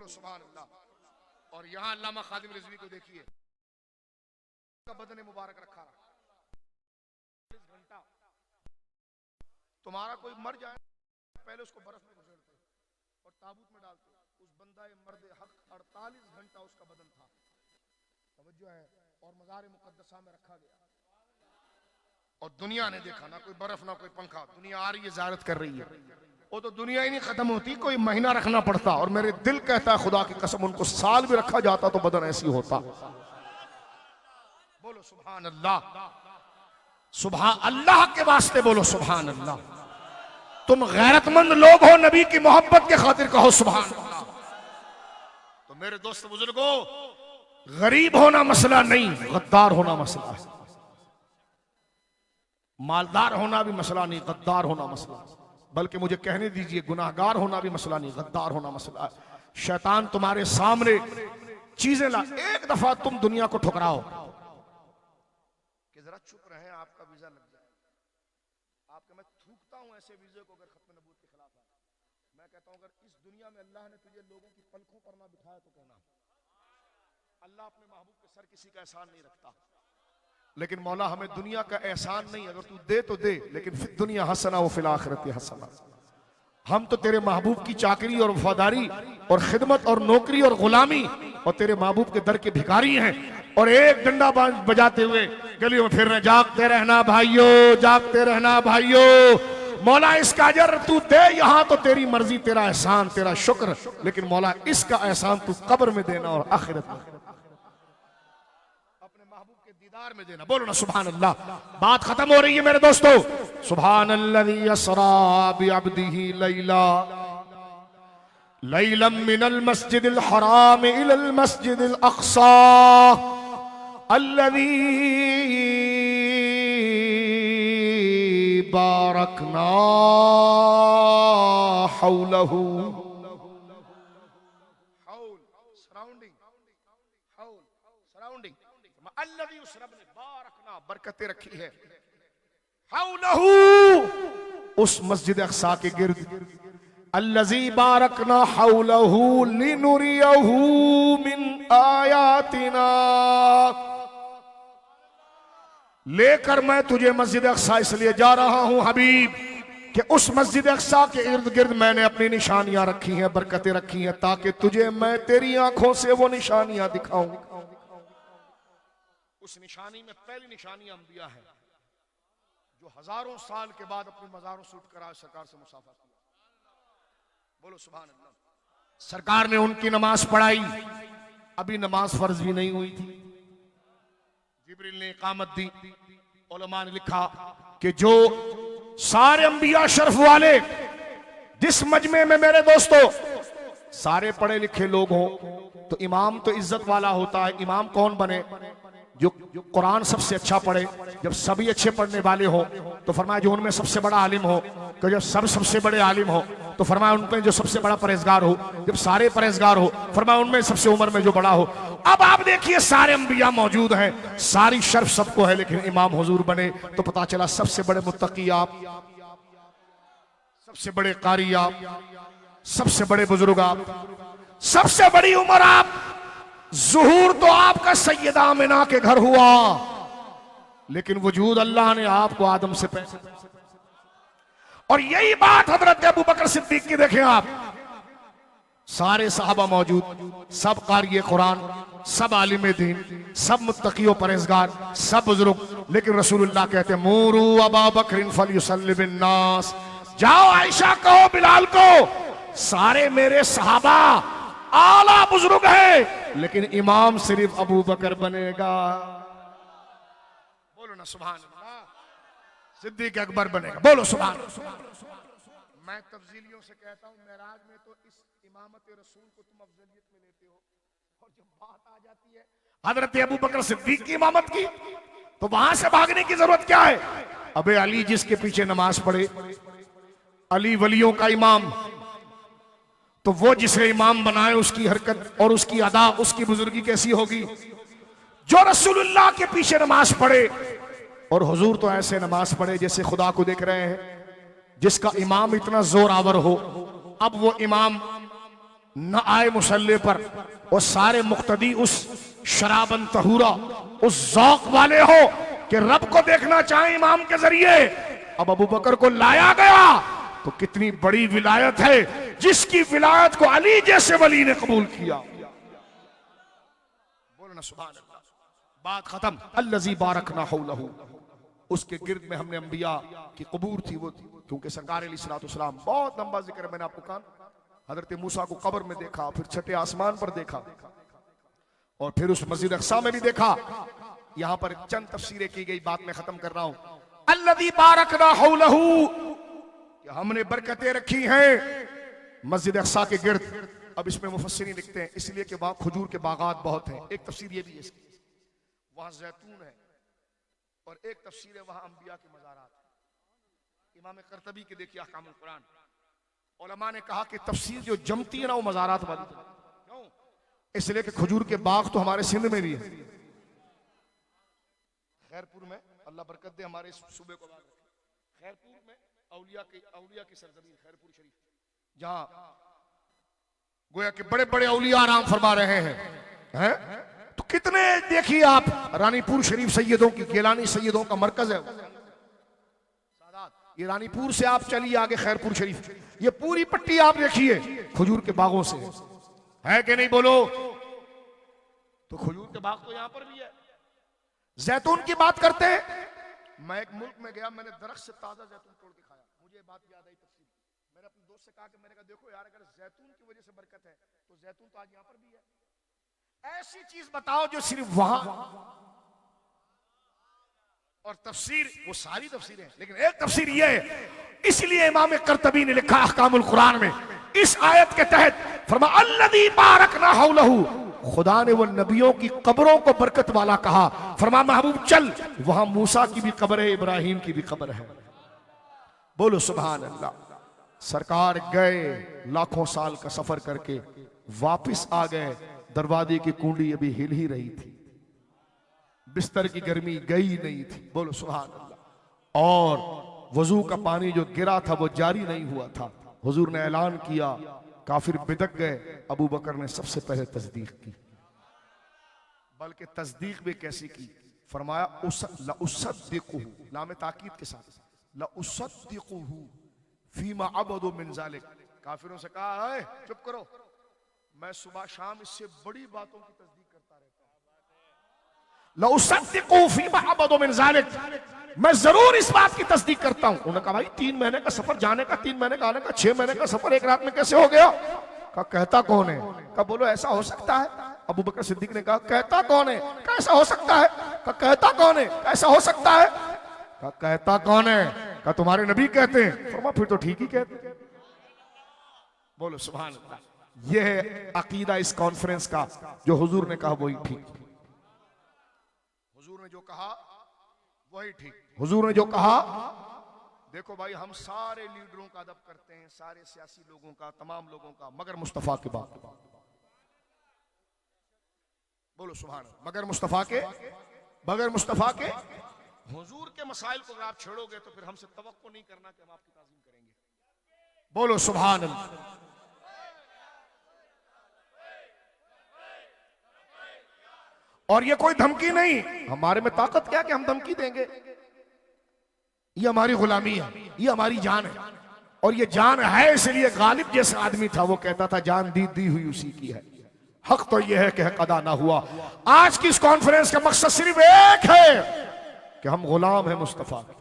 सुभान अल्लाह। और यहाँ अल्लामा खादिम रिजवी को देखिए, बदन मुबारक रखा रहा, घंटा तुम्हारा कोई मर जाए पहले उसको बर्फ में घुसेड़ते और ताबूत में डालते। उस बंदा मर्द हक 48 घंटा उसका बदन था, तवज्जो है, और मज़ार मुक़द्दसा में रखा गया। और दुनिया ने देखा, ना कोई बर्फ ना कोई पंखा, दुनिया आ रही है, ज़ियारत कर रही है। वो तो दुनिया ही नहीं खत्म होती, कोई महीना रखना पड़ता। और मेरे दिल कहता है खुदा की कसम, उनको साल भी रखा जाता तो बदन ऐसी होता। बोलो सुभान अल्लाह, सुभान अल्लाह के वास्ते बोलो सुभान अल्लाह। तुम गैरतमंद लोग हो, नबी की मोहब्बत के खातिर कहो सुभान अल्लाह। तो मेरे दोस्त बुजुर्गों, गरीब होना मसला नहीं, गद्दार होना मसला है। मालदार होना भी मसला नहीं, गद्दार होना मसला। बल्कि मुझे कहने दीजिए, गुनाहगार होना भी मसला नहीं, गद्दार होना मसला है। शैतान तुम्हारे सामने चीजें ला, एक दफा तुम दुनिया को ठुकराओ कि जरा चुप रहे, आपका वीजा लग जाए। आपके मैं थूकता हूं ऐसे वीजे को अगर खत्म नबूवत के खिलाफ है। मैं कहता हूं अगर इस दुनिया में अल्लाह ने तुझे लोगों की पलकों पर ना बिठाया तो कहना, अल्लाह अपने महबूब के सर किसी का एहसान नहीं रखता। लेकिन मौला हमें दुनिया का एहसान नहीं, अगर तू दे तो दे, लेकिन फिर दुनिया हसना वो फिल आखिरत हसना। हम तो तेरे महबूब की चाकरी और वफादारी और खिदमत और नौकरी और गुलामी और तेरे महबूब के दर के भिखारी हैं। और एक डंडा बजाते हुए गलियों में फिर रहे, जागते रहना भाइयों, जागते रहना भाइयों। मौला इसका अजर तू दे, यहां तो तेरी मर्जी, तेरा एहसान, तेरा शुक्र। लेकिन मौला इसका एहसान तू कब्र में देना और आखिरत में में देना। बोलो ना सुभान अल्लाह। बात खत्म हो रही है मेरे दोस्तों। सुभान अल्लज़ी यसरा बिअब्दिही लैला लैलम मिनल मस्जिदिल हराम इलल मस्जिदिल अक़सा अल्लज़ी बारकना हौलहू। अल्लज़ी उस रब ने बारकना बरकतें रखी है, हौलहू उस मस्जिद अक़सा के गिर्द, अल्लज़ी बारकना हौलहू लिनुरियहू मिन आयातिना। लेकर मैं तुझे मस्जिद अक़सा इसलिए जा रहा हूं हबीब कि उस मस्जिद अक़सा के इर्द गिर्द मैंने अपनी निशानियां रखी हैं, बरकतें रखी हैं, ताकि तुझे मैं तेरी आंखों से वो निशानियां दिखाऊं। उस निशानी में पहली निशानी अंबिया है जो हजारों साल के बाद अपने मज़ारों से उठकर आज सरकार से मुसाफा किया। बोलो सुभान अल्लाह। सरकार ने उनकी नमाज पढ़ाई, अभी नमाज फर्ज भी नहीं हुई थी। जिब्रील ने इकामत दी। उलमा ने लिखा कि जो सारे अंबिया शर्फ वाले जिस मजमे में मेरे दोस्तों सारे पढ़े लिखे लोग हों तो इमाम तो इज्जत वाला होता है। इमाम कौन बने? जो कुरान सबसे अच्छा पढ़े। जब सभी अच्छे पढ़ने वाले हो तो फरमाया जो उनमें सबसे बड़ा आलिम हो। तो जब सब सबसे बड़े आलिम हो तो फरमाया उनमें जो सबसे बड़ा परहेजगार हो। जब सारे परहेजगार हो फरमाया उनमें सबसे उम्र में जो बड़ा हो। अब आप देखिए सारे अंबिया मौजूद हैं, सारी शर्फ सबको है, लेकिन इमाम हुजूर बने तो पता चला सबसे बड़े मुत्तकी आप, सबसे बड़े कारी आप, सबसे बड़े बुजुर्ग आप, सबसे बड़ी उम्र आप। ज़ुहूर तो आपका सैयदा आमिना के घर हुआ, लेकिन वजूद अल्लाह ने आपको आदम से पहले। और यही बात हजरत अबू बकर सिद्दीक की देखें आप। सारे सहाबा मौजूद, सब कारी कुरान, सब आलिम दीन, सब मुत्तकी परहेजगार, सब बुजुर्ग, लेकिन रसूलुल्लाह कहते मूरू अबा बकर फलयुसल्लि बिन्नास। जाओ आयशा कहो बिलाल को, सारे मेरे सहाबा आला बुजुर्ग हैं, लेकिन इमाम सिर्फ अबू बकर बनेगा। बोलो ना सुभान अल्लाह। सिद्दीक अकबर बनेगा। बोलो सुभान अल्लाह। मैं तफजीलियों से कहता हूं, मेराज में तो इस इमामत रसूल को तुम अफजलियत में लेते हो, और जब बात आ जाती है हजरत अबू बकर सिद्दीक की इमामत की, तो वहां से भागने की जरूरत क्या है? अबे अली जिसके पीछे नमाज पढ़े, अली वलियों का इमाम, तो वो जिसे इमाम बनाए उसकी हरकत और उसकी अदा, उसकी बुजुर्गी कैसी होगी? जो रसूलुल्लाह के पीछे नमाज पढ़े, और हुजूर तो ऐसे नमाज पढ़े जैसे खुदा को देख रहे हैं, जिसका इमाम इतना जोरावर हो, अब वो इमाम न आए मुसल्ले पर, और सारे मुक्तदी उस शराबन तहूरा, उस जौक वाले हो कि रब को देखना चाहे इमाम के जरिए। अब अबू बकर को लाया गया तो कितनी बड़ी विलायत है, जिसकी विलायत को अली जैसे वली ने कबूल किया। बोलो ना सुभान अल्लाह। बात खत्म। अल्लज़ी बारकना हौलहू, उसके गिर्द में हमने अंबिया की कबूर थी, वो थी, क्योंकि सरकार अलैहिस्सलाम, बहुत लंबा जिक्र है, मैंने आपको कहा, हजरत मूसा को कब्र में देखा, फिर छठे आसमान पर देखा, और फिर उस मस्जिद अक्सा में भी देखा। यहां पर चंद तफसीरें की गई, बात में खत्म कर रहा हूं। अल्लज़ी बारकना हौलहू, हमने बरकतें रखी हैं मस्जिद अक्सा के गिर्द। अब इसमें मुफस्सिरीन लिखते हैं इसलिए कि वहां खजूर के बागात बहुत हैं। एक तफसीर ये भी है इसकी, वहां जैतून है, और एक तफसीर है वहां अंबिया के मज़ारात है। इमाम कर्तबी के देखिए अहकामुल कुरान, उलमा ने कहा कि तफसीर जो जमती है ना वो मज़ारात वाली, क्यों? इसलिए कि खजूर के बाग तो हमारे सिंध में भी है, खैरपुर में, अल्लाह बरकत दे हमारे इस सूबे को बाग रखे। खैरपुर में औलिया की सरजमीन खैरपुर शरीफ, जहां गोया के बड़े बड़े औलिया आराम फरमा रहे हैं। तो कितने देखिए आप, रानीपुर शरीफ सैयदों की, गेलानी सैयदों का मरकज है ये रानीपुर से आप चलिए आगे खैरपुर शरीफ, ये पूरी पट्टी आप देखिए खजूर के बागों से है कि नहीं? बोलो। तो खजूर के बाग तो यहां पर भी है। जैतून की बात करते हैं, मैं एक मुल्क में गया, मैंने दरख्त से ताजा जैतून तोड़ के खाया, मुझे बात याद आई तफसील। मैंने अपने दोस्त से कहा कि मैंने कहा देखो यार, अगर जैतून की वजह से बरकत है तो जैतून तो आज यहां पर भी है। ऐसी चीज बताओ जो सिर्फ वहां, और तफसीर वो सारी तफसीर है, लेकिन एक तफसीर ये है, इसलिए इमाम कर्तबी ने लिखा अहकामुल कुरान में, इस आयत के तहत फरमा अल्लज़ी बारकना हौलहू, खुदा ने वो नबियों की कब्रों को बरकत वाला कहा। फरमा महबूब चल, वहां मूसा की भी कब्र है, इब्राहिम की भी कब्र है। बोलो सुभान अल्लाह। सरकार गए, लाखों साल का सफर करके वापस आ गए, दरवाजे की कुंडी अभी हिल ही रही थी, बिस्तर की गर्मी गई नहीं थी। बोलो सुभान अल्लाह। और वजू का पानी जो गिरा था वो जारी नहीं हुआ था। हुजूर ने ऐलान किया, काफिर बिदक गए, अबू बकर ने सबसे पहले तस्दीक की, बल्कि तस्दीक भी कैसी की? फरमाया लउसद्दिकुहु, लाम ताकीद के साथ, लउसद्दिकुहु फीमा अबदु मिन ज़ालिक। काफिरों से कहा है चुप करो, मैं सुबह शाम इससे बड़ी बातों की तस्दीक करता रहता हूं। लउसद्दिकुहु फीमा अबदु मिन ज़ालिक, मैं जरूर इस बात की तस्दीक करता हूं। उन्होंने कहा भाई 3 महीने का सफर जाने का, 3 महीने का आने का, 6 महीने का सफर एक रात में कैसे हो गया? कहा कहता कौन है? कहा बोलो ऐसा हो सकता है? अबू बकर सिद्दीक ने कहा कहता कौन है? कैसा हो सकता है? कहा कहता कौन है? ऐसा हो सकता है? कहा कहता कौन है? कहा तुम्हारे नबी कहते हैं। फरमा फिर तो ठीक ही कहते हैं। बोलो सुभान अल्लाह। यह है अकीदा इस कॉन्फ्रेंस का, जो हुजूर ने कहा वही ठीक, हुजूर ने जो कहा वही ठीक, हुजूर ने जो कहा। देखो भाई, हम सारे लीडरों का अदब करते हैं, सारे सियासी लोगों का, तमाम लोगों का, मगर मुस्तफा के बाद। बोलो सुभान अल्लाह। मगर मुस्तफा के, बगैर मुस्तफा के हुजूर के मसाइल को अगर आप छेड़ोगे तो फिर हमसे तवक्को नहीं करना कि हम आपकी ताज़ीम करेंगे। बोलो सुभान अल्लाह। और ये कोई धमकी नहीं, हमारे में ताकत क्या कि हम धमकी देंगे? ये हमारी गुलामी है, ये हमारी जान है, और ये जान है इसलिए गालिब जैसा आदमी था, वो कहता था जान दी हुई उसी की है। हक तो ये है कि हक अदा ना हुआ। आज की इस कॉन्फ्रेंस का मकसद सिर्फ एक है कि हम गुलाम हैं मुस्तफा के।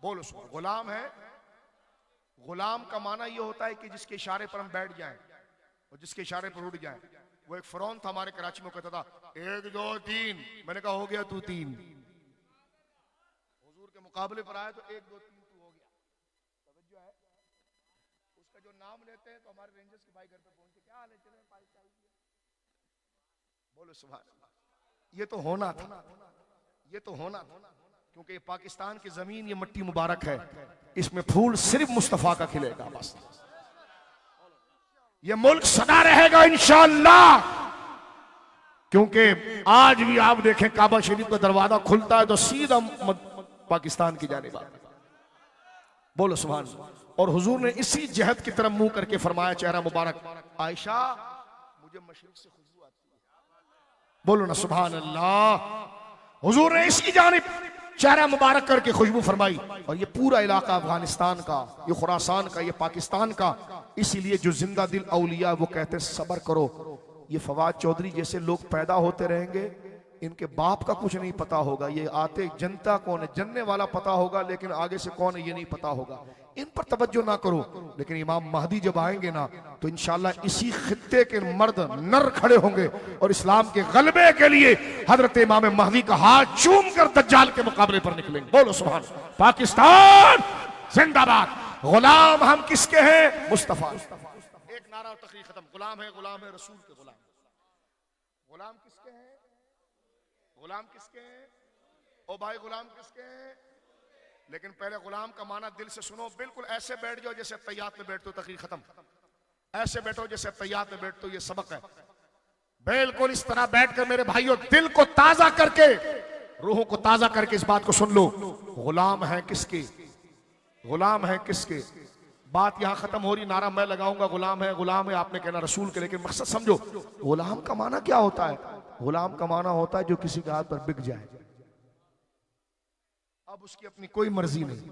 बोलो गुलाम है। गुलाम का माना यह होता है कि जिसके इशारे पर हम बैठ जाएं और जिसके इशारे पर उठ जाएं, वो एक फरौन था हमारे कराची में, कहता था 1 2 3, मैंने कहा हो गया तू 3। हुजूर के मुकाबले पर आया तो 1 2 3 तू हो गया। तवज्जो है, उसका जो नाम लेते हैं तो हमारे रेंजर्स के भाई घर पे पहुंच के क्या हाल है, चले पाई चाहिए, बोलो सुभान अल्लाह। ये तो होना था, ये तो होना था, क्योंकि ये पाकिस्तान की जमीन, ये मट्टी मुबारक है, इसमें फूल सिर्फ मुस्तफा का खिलेगा बस। ये मुल्क सदा रहेगा इंशाअल्लाह, क्योंकि आज भी आप देखें काबा शरीफ का दरवाजा खुलता है तो सीधा पाकिस्तान की जानिब आता है, बोलो सुभान अल्लाह। और हुजूर ने इसी जहद की तरफ मुंह करके फरमाया, चेहरा मुबारक, आयशा मुझे मशरिक से खुशबू आती है, बोलो ना सुभान अल्लाह। हुजूर ने इसी जानिब चेहरा मुबारक करके खुशबू फरमाई। और ये पूरा इलाका अफगानिस्तान का, ये खुरासान का, ये पाकिस्तान का, इसीलिए जो जिंदा दिल औलिया वो कहते सबर करो। ये फवाद चौधरी जैसे लोग पैदा होते रहेंगे, इनके बाप का कुछ नहीं पता होगा, ये आते जनता कौन है, जनने वाला पता होगा, लेकिन आगे से कौन है ये नहीं पता होगा। इन पर तवज्जो ना करो, लेकिन इमाम महदी जब आएंगे ना तो इंशाल्लाह इसी खित्ते के मर्द नर खड़े होंगे और इस्लाम के गलबे के लिए हजरत इमाम महदी का हाथ चूम कर दज्जाल के मुकाबले पर निकलेंगे, बोलो सुभान। पाकिस्तान जिंदाबाद। गुलाम हम किसके हैं? मुस्तफा। एक नारा और तकरीर खत्म। गुलाम है, गुलाम है रसूल के गुलाम। गुलाम किसके हैं? गुलाम किसके हैं? ओ भाई गुलाम किसके हैं? लेकिन पहले गुलाम का माना दिल से सुनो, बिल्कुल ऐसे बैठ जाओ जैसे तैयात में बैठते हो, तकरीर खत्म। ऐसे बैठो जैसे तैयात में बैठते हो, ये सबक है। बिल्कुल इस तरह बैठकर मेरे भाइयों दिल को ताजा करके, रूहों को ताजा करके इस बात को सुन लो, गुलाम है किसके? गुलाम है किसके? बात यहां खत्म हो रही, नारा मैं लगाऊंगा गुलाम है, आपने कहना रसूल के, लेकिन मकसद समझो गुलाम का माना क्या होता है? गुलाम का माना होता है जो किसी के हाथ पर बिक जाए, अब उसकी अपनी कोई मर्जी नहीं,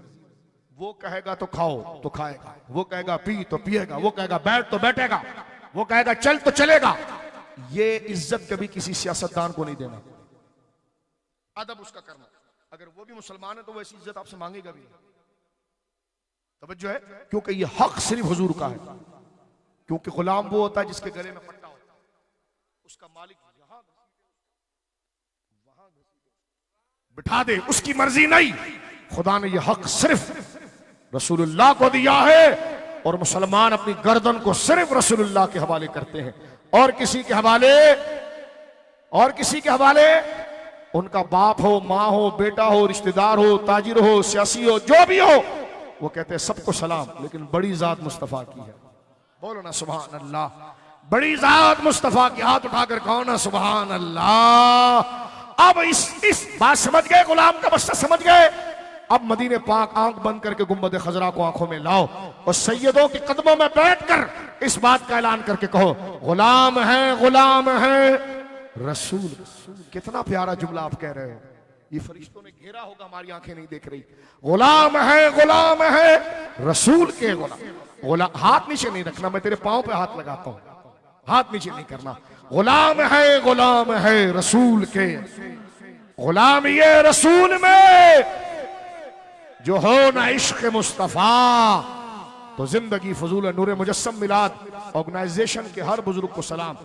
वो कहेगा तो खाओ तो खाएगा, वो कहेगा पी तो पिएगा, वो कहेगा बैठ तो बैठेगा, वो कहेगा चल तो चलेगा। ये इज्जत कभी किसी सियासतदान को नहीं देना, अदब उसका करना। अगर वो भी मुसलमान है तो वो ऐसी इज्जत आपसे मांगेगा भी नहीं। तवज्जो है, क्योंकि ये हक सिर्फ हुजूर का है। क्योंकि गुलाम वो होता है जिसके गले में पट्टा होता है, उसका मालिक यहां वहां बिठा दे, उसकी मर्जी नहीं। खुदा ने ये हक सिर्फ रसूलुल्लाह को दिया है और मुसलमान अपनी गर्दन को सिर्फ रसूलुल्लाह के हवाले करते हैं, और किसी के हवाले, और किसी के हवाले, उनका बाप हो, माँ हो, बेटा हो, रिश्तेदार हो, ताजिर हो, सियासी हो, जो भी हो, वो कहते हैं सबको सलाम, लेकिन बड़ी जात मुस्तफा की है, बोलो ना सुभान अल्लाह। बड़ी जात मुस्तफा की, हाथ उठाकर कहो ना सुभान अल्लाह। अब इस बात समझ गए, गुलाम का मकसद समझ गए। अब मदीने पाक आंख बंद करके गुंबद खजरा को आंखों में लाओ और सैयदों के कदमों में बैठकर इस बात का ऐलान करके कहो, गुलाम है रसूल। कितना प्यारा जुमला आप कह रहे हो, ये फरिश्तों ने घेरा होगा, हमारी आंखें नहीं देख रही। गुलाम है रसूल के गुलाम। हाथ नीचे नहीं रखना, मैं तेरे पांव पे हाथ लगाता हूं, हाथ नीचे नहीं करना। गुलाम है रसूल के। गुलाम ये रसूल में जो हो ना इश्क मुस्तफा, तो जिंदगी फजूल। नूर मुजस्सम मिलाद ऑर्गेनाइजेशन के हर बुजुर्ग को सलाम,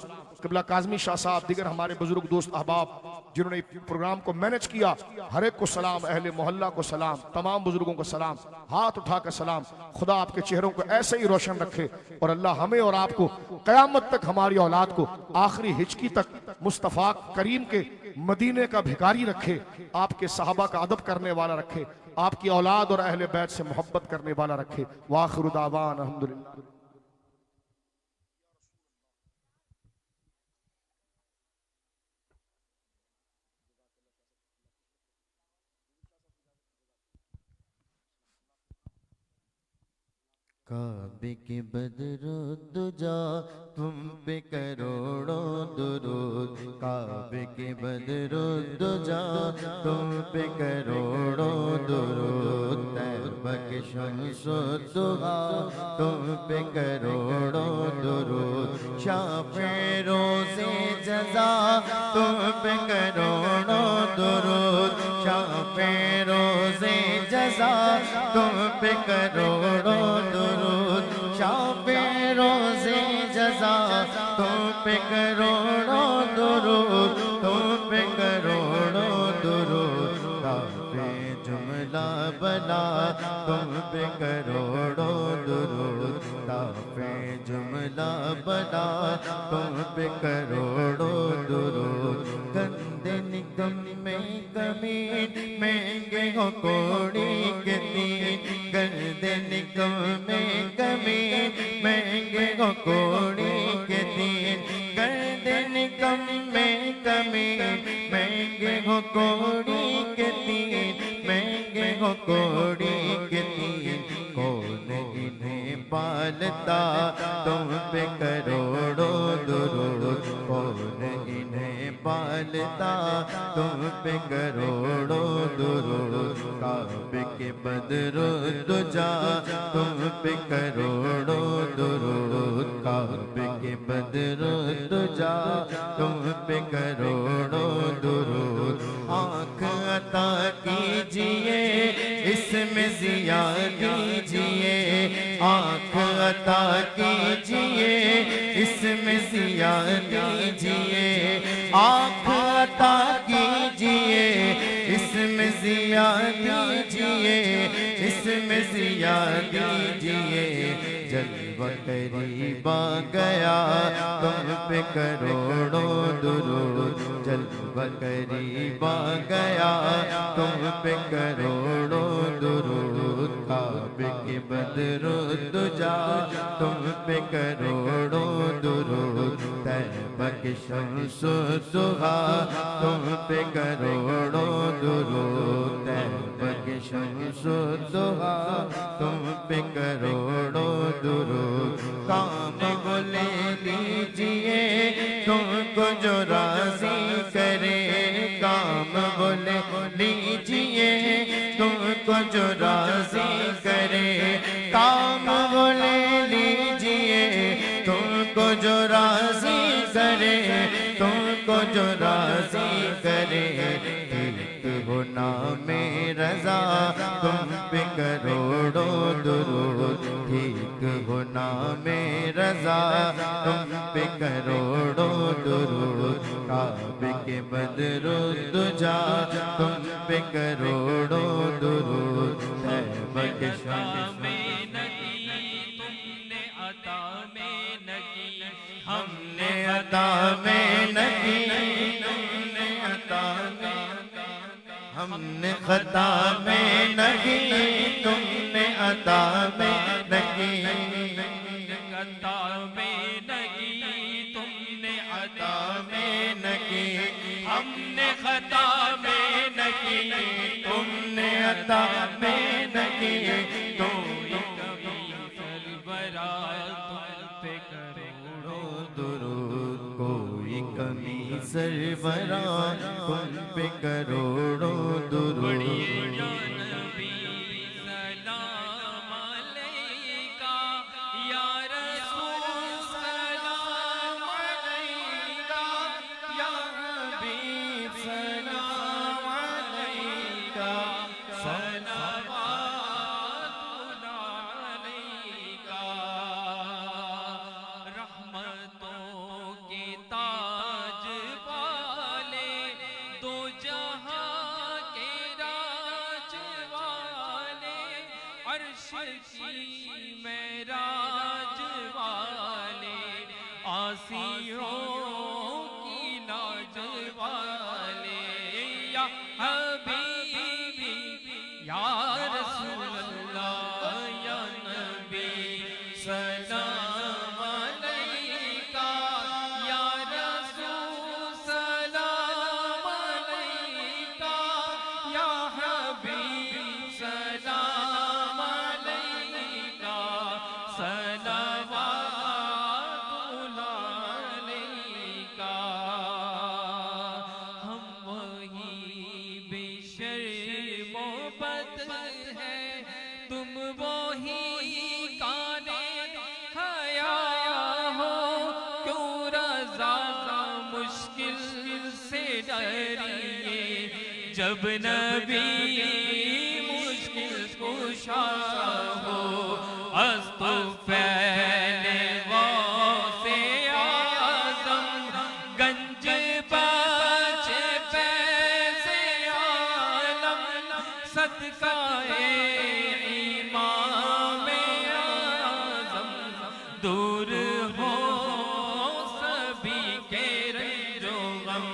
क़िबला काज़मी शाह साहब, दिगर हमारे बुजुर्ग दोस्त अहबाब जिन्होंने प्रोग्राम को मैनेज किया, हर एक को सलाम, अहले मोहल्ला को सलाम, तमाम बुजुर्गों को सलाम, हाथ उठाकर सलाम। खुदा आपके चेहरों को ऐसे ही रोशन रखे और अल्लाह हमें और आपको क़यामत तक, हमारी औलाद को आखिरी हिचकी तक मुस्तफ़ा करीम के मदीने का भिखारी रखे, आपके सहाबा का अदब करने वाला रखे, आपकी औलाद और अहले बैत से मोहब्बत करने वाला रखे। वाखिरु दावाना अल्हम्दुलिल्लाह। काबे के बदरो दुजा तुम पे करोड़ों दुरूद, काबे के बदरो दुजा तुम पे करोड़ों दुरूद, तैबा के शम्सो दुहा तुम पे करोड़ों दुरूद, शाफ़े रोज़े जज़ा तुम पे करोड़ों दुरूद, शाफ़े रोज़े जज़ा तुम पे करोड़ों दुरूद, शाफ़े रोज़े जज़ा तुम पे करोड़ों दुरूद, तुम पे करोड़ों दुरूद। काफे जुमला बला तुम पे करोड़ों दुरूद, काफे जुमला बला तुम पे करोड़ों दुरूद। गंदे निगम में कमीन महंगे हो कोड़ी के तीन, गंदे निगम में कमीन महंगे हो कोड़ी के तीन, गंदे निगम में कमीन महंगे हो कोड़ी के तीन, महंगे हो कोड़ी के तीन। कौन इन्हें पालता तुम पे करोड़ों दुरूद, कौन इन्हें पालता तुम पे करोड़ों दुरूद। काबे के बदरुद्दुजा तुम पे करोड़ों दुरूद, काबे के बदरुद्दुजा तुम पे करोड़ों दुरूद। आँख अता कीजिए इसमें ज़िया दीजिए, आँख अता कीजिए इसमें ज़िया दीजिए, आँख अता कीजिए इसमें ज़िया दीजिए, इसमें ज़िया दीजिए। जलवा करीब आ गया तुम पे करोड़ों दुरूद, जलवा करीब आ गया तुम पे करोड़ों दुरूद। काबे के बदरुद्दुजा तुम पे करोड़ों दुरूद, तैबा के शम्सुद्दुहा तुम पे करोड़ों दुरूद, तैबा के शम्सुद्दुहा तुम पे करोड़ों दुरूद। काम बोले लीजिए तुमको जो राज़ी करे, काम बोले लीजिए तुमको जो राज़ी करे, काम बोले लीजिए तुमको जो राज़ी करे, तुमको जो राज़ी करे। ठीक हो नामे रज़ा तुम पे करोड़ों दुरूद, ठीक हो नामे रज़ा तुम पे करोड़ों दुरूद। काबे के बदरुद्दुजा तुम पे करोड़ों दुरूद, तैबा के हमने अता में नहीं, तुमने अता में, हमने खता में नहीं, तुमने अता में नहीं, अता में नहीं, तुमने अता में नहीं, हमने खता में नहीं, तुमने अता में नहीं। तो कभी सरबरा तुम पे करोड़ों दुरूद, कोई कमी सरबरा तुम पे करोड़ों दुरूद। या नबी सलाम अलैका, या रसूल सलाम अलैका, या हबीब सलाम अलैका, सलावतुल्लाह अलैका। रहमतों के ताज वाले, दो जहां के राज वाले, अर्श की मेराज वाले, आसियों की लाज वाले। या हबीबी या रसूल अल्लाह, या नबी सलाम अलैका, या रसूल सलाम अलैका, या हबीब सलाम अलैका, सलावतुल्लाह अलैका। हम वही बेशर्मो बद है, तुम वही काने हया हो। क्यों रज़ा मुश्किल से डरिए, जब नबी मुश्किल कुशा हो। अस्तुफैल से आया दूर हो सभी के रंजो गम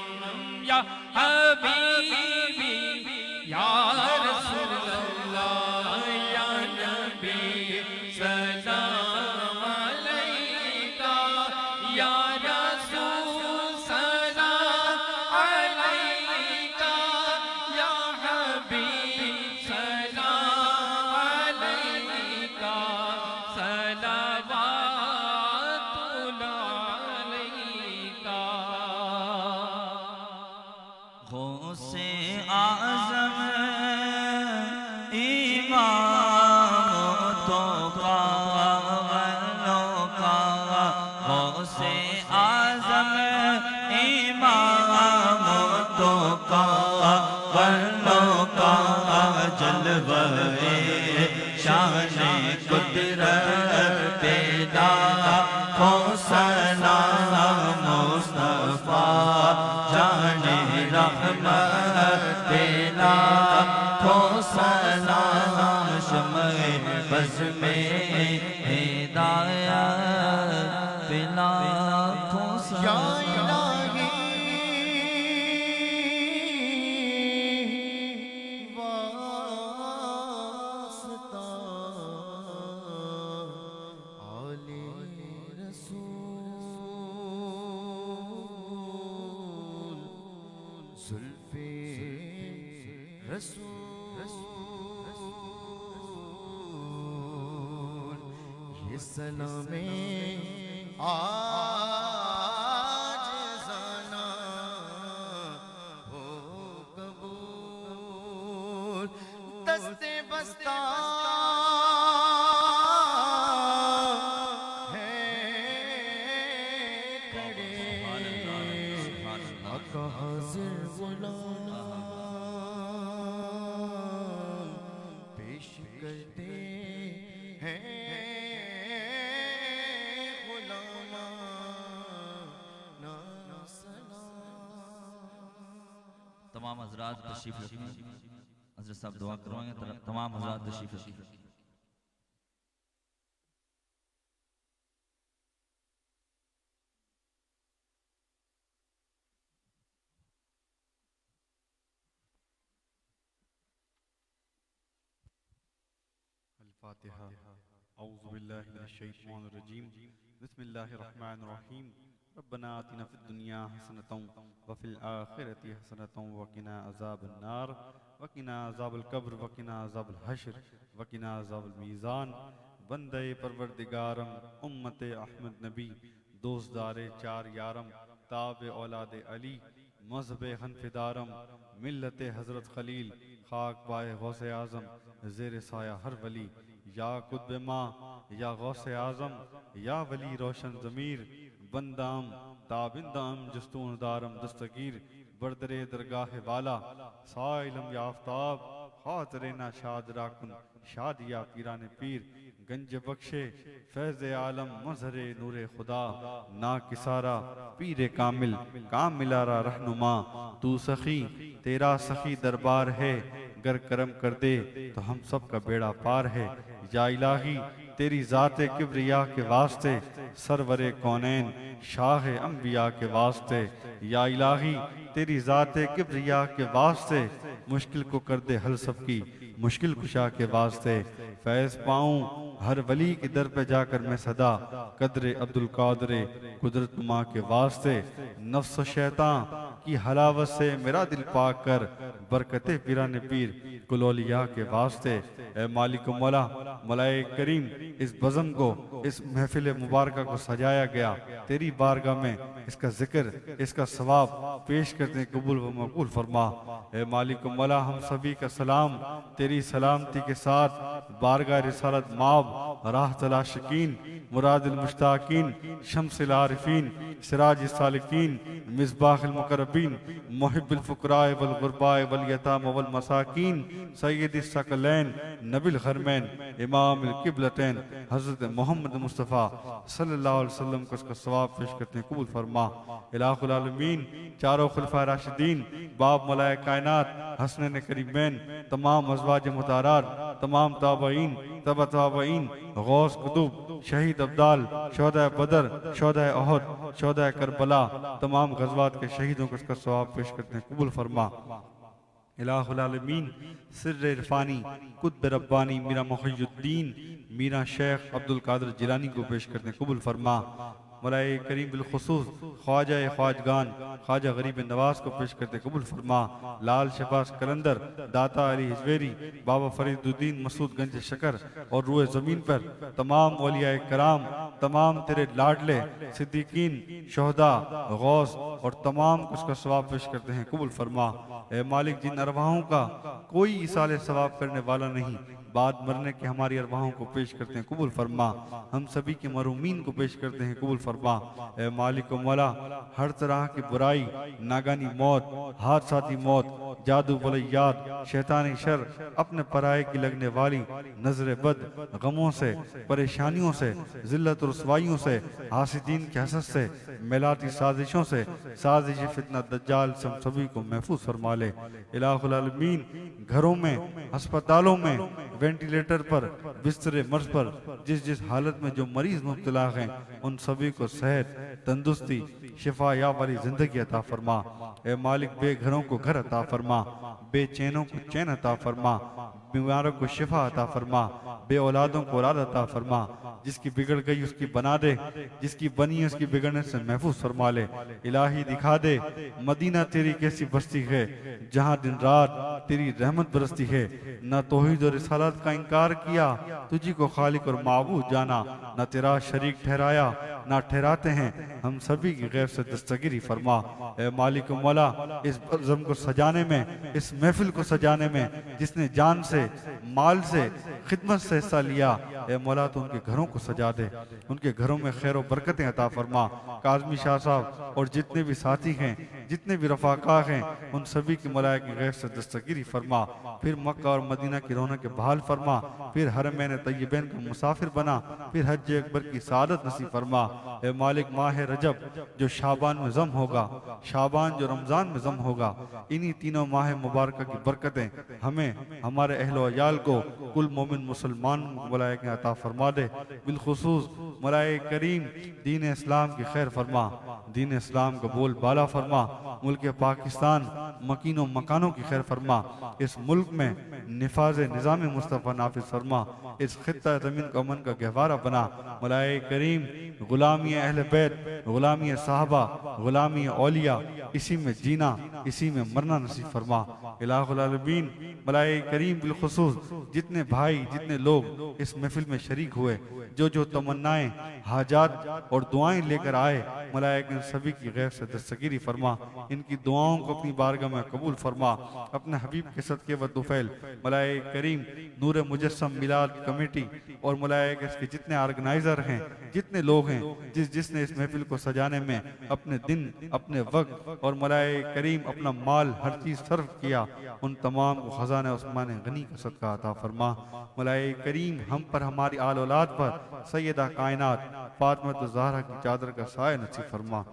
या हबीबी या रसूल अल्लाह या नबी सलाम अलैका या रसूल सलाम अलैका या हबीब सलाम अलैका सलावतुल्लाह अलैका। गौसे आज़म इमामतों का वलों का, गौसे आज़म इमामतों का वलों का, जलवे शान कुदरत तेरा हो सलाम मुस्तफा जाने रहमत तेरा हो सलाम, शम्ए बज़ में हिदायत पिला हो सलामे आज जाना हो कबूल, दस्ते बस्ता है खड़े आका हाजिर गुलाम पेश करते हैं तमाम हजरात तशरीफ रखिए। हजरत साहब दुआ करवाएंगे, तमाम हजरात तशरीफ रखिए। अल-फातिहा। औज़ु बिल्लाहि मिनश शैतानिर रजीम। बिस्मिल्लाहिर रहमानिर रहीम। रब्बना आतिना फिद दुनिया हसनतम व फिल आखिरति हसनतम व क़िना अज़ाबन नार व क़िना अज़ाबल क़ब्र व क़िना अज़ाबल हश्र व क़िना अज़ाबल मीज़ान। बंदे परवरदिगारम उम्मत अहमद नबी दोस्तदारे चार यारम ताब औलाद अली मज़हब हनफिदारम मिल्लत हज़रत खलील खाक पाए गौसे आज़म ज़ेर साया हर वली या कुतुब माँ या गौसे आज़म या वली रोशन ज़मीर बंदाम ताबिंदाम जस्तून दारम दस्तगीर बरदरे दरगाह वाला साइलम याफ्ताब खातरे ना शाद राकुन शादिया पीरान पीर गंज बख्शे फैज़ आलम मज़हरे नूरे खुदा ना किसारा पीरे कामिल कामिलारा रहनुमा तू सखी तेरा सखी दरबार है गर करम कर दे तो हम सब का बेड़ा पार है। या इलाही तेरी ज़ाते किब्रिया के वास्ते सरवरे कौनैन शाह अंबिया के वास्ते, या इलाही तेरी ज़ाते किब्रिया के वास्ते मुश्किल को कर दे हल सबकी मुश्किल कुशा के वास्ते। फैज़ पाऊँ हर वली के दर पे जाकर मैं सदा कदरे अब्दुल कादरे कुदरत माँ के वास्ते। नफ्स शैतान की हलावत से मेरा दिल पाक कर बरकते पीरान पीर कुलौलिया के वास्ते। ए मालिक मौला मौलाए करीम इस बज़म को इस महफिल मुबारक को सजाया गया तेरी बारगाह में इसका जिक्र इसका सवाब पेश करते कबूल व मकबूल फरमा। ए मालिक मौला हम सभी का सलाम तेरी सलामती के साथ बारगाह रिसालत माब राह तलाशिकीन मुरादिल मुश्ताकीन शम्सिल आरिफीन सिराज सालिकीन मिसबाहिल मुकर्रबीन मुहिब्बिल फुकराए वल गुरबाए वल यताम वल मसाकीन सय्यदिस सकलैन नबिल खरमैन इमामुल किबलतैन हज़रत मोहम्मद मुस्तफ़ा सल्लल्लाहु अलैहि वसल्लम को इसका सवाब पेश करते हैं कबूल फरमा। इलाहुल आलमीन चारों खुलफा राशिदीन बाब मौलाए कायनात हसनैन करीमैन तमाम अज़वाज मुतारार तमाम ताबईन तबा ताबईन गौस कुतुब शहीद शहीद अब्दाल, शोहदा बदर, शोहदा अहद, शोहदा करबला, तमाम गज़वात के शहीदों को इसका सवाब पेश करते हैं, कबूल फरमा। इलाहुल आलमीन सिर्र इरफानी कुतुब रब्बानी मीरा मुहियुद्दीन मीरा शेख अब्दुल कादिर जिलानी को पेश करते हैं, कबूल फरमा। मौलाए करीम बिलखुसूस ख्वाजा ख्वाजगान ख्वाजा गरीब नवाज को पेश करते कबूल फरमा। लाल शहबाज कलंदर, दाता अली हिजवेरी, बाबा फरीदुद्दीन मसूद गंज शकर और रूए ज़मीन पर तमाम औलिया कराम, तमाम तेरे लाडले सिद्दीकीन, शोहदा, गौस और तमाम को उसका सवाब पेश करते हैं, कबूल फरमा। ए मालिक, जिन अरवाहों का कोई इसाले सवाब करने वाला नहीं, बाद मरने के हमारी अरवाहों को पेश करते हैं, कबूल फरमा। हम सभी के मरूमीन को पेश करते हैं, कबूल फरमा। ए मालिक मौला, हर तरह की बुराई, नागानी मौत, हादसाती मौत, जादू बलैयात, शैतानी शर, अपने पराये की लगने वाली नजर बद, गमों से, परेशानियों से, जिल्लत रुसवाइयों से, हासिदीन के हसद से, मिलाती साजिशों से, साजिश फितना दज्जाल से हम सभी को महफूज फरमा ले। इलाहुल आलमीन, घरों में, अस्पतालों में, वेंटिलेटर पर, बिस्तरे मर्ज पर जिस जिस हालत में जो मरीज मुब्तला हैं, उन सभी को सेहत, तंदुरुस्ती, शिफा या वाली जिंदगी अता फरमा। ए मालिक, बेघरों को घर अता फरमा, बेचैनों को चैन अता फरमा, बीमारों को शिफा अता फरमा, बे औलादों को औलाद अता फरमा। जिसकी बिगड़ गई उसकी बना दे, जिसकी बनी है उसकी बिगड़ने से महफूज फरमा ले। इलाही, दिखा दे मदीना तेरी कैसी बस्ती है जहाँ दिन रात तेरी रहमत बरसती है। न तौहीद और रिसालत का इनकार किया, तुझी को खालिक और माबूद जाना, न तेरा शरीक ठहराया, ना ठहराते हैं, हम सभी की गैर से दस्तगिरी फरमा। ए मालिक मौला, इस बज़म को सजाने में, इस महफिल को सजाने में जिसने जान से, माल से, खिदमत से हिस्सा लिया, ए मौला तो उनके घरों को सजा दे, उनके घरों में खैर और बरकतें अता फरमा। काज़मी शाह साहब और जितने भी साथी हैं, जितने भी रफ़ाक़ा हैं, उन सभी की मौला की गैर से दस्तगिरी फरमा। फिर मक्का और मदीना की रौनक के बहाल फरमा, फिर हरमैन तय्यबैन का मुसाफिर बना, फिर हज अकबर की सादत नसीब फरमा। ए मालिक, माह रजब जो शाबान में जम होगा, शाबान जो रमज़ान में जम होगा, इन्हीं तीनों माह मुबारक की बरकतें हमें, हमारे अहलो अयाल को, कुल मोमिन मुसलमान मौलाए के अता फरमा दे। बिलखुसूस मौलाए करीम दीन इस्लाम की खैर फरमा, दीन इस्लाम का बोल बाला फरमा, मुल्क पाकिस्तान मकीनों मकानों की खैर फरमा। इस मुल्क में निफाज निज़ाम मुस्तफ़ा नाफिज फरमा, इस खित्ता ज़मीन का अमन का गहवारा बना। मौलाए करीम गुलामी अहले बैत, गुलामी साहबा, गुलामी औलिया, इसी में जीना, इसी में मरना नसीब फरमा। इलाहुल आलमीन, मौलाए करीम बिलखुसूस जितने भाई, जितने लोग इस महफिल में शरीक हुए, जो तमन्नाएं, हाजात और दुआएं लेकर आए, मौलाए इन सभी की गैर से दस्तगिरी फरमा। इनकी दुआओं को अपनी बारगाह में कबूल फरमा। अपने हबीब के सदके व दुफैल मौलाए करीम नूर मुजस्सम मिलाद कमेटी और मौलाए इसके जितने ऑर्गेनाइजर हैं, जितने लोग हैं, जिसने इस महफिल को सजाने में अपने दिन, अपने वक्त और मौलाए करीम अपना माल हर चीज सर्व किया, उन तमाम को खजाना उस्मान गनी का सदका अता फरमा। मौलाए करीम हम पर, हमारी आल औलाद पर सैयदा कायनात फातिमा ज़हरा की चादर का साया नसीब फरमा।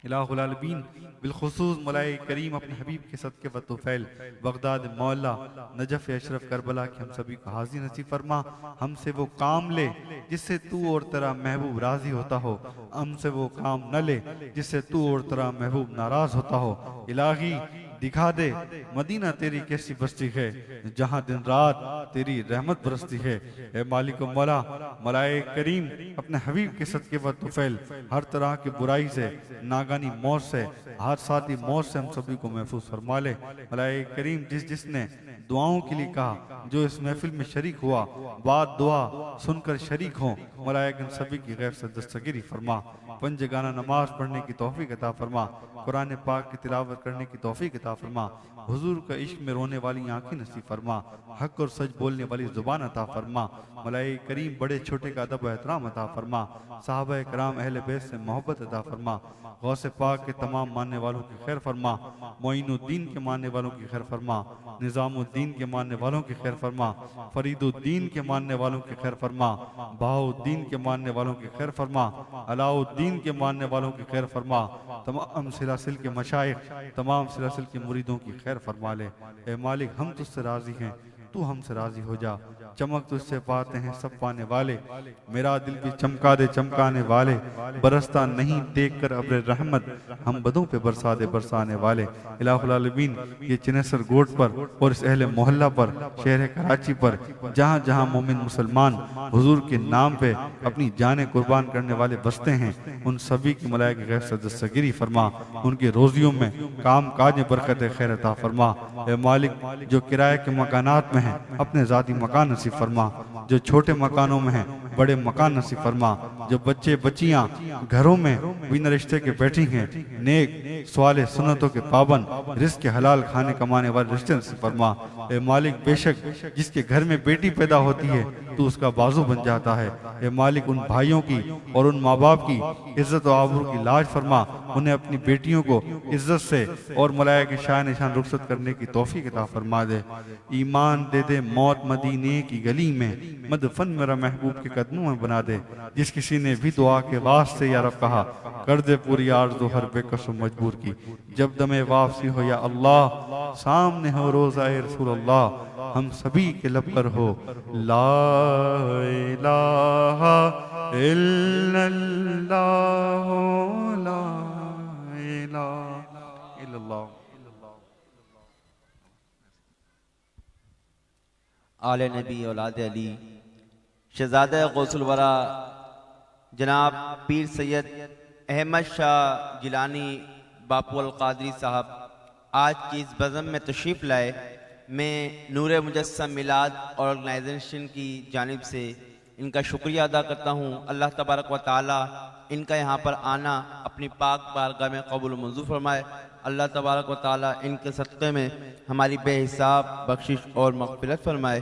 इलाहुल आलमीन, बिलखुसूस मौलाए करीम अपने हबीब के सदके व तुफैल बगदाद, मौला, नजफ, अशरफ, करबला की हम सभी को हाज़िर नसीब फरमा। हमसे वो काम ले जिससे तू और तेरा महबूब राजी होता हो, हमसे वो काम न ले जिससे तू और तेरा महबूब नाराज होता हो। इलाही, दिखा दे मदीना तेरी कैसी बस्ती है जहाँ दिन रात तेरी रहमत बरसती है। ए मालिक मौला, मौलाए करीम अपने हबीब के सदके व तुफैल हर तरह की बुराई से, नागानी मौत से, हादसाती मौत से हम सभी को महफूज फरमा ले। मौलाए करीम जिसने दुआओं के लिए कहा, जो इस महफिल में शरीक हुआ, बात दुआ सुनकर शरीक हो, मौलाए इन सभी की गैर से दस्तगिरी फरमा। पंजगाना नमाज पढ़ने की तौफीक अता फरमा, कुरान पाक की तिलावत करने की तौफीक अता फरमा, हुजूर का इश्क में रोने वाली आंखें नसीब फरमा, हक और सच बोलने वाली जुबान अता फरमा। मौलाए करीम बड़े छोटे का अदब व एहतराम अता फरमा, साहबा कराम अहले बैत से मोहब्बत अता फरमा, गौसे पाक के तमाम मानने वालों की खैर फरमा, मोइनुद्दीन के मानने वालों की खैर फरमा, निज़ामुद्दीन के मानने वालों की खैर फरमा, फरीदुद्दीन के मानने वालों की खैर फरमा, बहाउद्दीन के मानने वालों की खैर फरमा, अलाउद्दीन के मानने वालों की खैर फरमा, तमाम सिलसिल के मशाइख, तमाम सिलसिल के मुरीदों की खैर फरमा ले। ए मालिक, हम तुझसे राजी हैं, तू हमसे राजी हो जा। चमक तुझसे पाते हैं सब पाने वाले, मेरा दिल भी चमका दे चमकाने वाले, बरसता नहीं देख कर अब्र रहमत, हम बदों पे बरसा दे बरसाने वाले। इलाहुल आलमीन, ये चिनेसर गोट पर और इस अहले मोहल्ला पर, शहर कराची पर, जहाँ जहाँ मोमिन मुसलमान हुजूर के नाम पे अपनी जानें कुर्बान करने वाले बसते हैं, उन सभी की मलाइका गैर सदस्यगिरी फरमा, उनके रोजियों में काम काज में बरकत खैर अता फरमा। ए मालिक, जो किराए के मकानात में हैं अपने ज़ाती मकान नसीब फरमा, जो छोटे मकानों में हैं बड़े मकान नसीब फरमा, जो बच्चे बच्चियां घरों में बिना रिश्ते के बैठी हैं, नेक सवाले सुन्नतों के पाबंद, रिज़्क़ के हलाल खाने कमाने वाले रिश्ते नसीब फरमा। ए मालिक, बेशक जिसके घर में बेटी पैदा होती है तो उसका बाजू बन जाता है। ए मालिक, उन भाइयों की और उन माँ बाप की इज्जत और आबरू की लाज फरमा, उन्हें अपनी बेटियों को इज्जत से और मलाइका के शान निशान रुखसत करने की तौफीक अता फरमा दे। ईमान दे दे मौत मदीने की गली में, मदफन मेरा महबूब के कदमों में बना दे। जिस किसी ने भी दुआ के वास्ते या रब कहा, कर दे पूरी आरज़ू हर बेकस मजबूर की। जब दमे वापसी हो या अल्लाह, सामने हो रोज़ाए रसूल अल्लाह, हम सभी के लब पर हो ला इलाहा इल्लल्लाह, ला इलाहा इल्लल्लाह। आले नबी औलाद अली शहज़ादा गौसुल वरा जनाब पीर सैयद अहमद शाह जिलानी बापू अल कादरी साहब आज की इस बज़म में तशरीफ़ लाए। मैं नूर मुजस्सम मिलाद ऑर्गेनाइजेशन की जानिब से इनका शुक्रिया अदा करता हूँ। अल्लाह तबारक व तआला इनका यहाँ पर आना अपनी पाक बारगाह में कबूल मंजूर फरमाए। अल्लाह तबारक व तआला इनके सदक़े में हमारी बेहिसाब बख्शिश और मग़फ़िरत फरमाए।